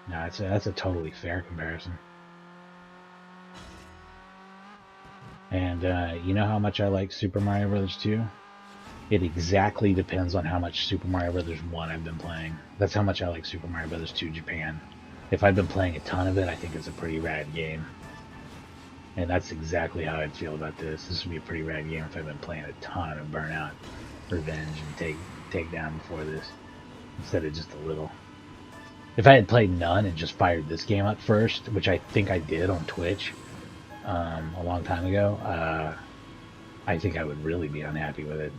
[SPEAKER 1] No, that's a totally fair comparison. And you know how much I like Super Mario Bros. 2? It exactly depends on how much Super Mario Bros. 1 I've been playing. That's how much I like Super Mario Bros. 2 Japan. If I've been playing a ton of it, I think it's a pretty rad game. And that's exactly how I'd feel about this. This would be a pretty rad game if I've been playing a ton of Burnout, Revenge, and Takedown before this, instead of just a little. If I had played none and just fired this game up first, which I think I did on Twitch a long time ago, I think I would really be unhappy with it.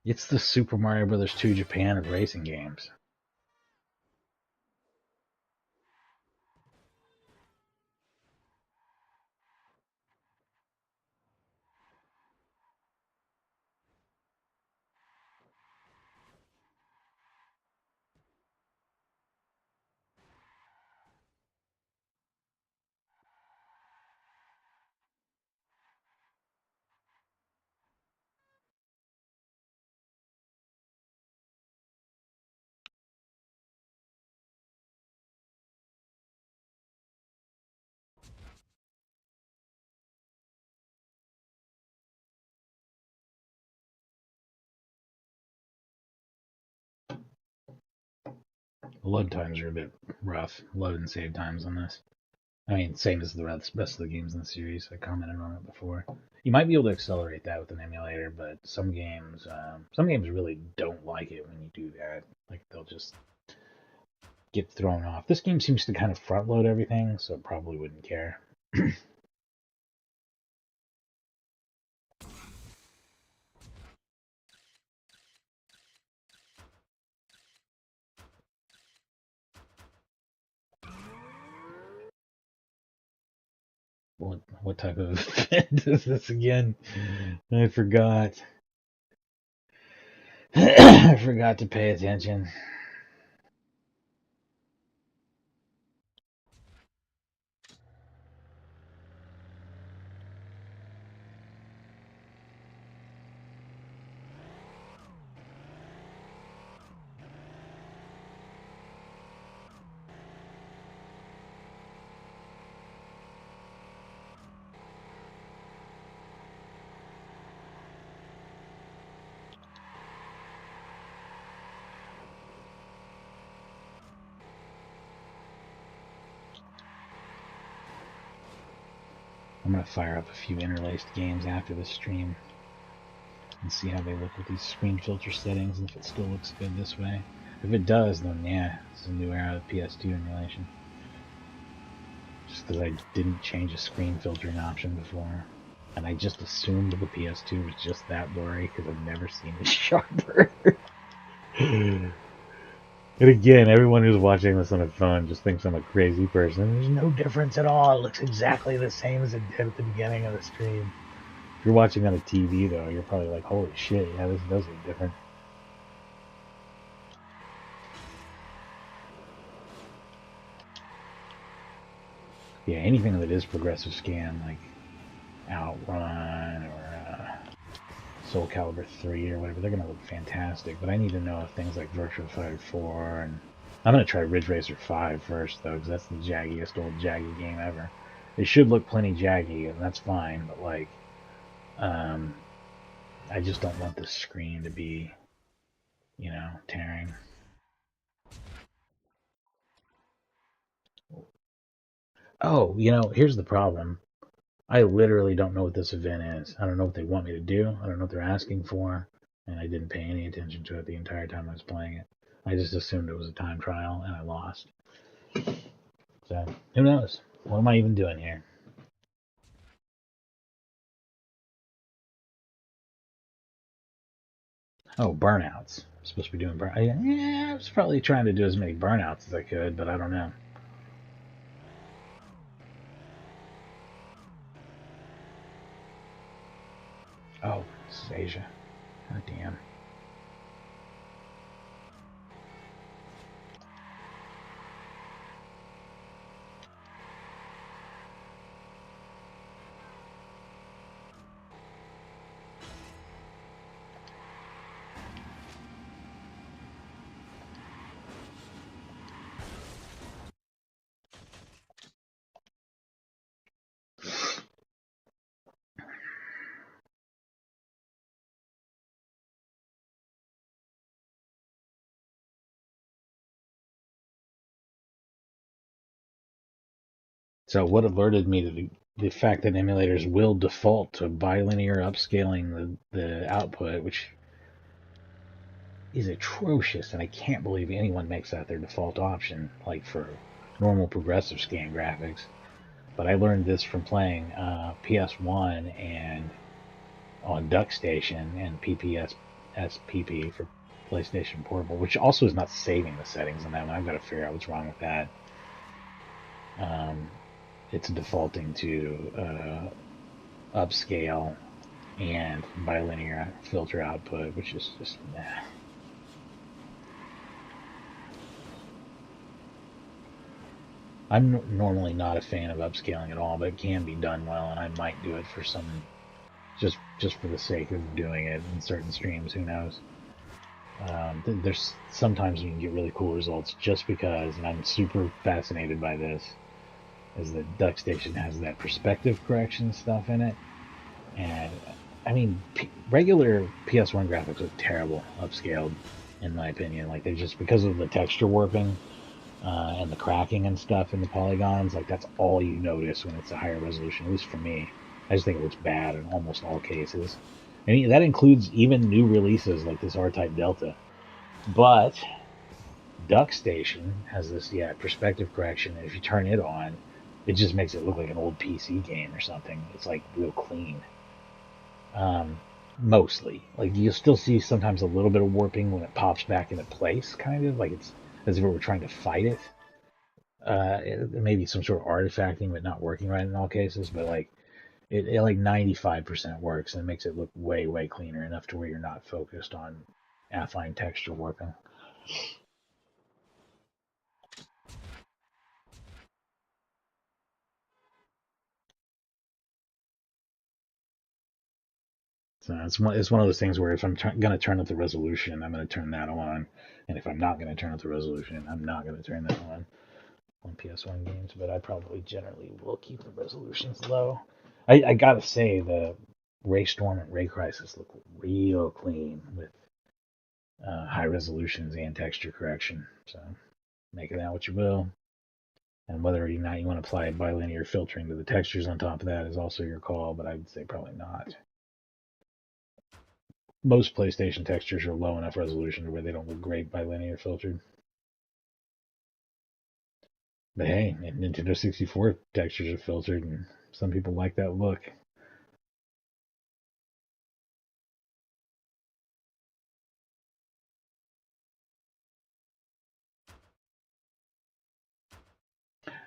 [SPEAKER 1] It's the Super Mario Bros. 2 Japan of racing games. The load times are a bit rough. Load and save times on this. I mean, same as the rest of the games in the series. I commented on it before. You might be able to accelerate that with an emulator, but some games really don't like it when you do that. Like they'll just get thrown off. This game seems to kind of front load everything, so it probably wouldn't care. What type of event is this again? I forgot. I forgot to pay attention. I'm gonna fire up a few interlaced games after this stream and see how they look with these screen filter settings and if it still looks good this way. If it does, then yeah, it's a new era of PS2 emulation. Just because I didn't change a screen filtering option before. And I just assumed the PS2 was just that blurry because I've never seen it sharper. And again, everyone who's watching this on a phone just thinks I'm a crazy person. There's no difference at all. It looks exactly the same as it did at the beginning of the stream. If you're watching on a TV, though, you're probably like, holy shit, yeah, this does look different. Yeah, anything that is progressive scan, like Outrun or Soul Calibur 3 or whatever, they're going to look fantastic. But I need to know if things like Virtua Fighter 4 and I'm going to try Ridge Racer 5 first, though, because that's the jaggiest old jaggy game ever. It should look plenty jaggy, and that's fine, but, like, I just don't want the screen to be, tearing. Oh, here's the problem. I literally don't know what this event is. I don't know what they want me to do. I don't know what they're asking for, and I didn't pay any attention to it the entire time I was playing it. I just assumed it was a time trial, and I lost. So, who knows? What am I even doing here? Oh, burnouts. I'm supposed to be doing I was probably trying to do as many burnouts as I could, but I don't know. Oh, this is Asia. God damn. So what alerted me to the fact that emulators will default to bilinear upscaling the output, which is atrocious, and I can't believe anyone makes that their default option, like for normal progressive scan graphics. But I learned this from playing PS1 and on DuckStation and PPS SPP for PlayStation Portable, which also is not saving the settings on that one. I've got to figure out what's wrong with that. It's defaulting to upscale and bilinear filter output, which is just nah. I'm normally not a fan of upscaling at all, but it can be done well, and I might do it for some just for the sake of doing it in certain streams. Who knows? There's sometimes you can get really cool results just because, and I'm super fascinated by this, is that DuckStation has that perspective correction stuff in it, and I mean regular PS1 graphics look terrible upscaled, in my opinion. Like they're just because of the texture warping and the cracking and stuff in the polygons. Like that's all you notice when it's a higher resolution. At least for me, I just think it looks bad in almost all cases, and that includes even new releases like this R-Type Delta. But DuckStation has this perspective correction, and if you turn it on, it just makes it look like an old PC game or something. It's like real clean. Um, Mostly, like you'll still see sometimes a little bit of warping when it pops back into place, kind of like it's as if it were trying to fight it. Maybe some sort of artifacting, but not working right in all cases. But like it like 95% works and it makes it look way cleaner enough to where you're not focused on affine texture warping. So it's one of those things where if I'm going to turn up the resolution, I'm going to turn that on, and if I'm not going to turn up the resolution, I'm not going to turn that on PS1 games. But I probably generally will keep the resolutions low. I gotta say the Ray Storm and Ray Crisis look real clean with high resolutions and texture correction. So make it out what you will. And whether or not you want to apply bilinear filtering to the textures on top of that is also your call, but I would say probably not. Most PlayStation textures are low enough resolution to where they don't look great bilinear filtered. But hey, Nintendo 64 textures are filtered, and some people like that look.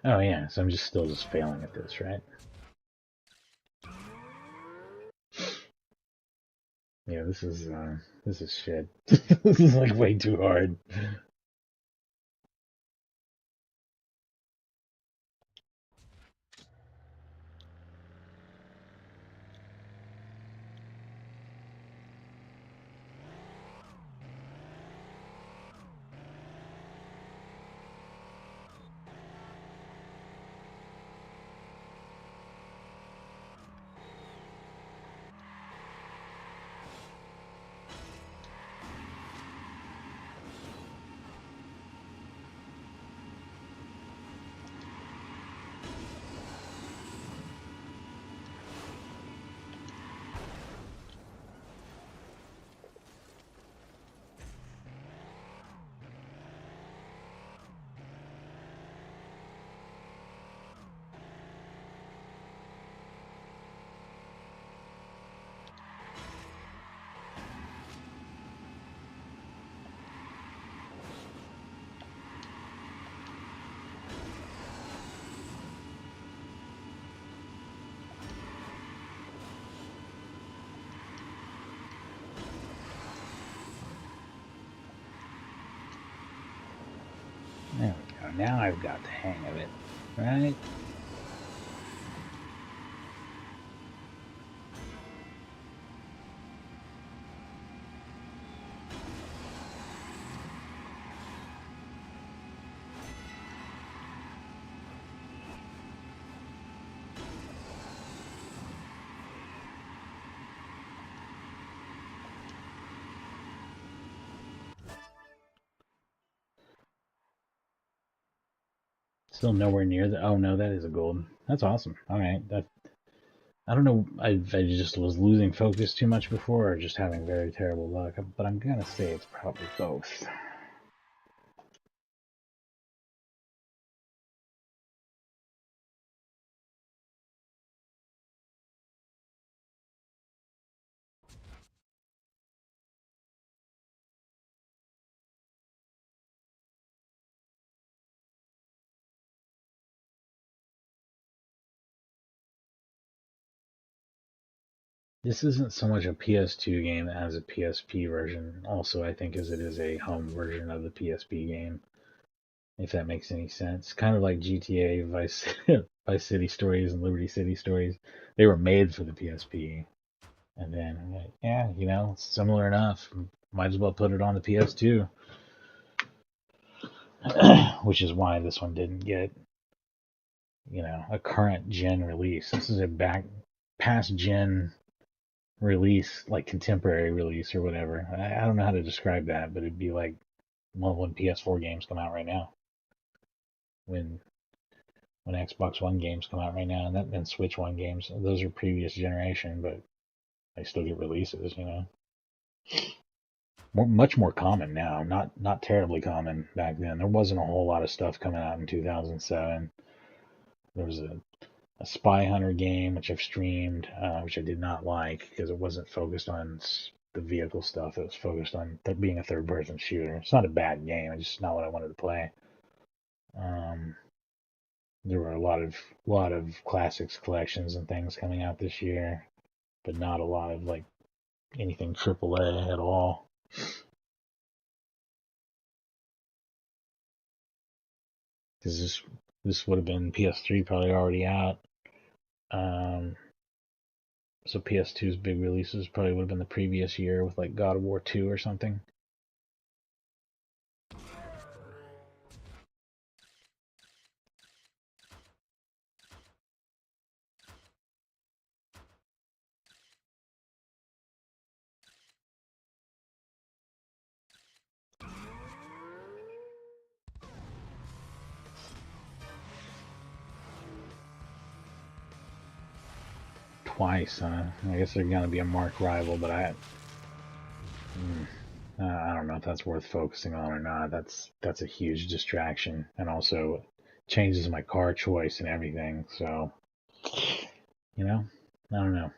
[SPEAKER 1] Oh yeah, so I'm just still just failing at this, right? Yeah, this is shit. This is like way too hard. There we go. Now I've got the hang of it, right? Still nowhere near the. Oh no, that is a gold. That's awesome. All right, that. I don't know. I just was losing focus too much before, or just having very terrible luck. But I'm gonna say it's probably both. This isn't so much a PS2 game as a PSP version, also, I think, as it is a home version of the PSP game, if that makes any sense. Kind of like GTA, Vice City Stories, and Liberty City Stories. They were made for the PSP. And then, yeah, similar enough. Might as well put it on the PS2, which is why this one didn't get, a current gen release. This is a past gen release, like contemporary release or whatever. I don't know how to describe that, but it'd be like, well, when PS4 games come out right now, when Xbox One games come out right now, and Switch One games, those are previous generation, but they still get releases. Much more common now, not terribly common back then. There wasn't a whole lot of stuff coming out in 2007. There was a Spy Hunter game, which I've streamed, which I did not like because it wasn't focused on the vehicle stuff. It was focused on being a third-person shooter. It's not a bad game. It's just not what I wanted to play. There were a lot of classics collections and things coming out this year, but not a lot of like anything AAA at all. Because this would have been PS3 probably already out. Um, so PS2's big releases probably would have been the previous year with like God of War 2 or something. Twice, huh? I guess they're gonna be a marked rival, but I don't know if that's worth focusing on or not. That's a huge distraction, and also changes my car choice and everything. So, I don't know.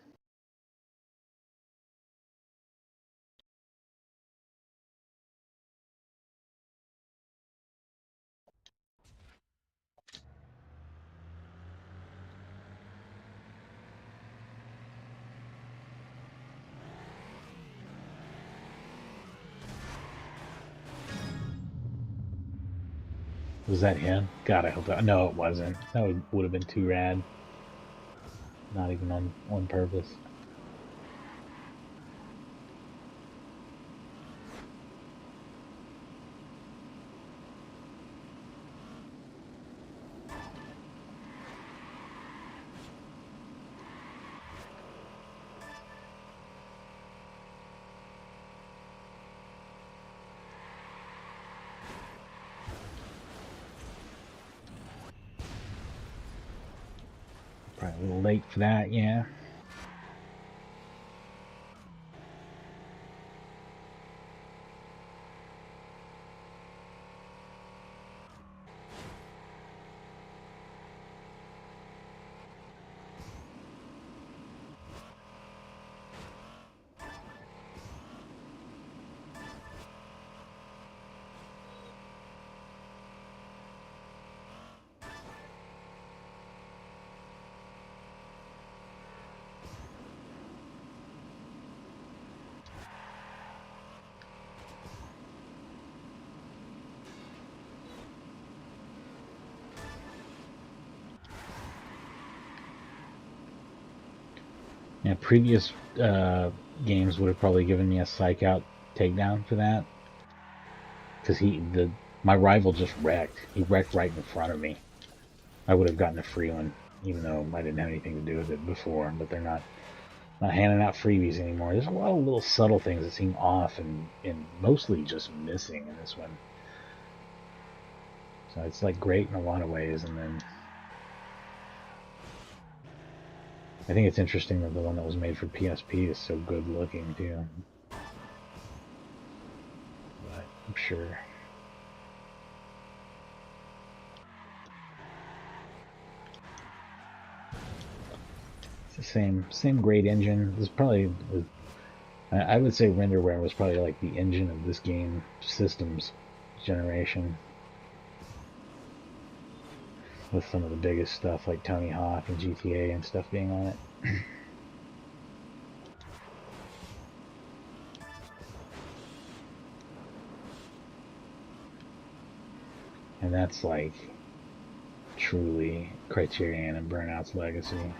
[SPEAKER 1] Was that him? God, I hope that. No, it wasn't. That would have been too rad. Not even on purpose. Probably a little late for that, yeah. Yeah, previous games would have probably given me a psych out takedown for that, because my rival just wrecked. He wrecked right in front of me. I would have gotten a free one, even though I didn't have anything to do with it before. But they're not handing out freebies anymore. There's a lot of little subtle things that seem off and mostly just missing in this one. So it's like great in a lot of ways, and then I think it's interesting that the one that was made for PSP is so good looking too. But I'm sure. It's the same great engine. This is probably, I would say Renderware was probably like the engine of this game systems generation, with some of the biggest stuff like Tony Hawk and GTA and stuff being on it. And that's like truly Criterion and Burnout's legacy.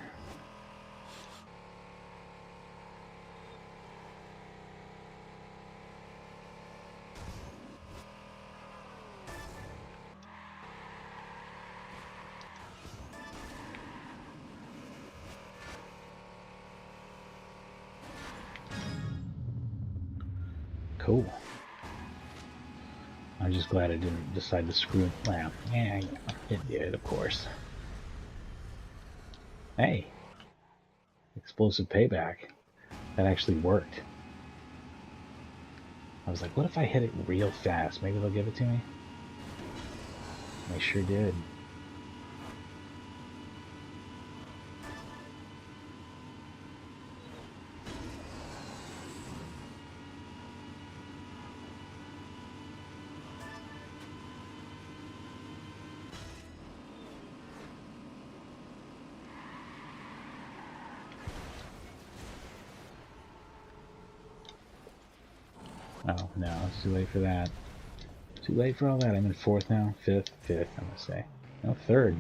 [SPEAKER 1] Cool. I'm just glad I didn't decide to screw it. Well, yeah, it did, of course. Hey, explosive payback. That actually worked. I was like, what if I hit it real fast? Maybe they'll give it to me? They sure did. Oh, no, it's too late for that. Too late for all that. I'm in fourth now. Fifth, I'm gonna say. No, third.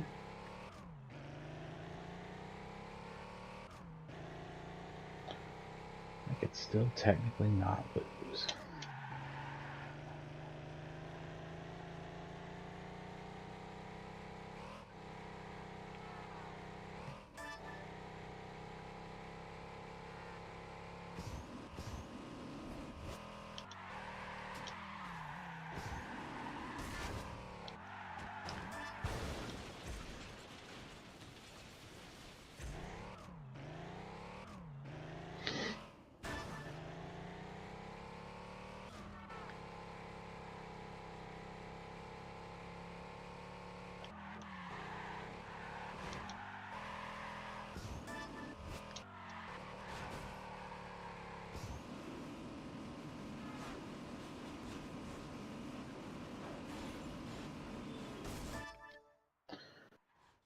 [SPEAKER 1] I could still technically not lose.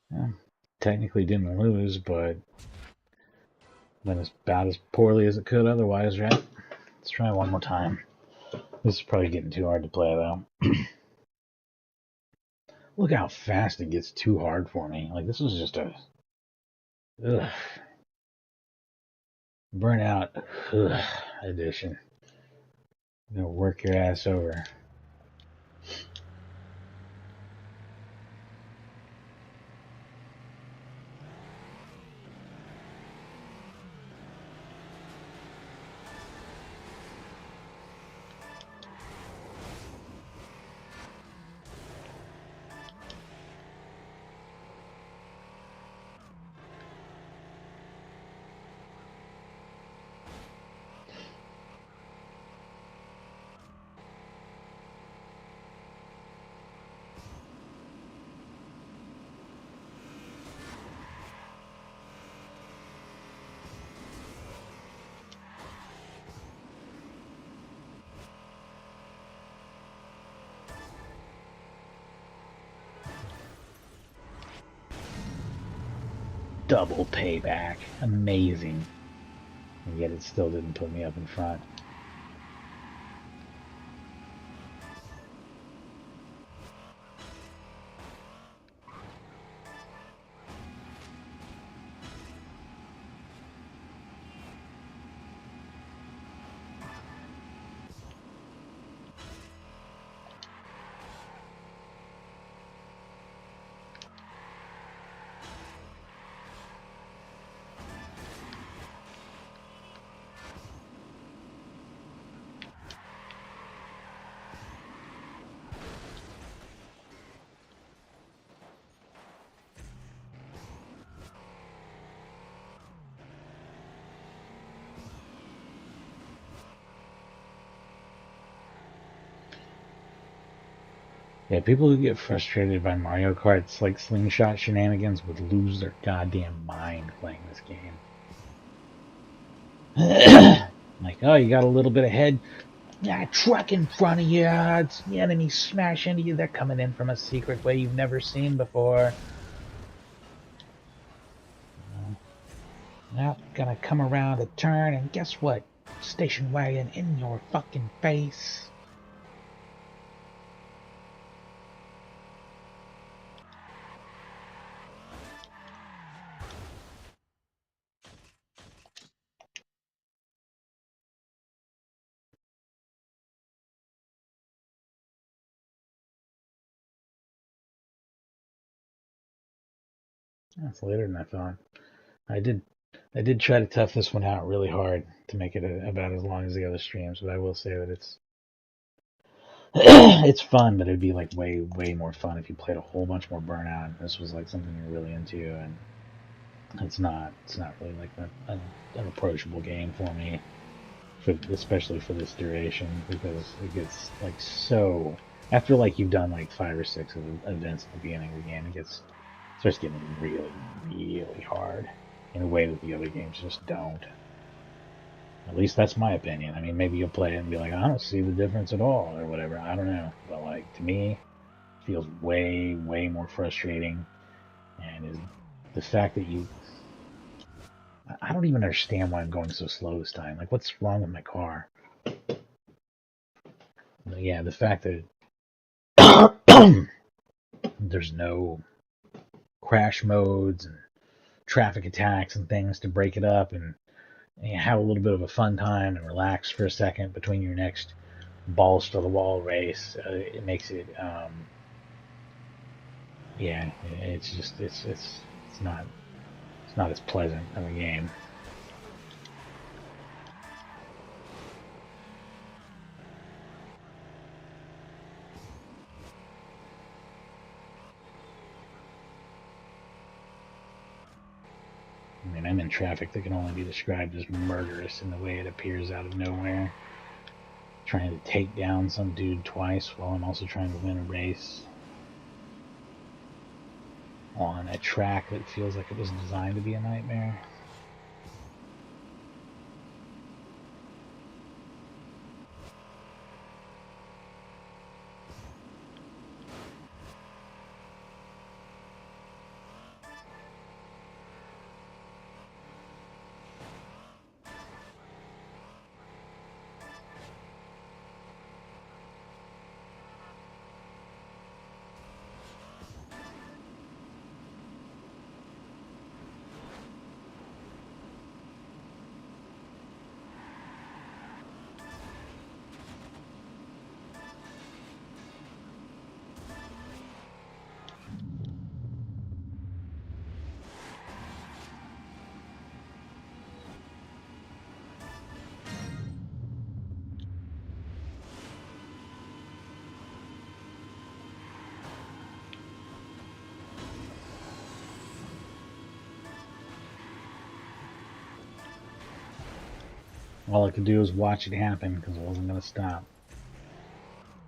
[SPEAKER 1] Yeah, technically didn't lose, but went about as poorly as it could otherwise, right? Let's try one more time. This is probably getting too hard to play, though. Look how fast it gets too hard for me. Like, this was just a... Ugh. Burnout edition. You're gonna work your ass over. Double payback. Amazing. And yet it still didn't put me up in front. Yeah, people who get frustrated by Mario Kart's like slingshot shenanigans would lose their goddamn mind playing this game. Like, oh, you got a little bit ahead. Yeah, truck in front of you. It's the enemy smash into you. They're coming in from a secret way you've never seen before. Now, gonna come around a turn, and guess what? Station wagon in your fucking face. That's later than I thought. I did I did try to tough this one out really hard to make it about as long as the other streams, but I will say that it's it's fun, but it'd be like way more fun if you played a whole bunch more Burnout. This was like something you're really into, and it's not really like an approachable game for me, especially for this duration, because it gets like so after like you've done like 5 or 6 of the events at the beginning of the game, starts getting really hard in a way that the other games just don't. At least that's my opinion. I mean, maybe you'll play it and be like, I don't see the difference at all, or whatever. I don't know. But like to me, it feels way more frustrating, and is the fact that I don't even understand why I'm going so slow this time. Like, what's wrong with my car? But yeah, the fact that there's no crash modes and traffic attacks and things to break it up and have a little bit of a fun time and relax for a second between your next balls to the wall race. It makes it, yeah, it's just it's not as pleasant of a game. I mean, I'm in traffic that can only be described as murderous in the way it appears out of nowhere. Trying to take down some dude twice while I'm also trying to win a race on a track that feels like it was designed to be a nightmare. All I could do was watch it happen because it wasn't going to stop.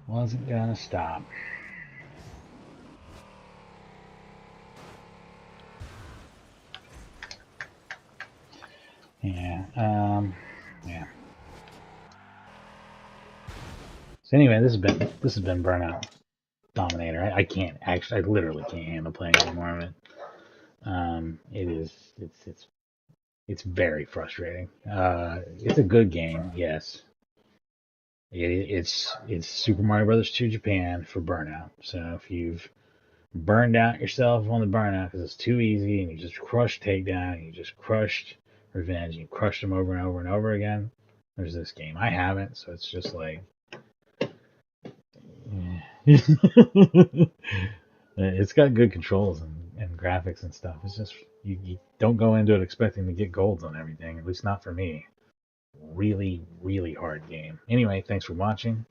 [SPEAKER 1] Wasn't going to stop. Yeah. Yeah. So anyway, this has been Burnout Dominator. I can't actually. I literally can't handle playing any more of it. It is. It's very frustrating. It's a good game, yes. It's Super Mario Brothers 2 Japan for Burnout. So if you've burned out yourself on the Burnout because it's too easy and you just crushed Takedown and you just crushed Revenge and you crushed them over and over and over again, there's this game. I haven't, so it's just like it's got good controls and graphics and stuff. It's just you don't go into it expecting to get golds on everything, at least not for me. Really hard game. Anyway, thanks for watching.